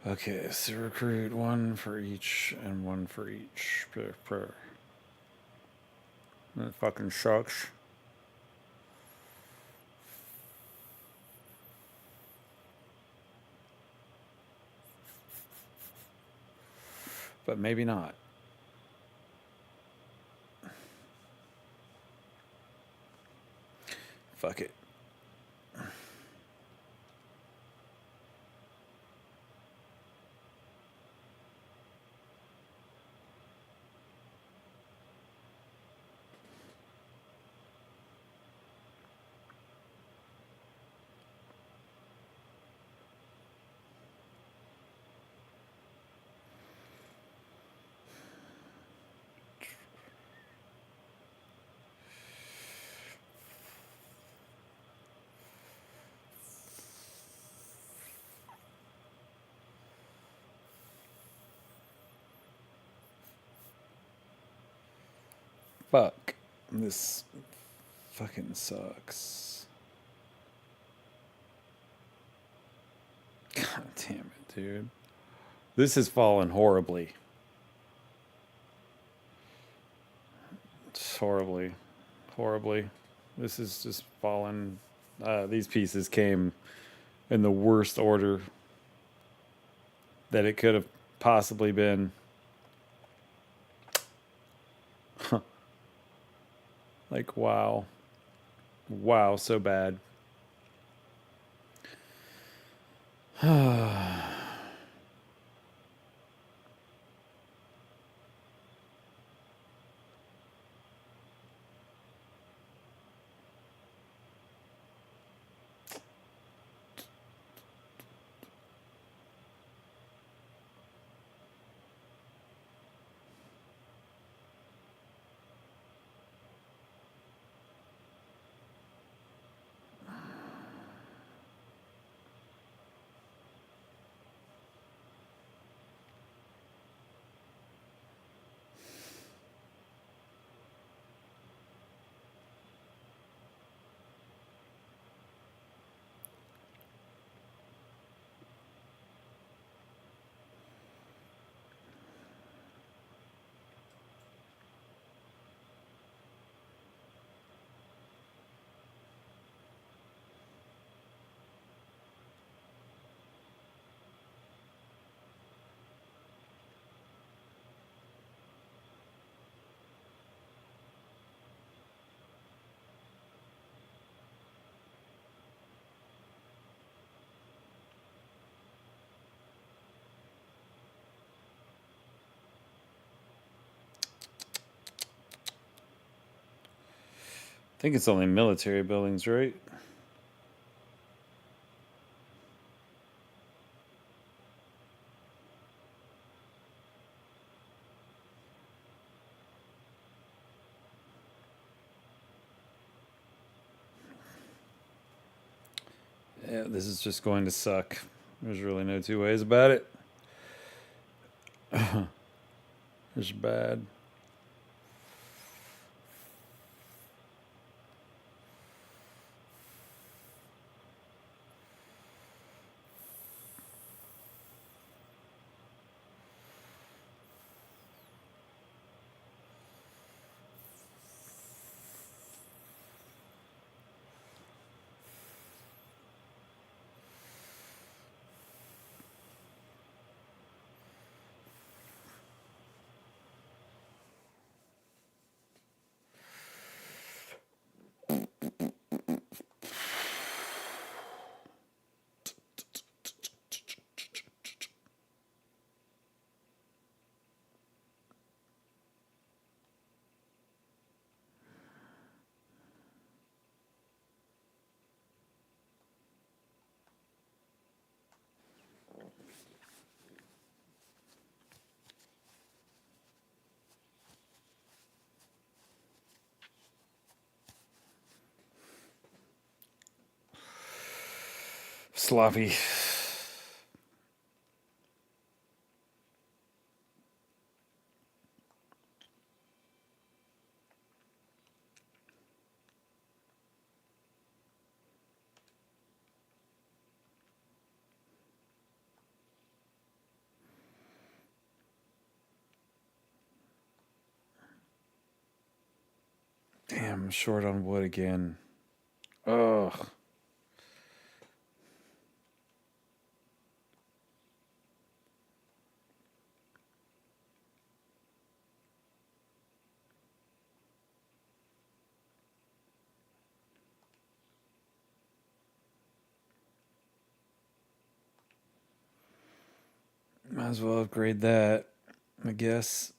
Okay, so recruit one for each and one for each. That fucking sucks. But maybe not. Fuck it. Fuck. This fucking sucks. God damn it, dude. This has fallen horribly. Just horribly. Horribly. This is just fallen. These pieces came in the worst order that it could have possibly been. Like, wow. Wow, so bad. I think it's only military buildings, right? Yeah, this is just going to suck. There's really no two ways about it. It's bad. Sloppy. Damn, I'm short on wood again. Ugh. Might as well upgrade that, I guess.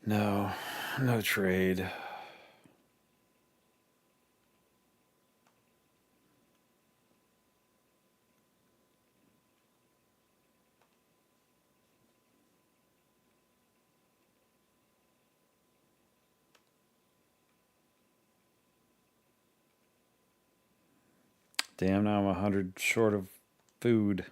No, no trade. Damn, now I'm 100 short of food.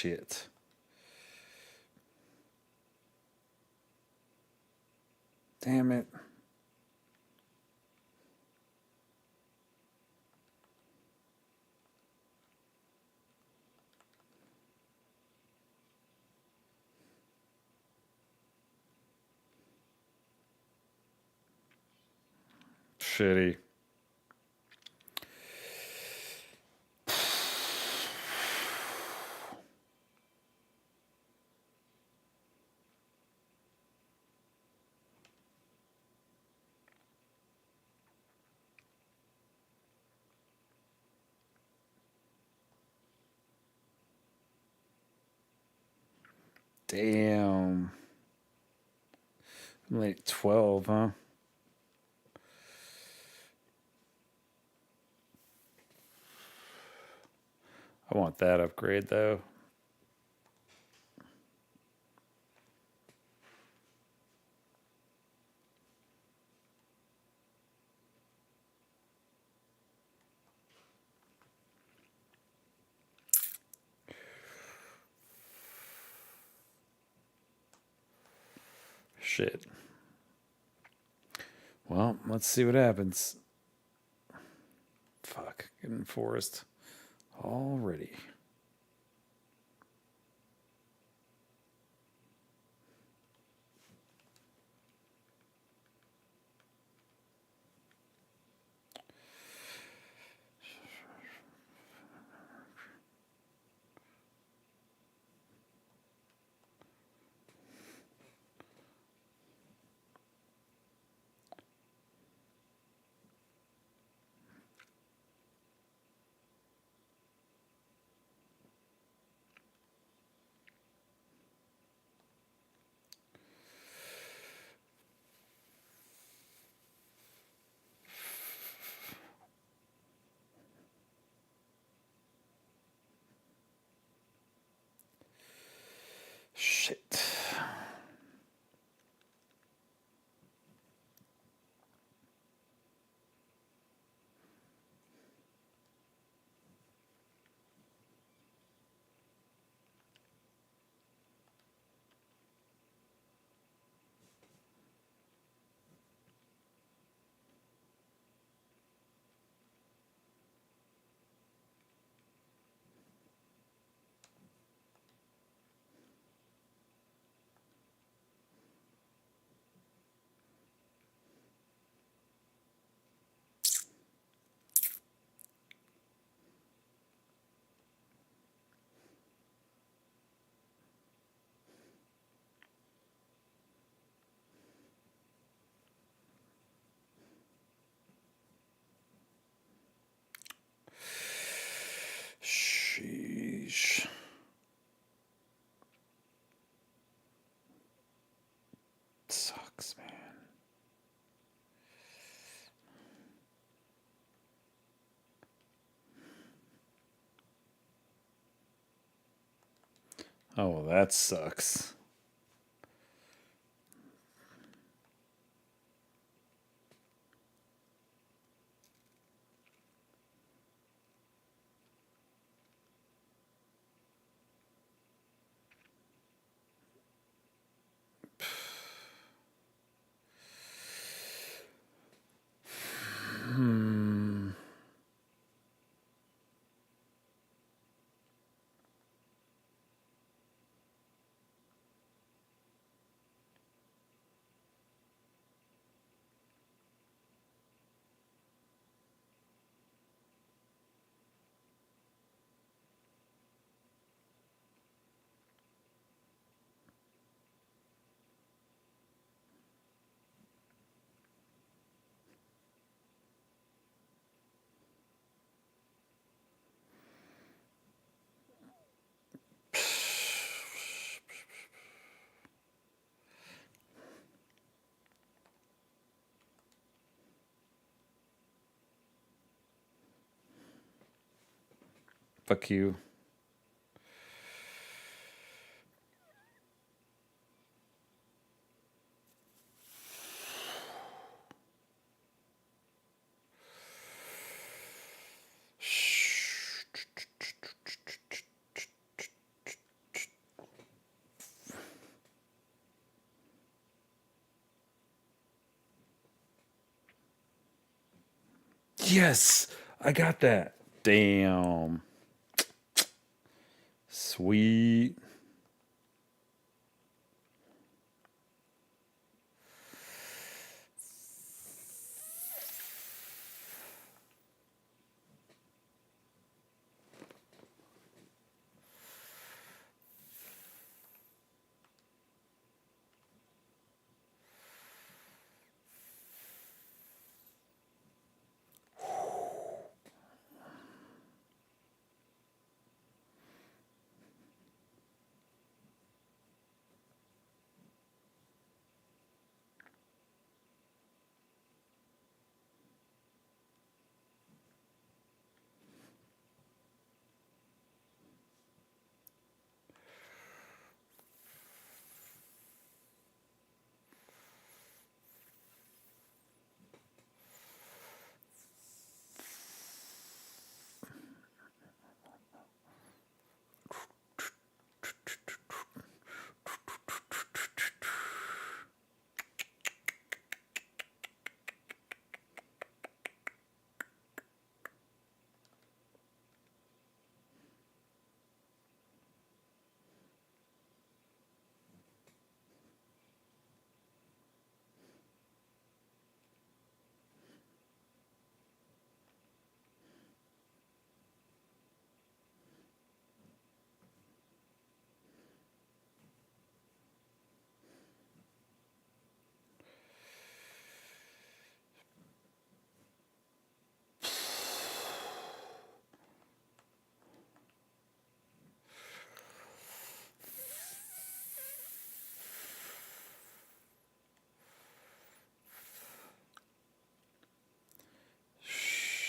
Shit. Damn it. Shitty. Damn. I'm like 12, huh? I want that upgrade though. Shit. Well, let's see what happens. Fuck. Getting forest already. Shit. Sheesh. Sucks, man. Oh, well, that sucks. Hmm. Fuck you. Yes, I got that. Damn. Sweet.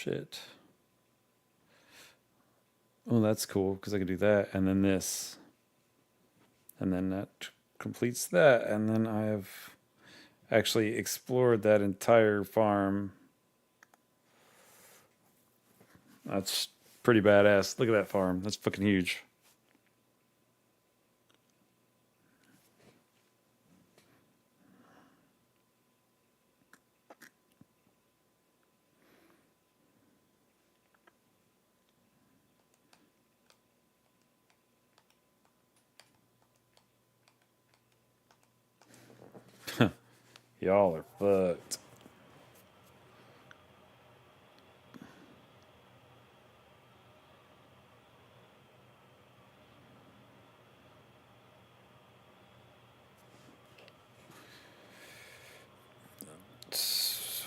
Shit. Well, that's cool because I can do that and then this. And then that completes that. And then I have actually explored that entire farm. That's pretty badass. Look at that farm. That's fucking huge. Y'all are fucked.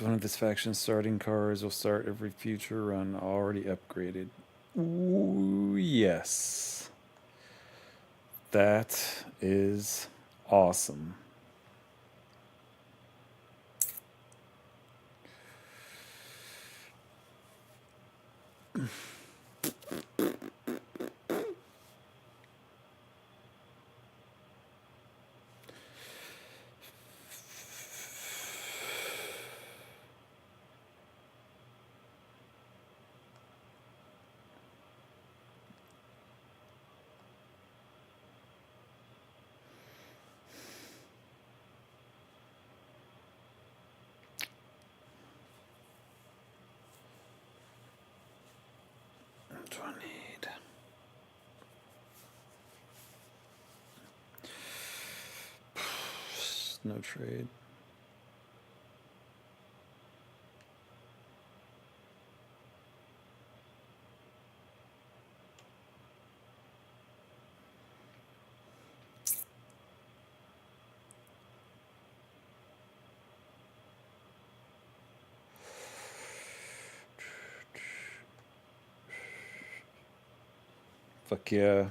One of this faction's starting cars will start every future run already upgraded. Ooh, yes. That is awesome. What do I need? No trade. Fuck yeah.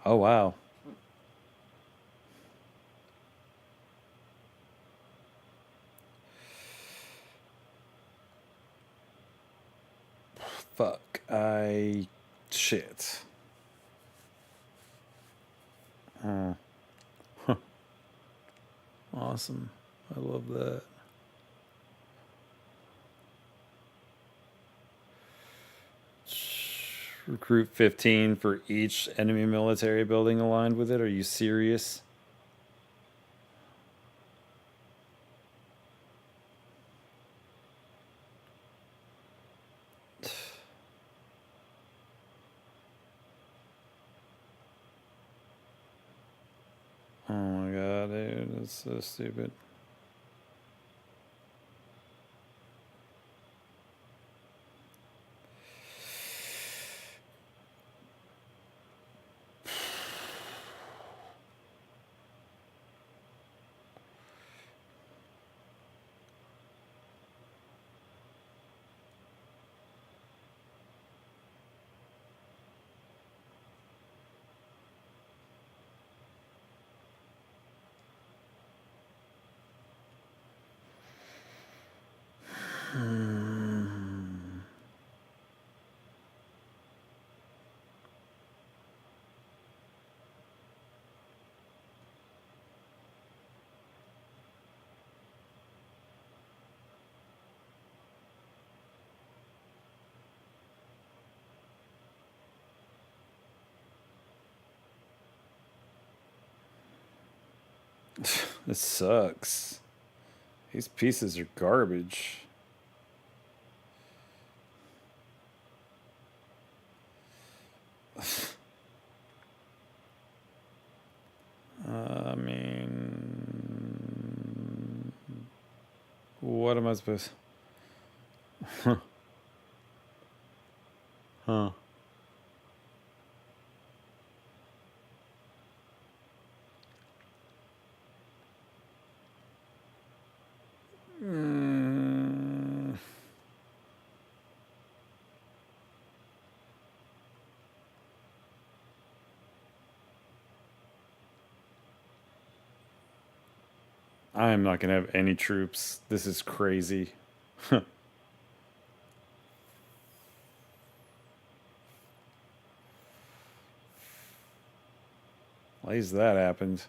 Oh, wow. Shit. Awesome. I love that. Recruit 15 for each enemy military building aligned with it. Are you serious? Oh my god, dude, that's so stupid. This sucks. These pieces are garbage. I mean, what am I supposed? Huh. Mm. I am not gonna have any troops. This is crazy. Why has that happened?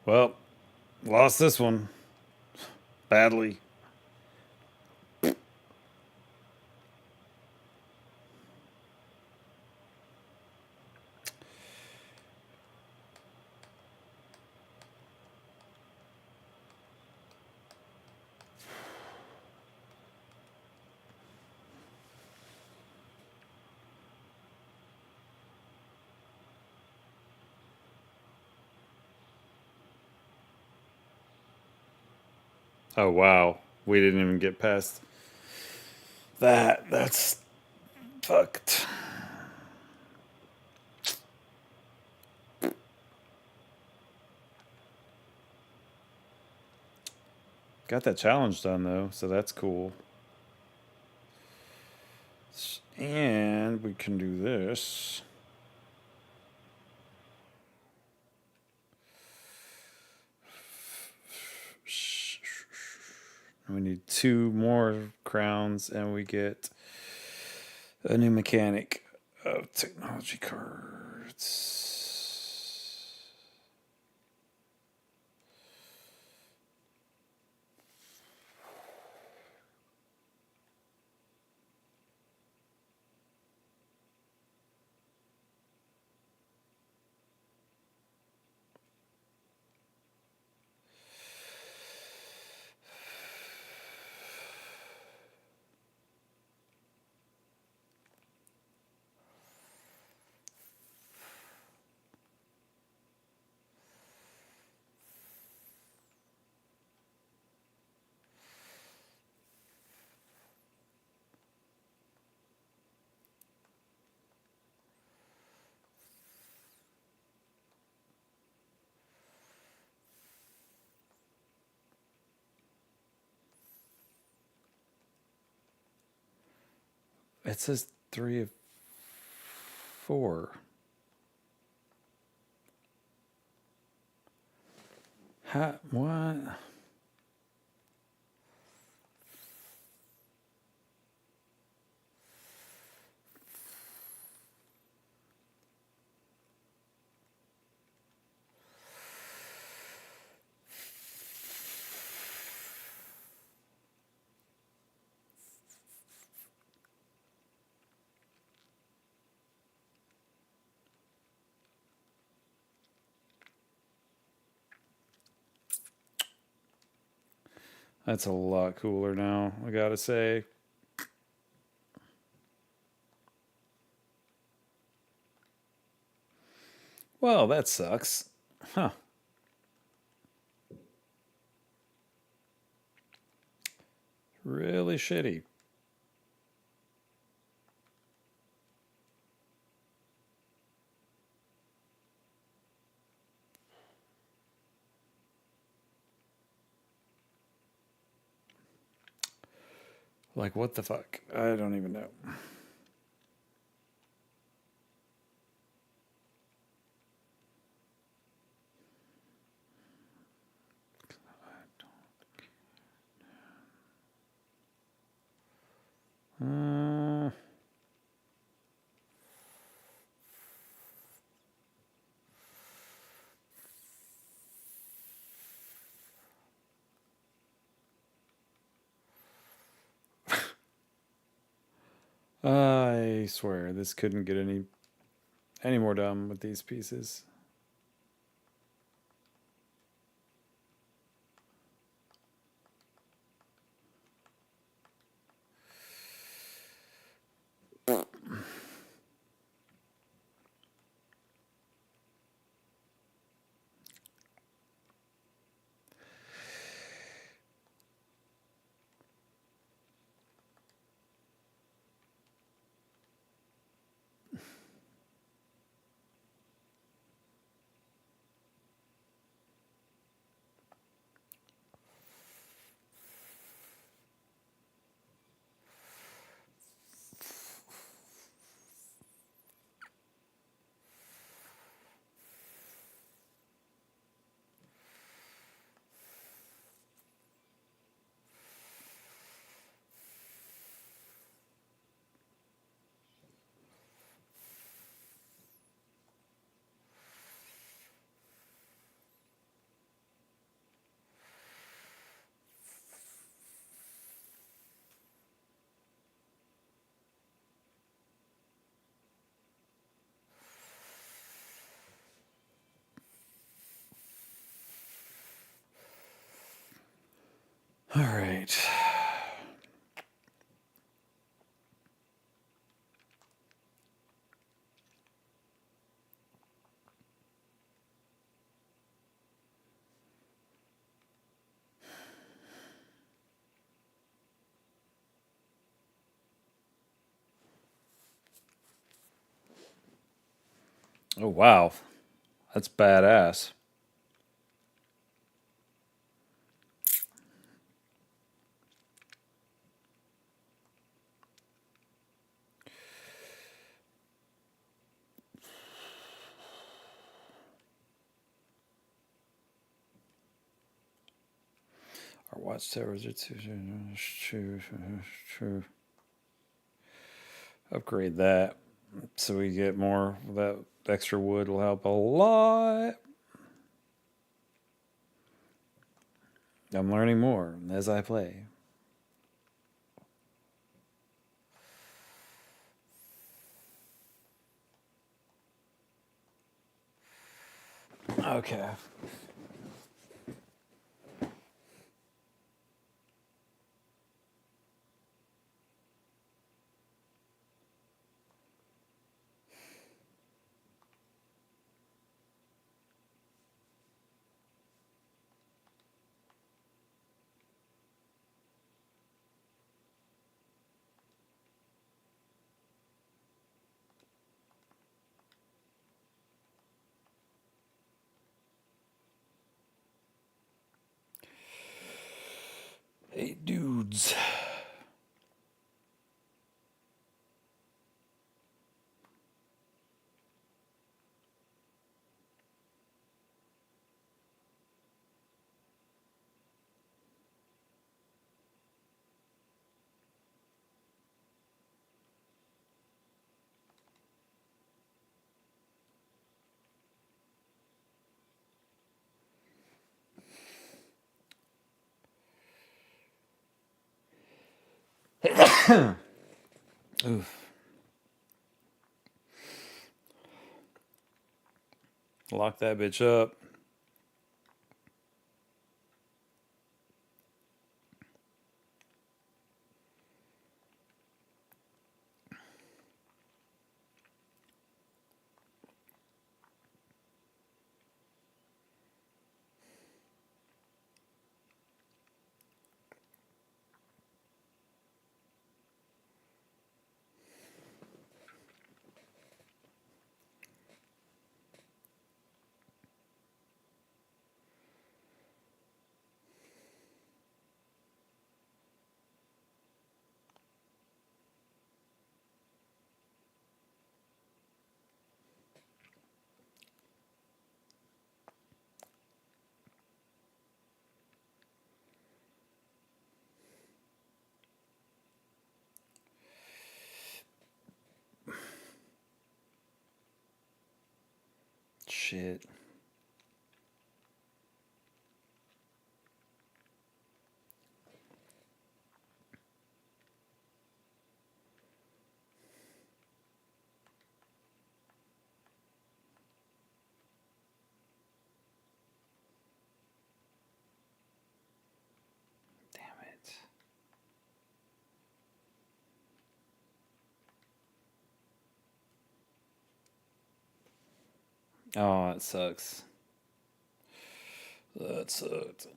Well, lost this one. Badly. Oh, wow. We didn't even get past that. That's fucked. Got that challenge done, though, so that's cool. And we can do this. We need 2 more crowns, and we get a new mechanic of technology cards. It says 3 of 4. What? That's a lot cooler now, I gotta say. Well, that sucks. Huh. Really shitty. Like, what the fuck? I don't even know. Uh, I swear this couldn't get any more dumb with these pieces. All right. Oh, wow. That's badass. Our watchtowers are true. Upgrade that so we get more. That extra wood will help a lot. I'm learning more as I play. Okay. Hey, dudes. Oof. Lock that bitch up. Shit. Damn it. Oh, that sucks. That sucked.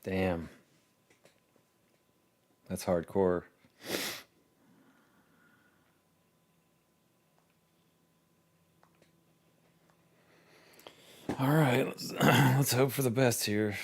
Damn. That's hardcore. All right, let's hope for the best here.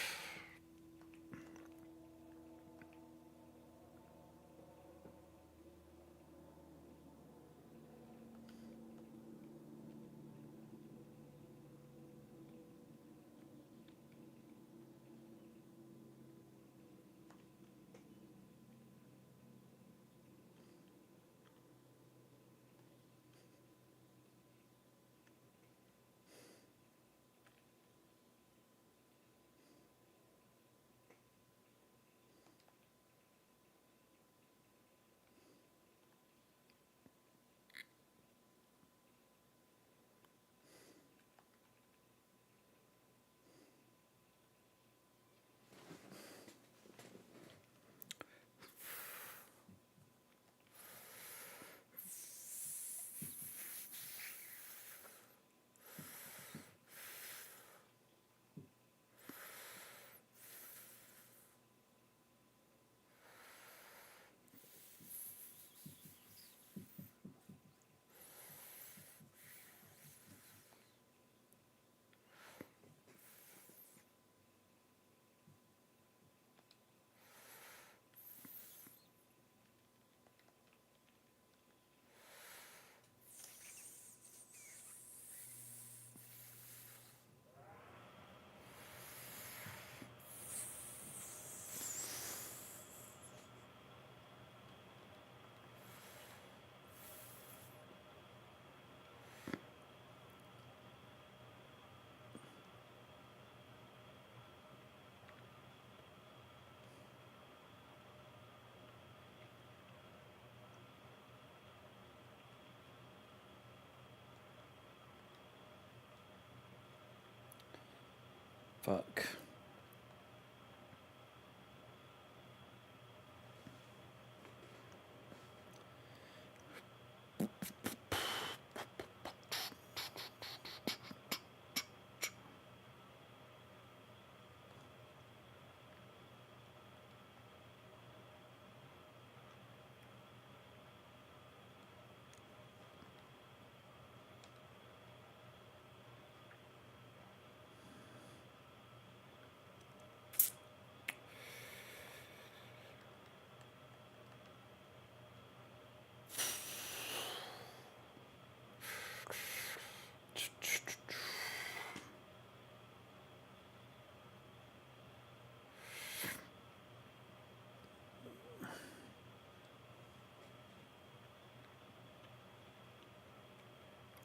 Fuck.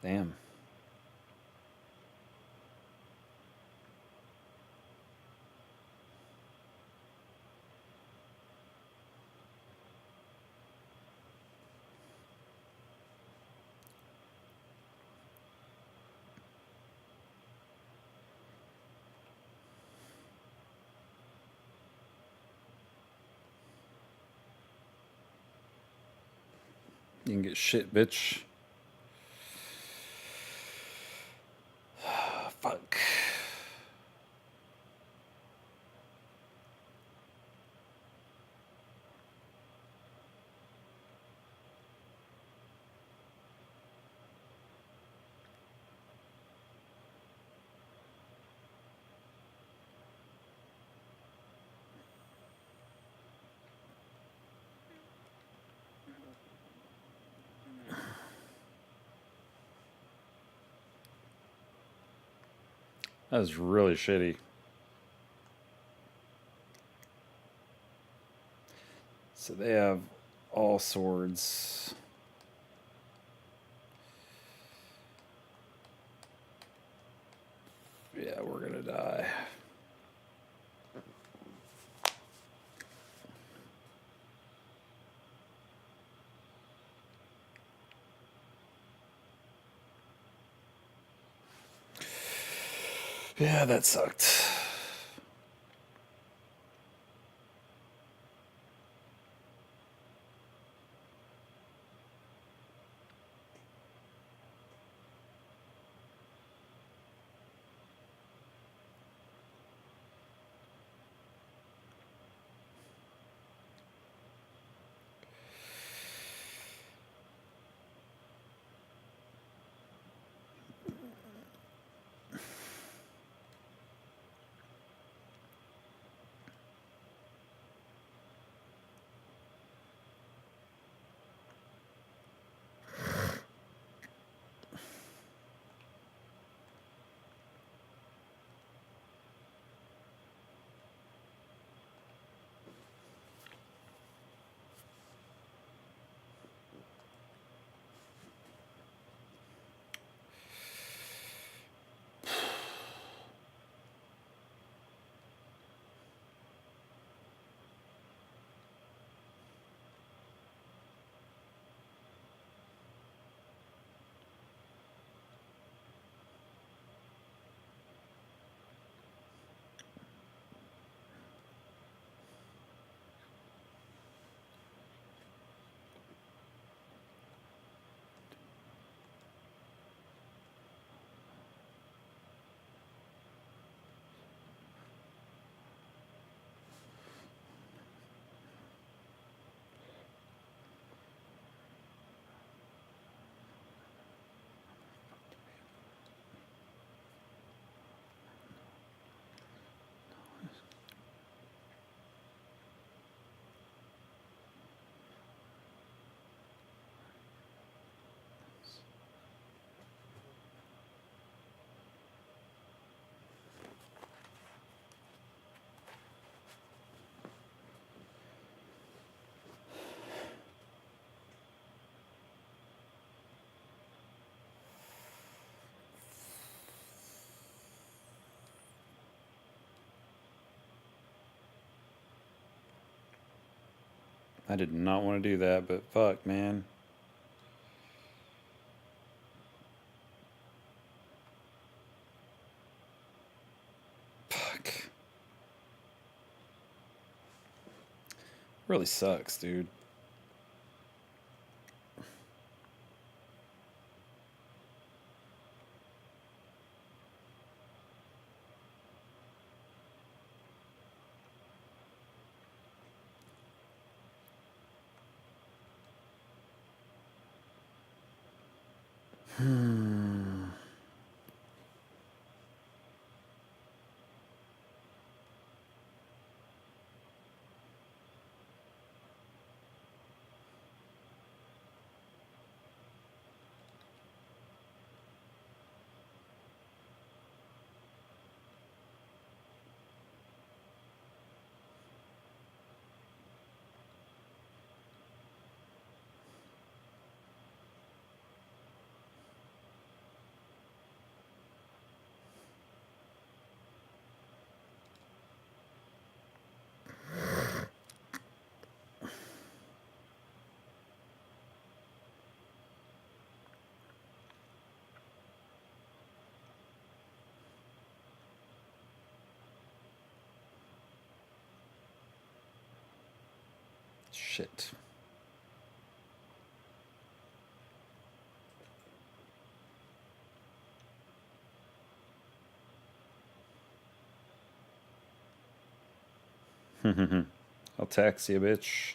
Damn. You can get shit, bitch. Fuck. That was really shitty. So they have all swords. Yeah, we're gonna die. Yeah, that sucked. I did not want to do that, but fuck, man. Fuck. Really sucks, dude. Shit. I'll tax you, bitch.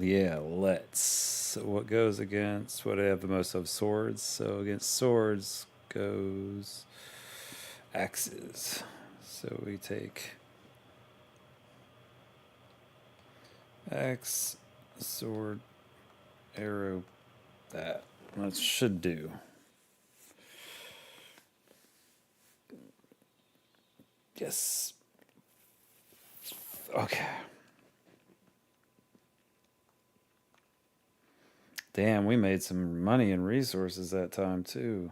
Yeah, let's. So what goes against what I have the most of? Swords. So against swords goes axes. So we take axe, sword, arrow. That should do. Yes. Okay. Damn, we made some money and resources that time too.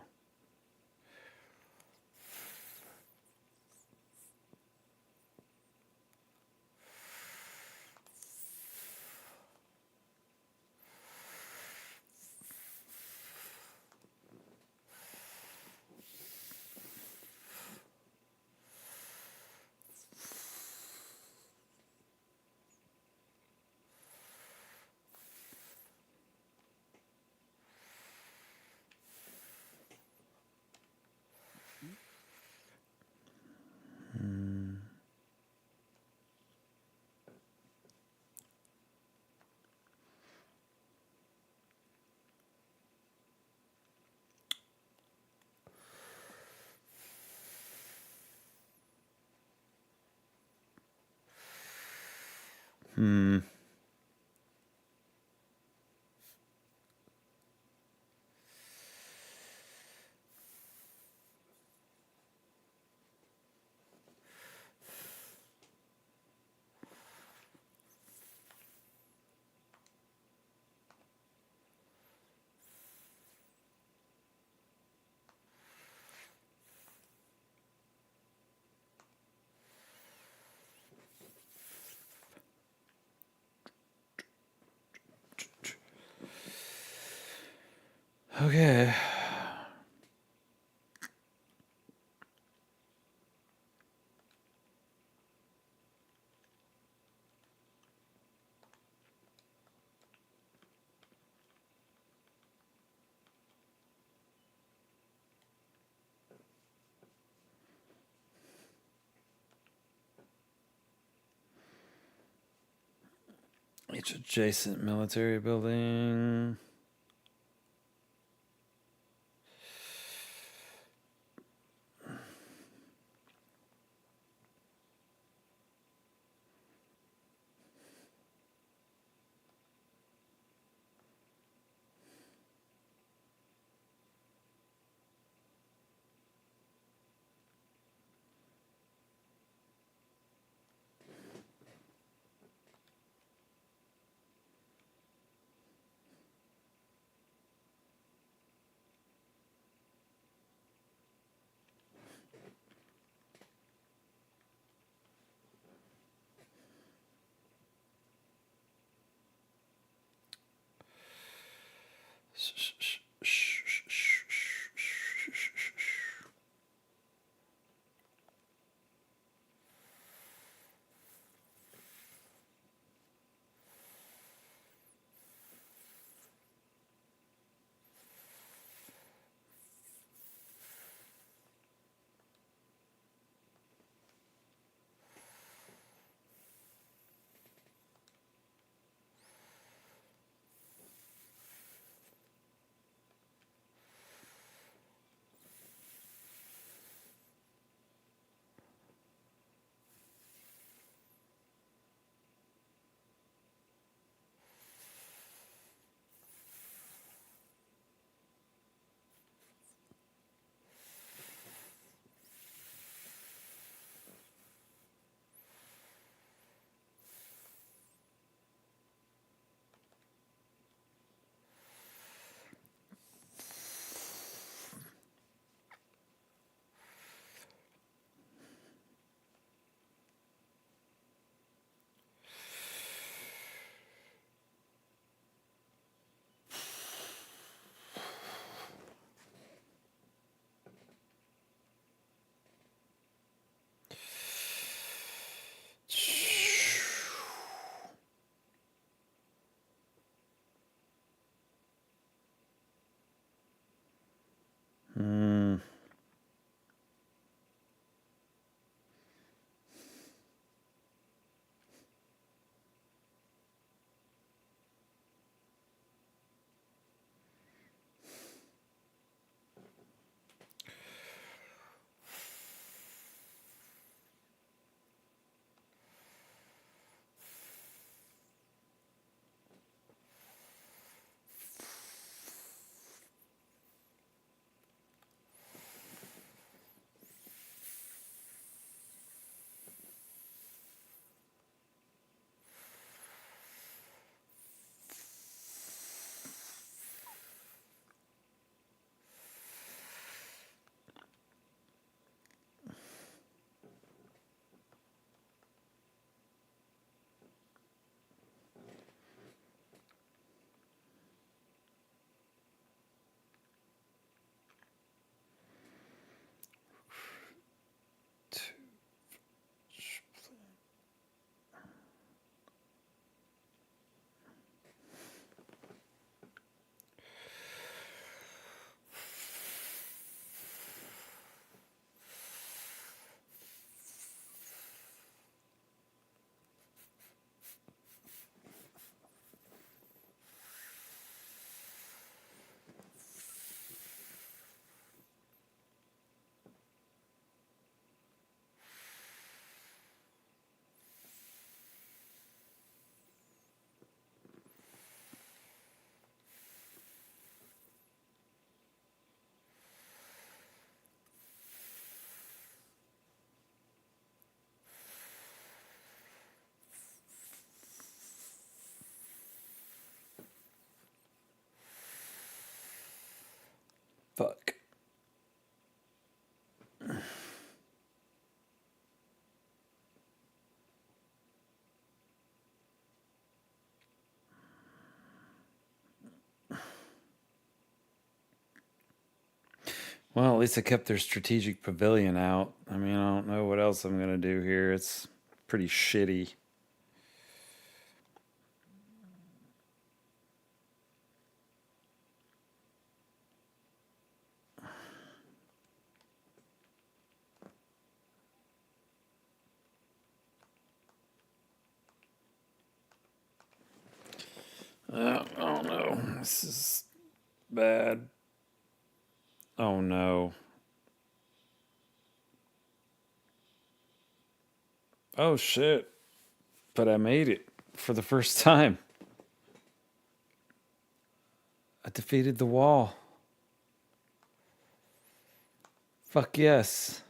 Hmm. Okay. Search adjacent military building. Hmm. Fuck. Well, at least I kept their strategic pavilion out. I mean, I don't know what else I'm going to do here. It's pretty shitty. no. This is bad. Oh no. Oh shit. But I made it for the first time. I defeated the wall. Fuck yes.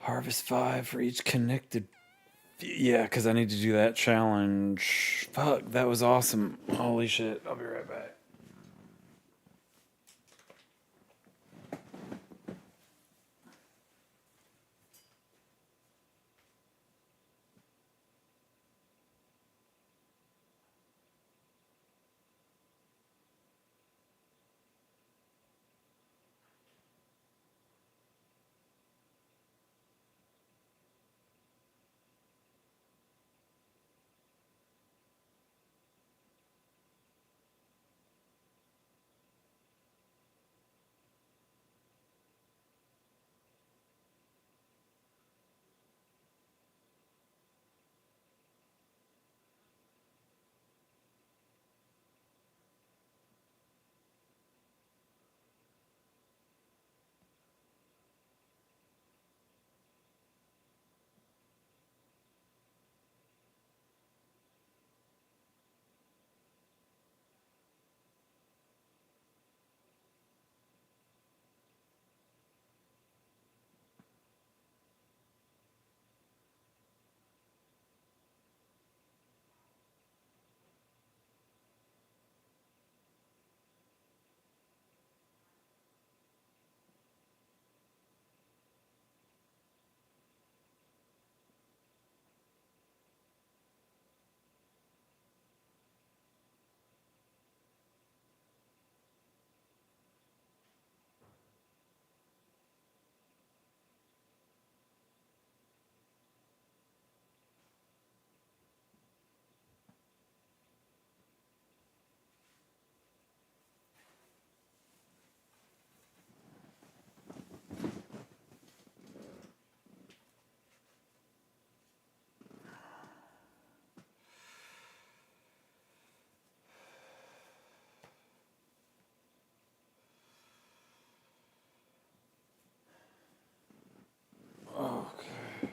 Harvest 5 for each connected. Yeah, because I need to do that challenge. Fuck, that was awesome. Holy shit. I'll be right back. Okay.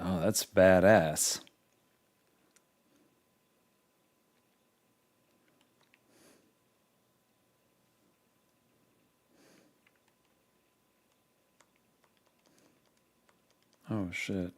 Oh, that's badass. Oh shit.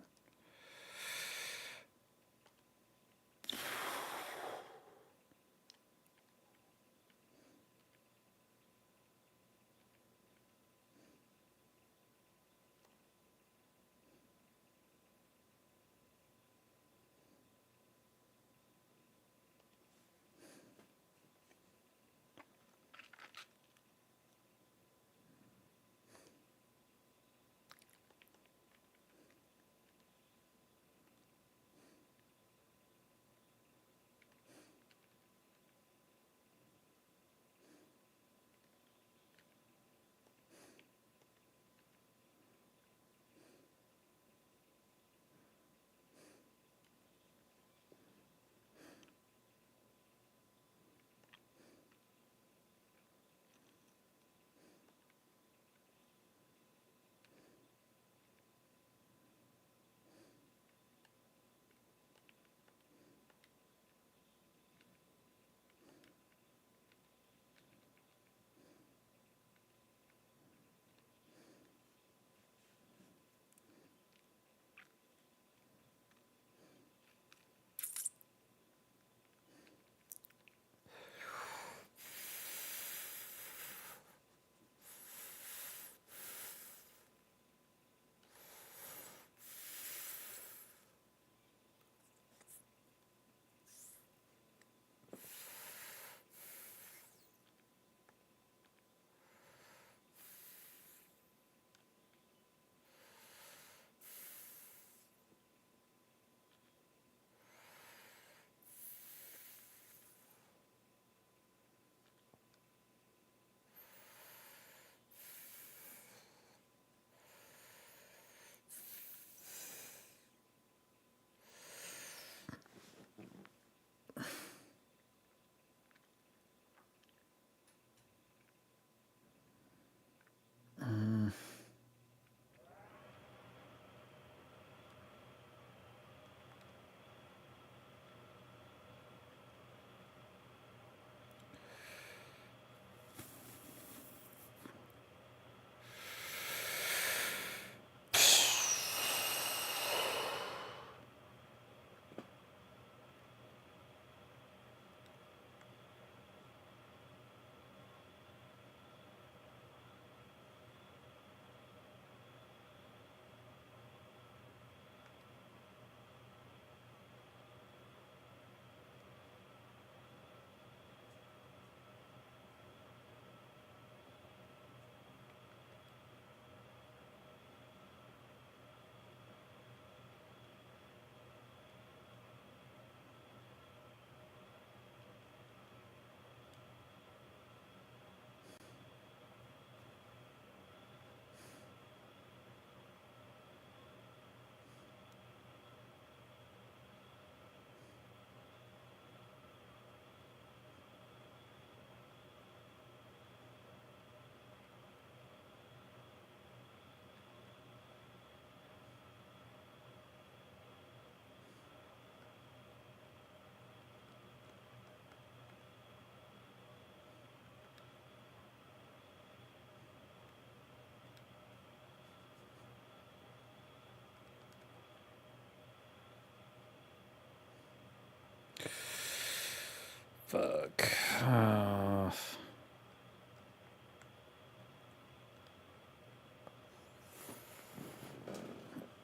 Fuck.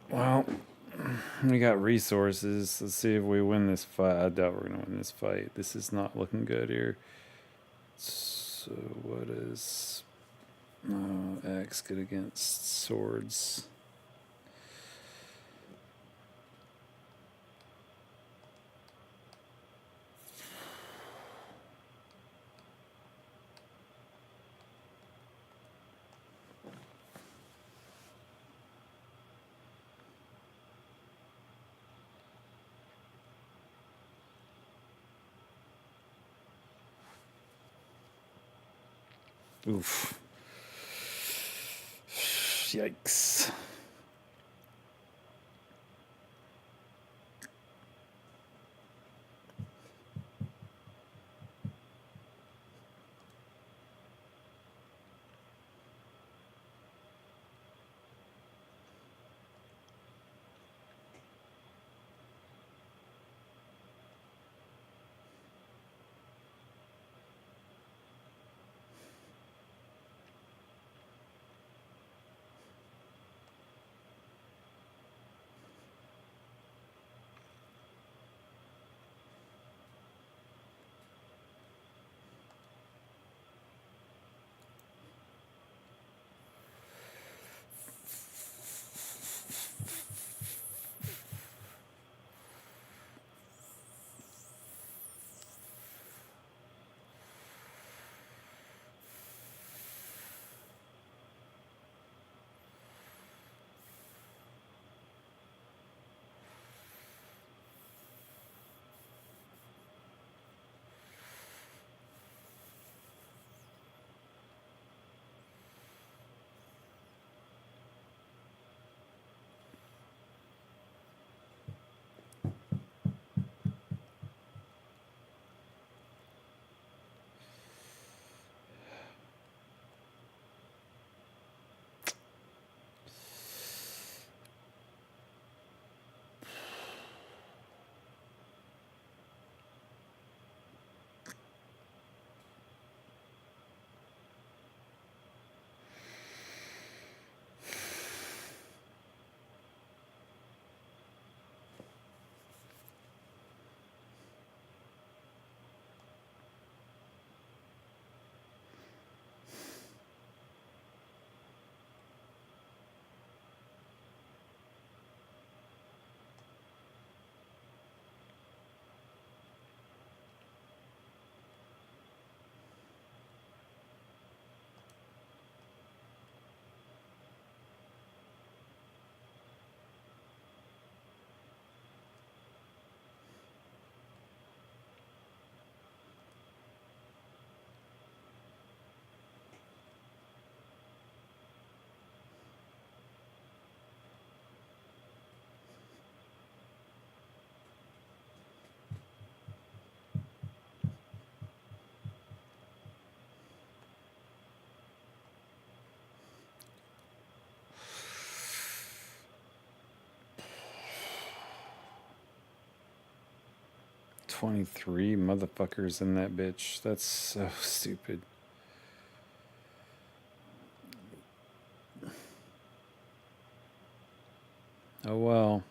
Well, we got resources. Let's see if we win this fight. I doubt we're gonna win this fight. This is not looking good here. So what is axe good against swords? Oof. Yikes. $23 motherfuckers in that bitch. That's so stupid. Oh well.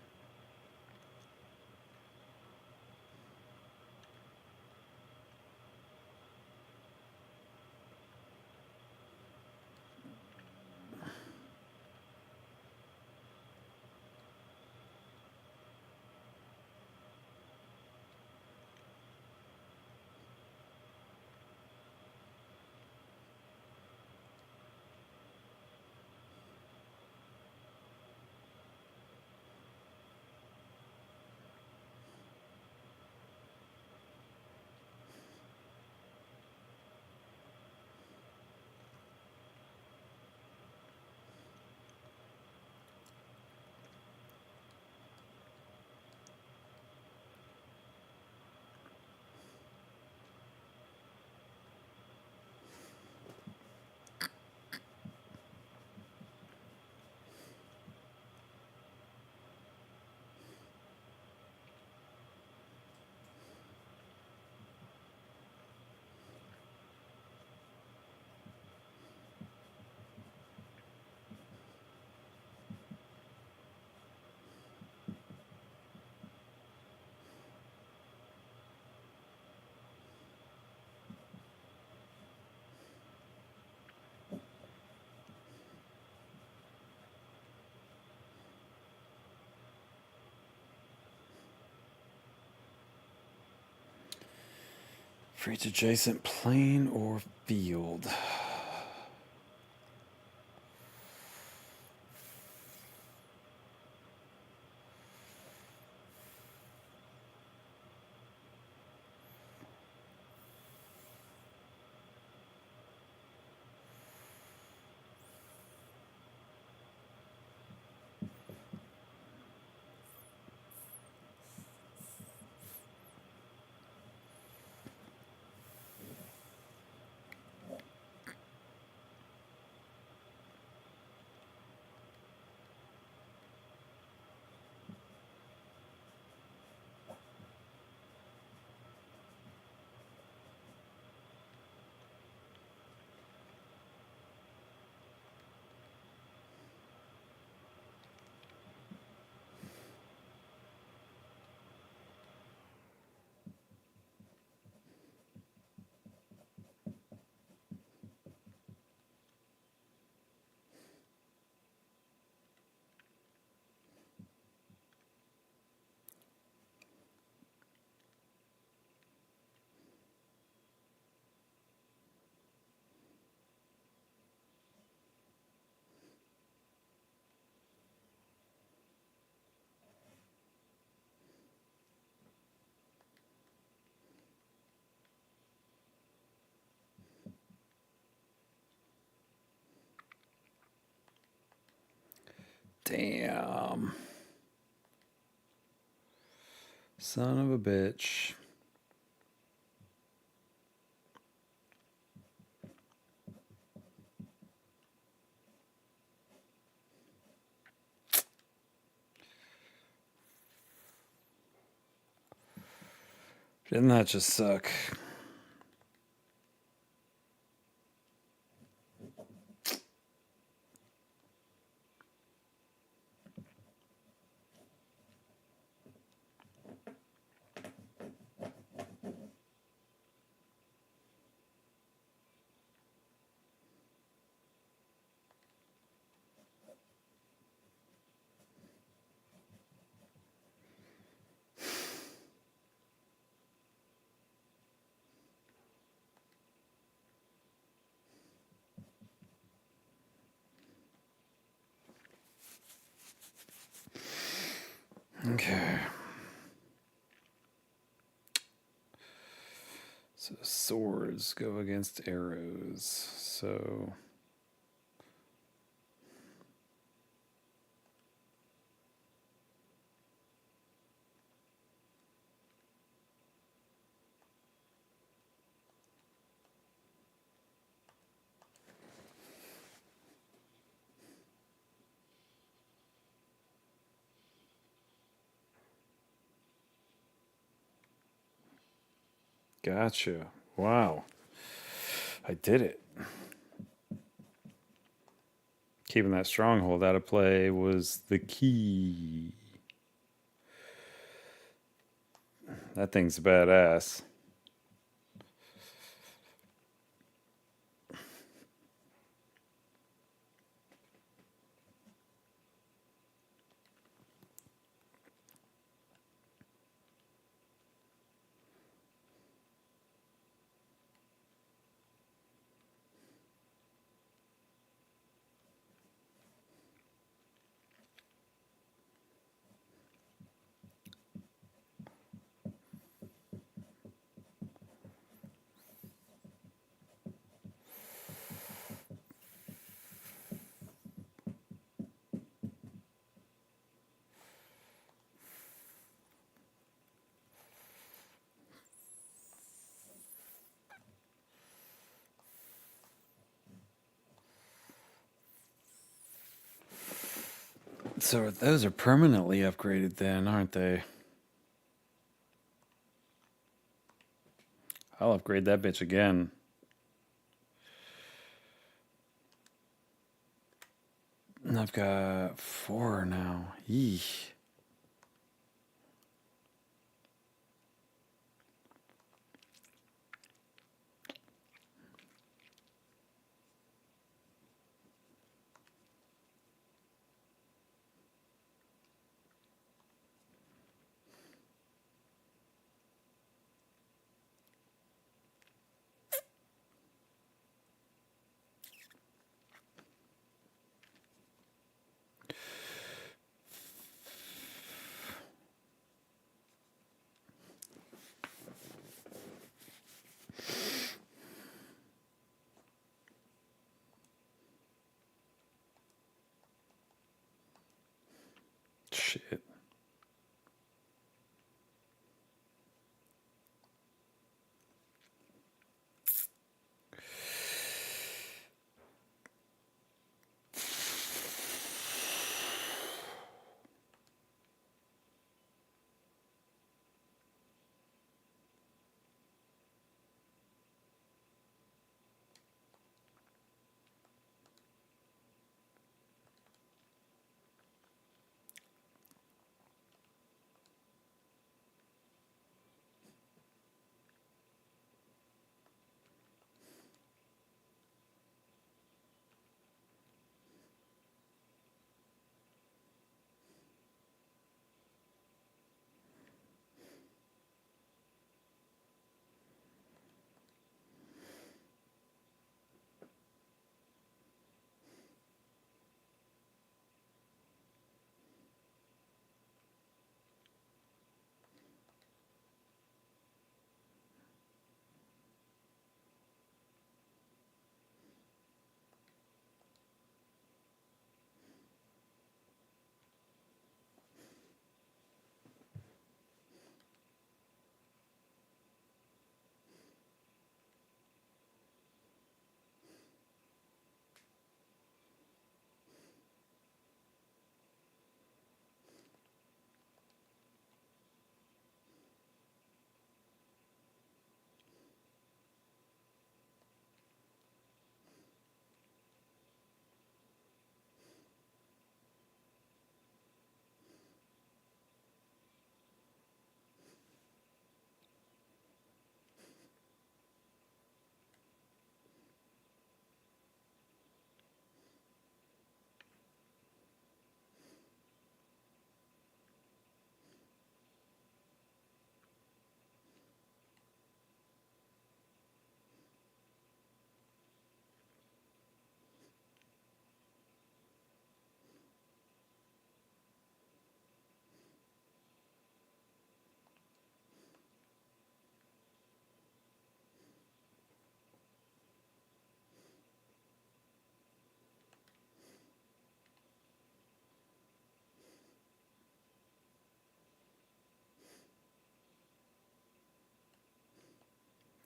For each adjacent plane or field. Damn. Son of a bitch. Didn't that just suck? Okay. So swords go against arrows. So gotcha. Wow. I did it. Keeping that stronghold out of play was the key. That thing's badass. So those are permanently upgraded then, aren't they? I'll upgrade that bitch again. And I've got 4 now. Yeesh. Shit.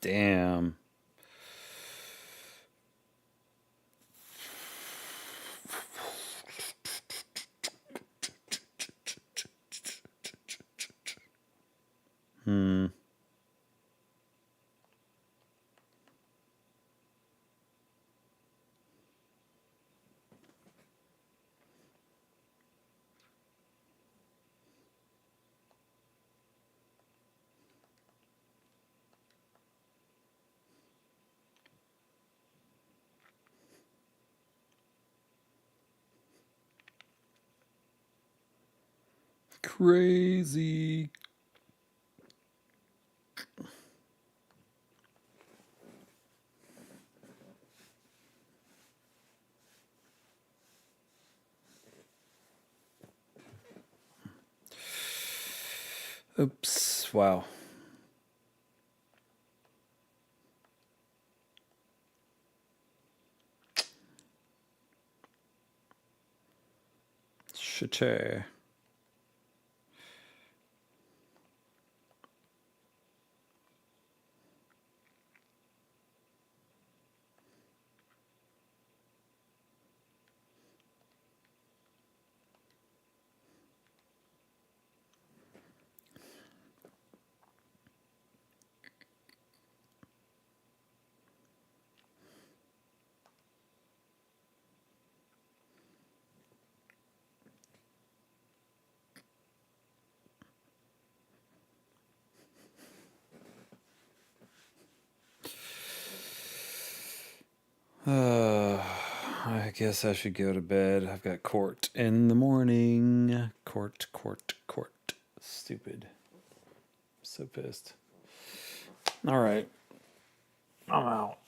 Damn. Hmm. Crazy. Oops. Wow. Shit. I guess I should go to bed. I've got court in the morning. Court. Stupid. So pissed. All right. I'm out.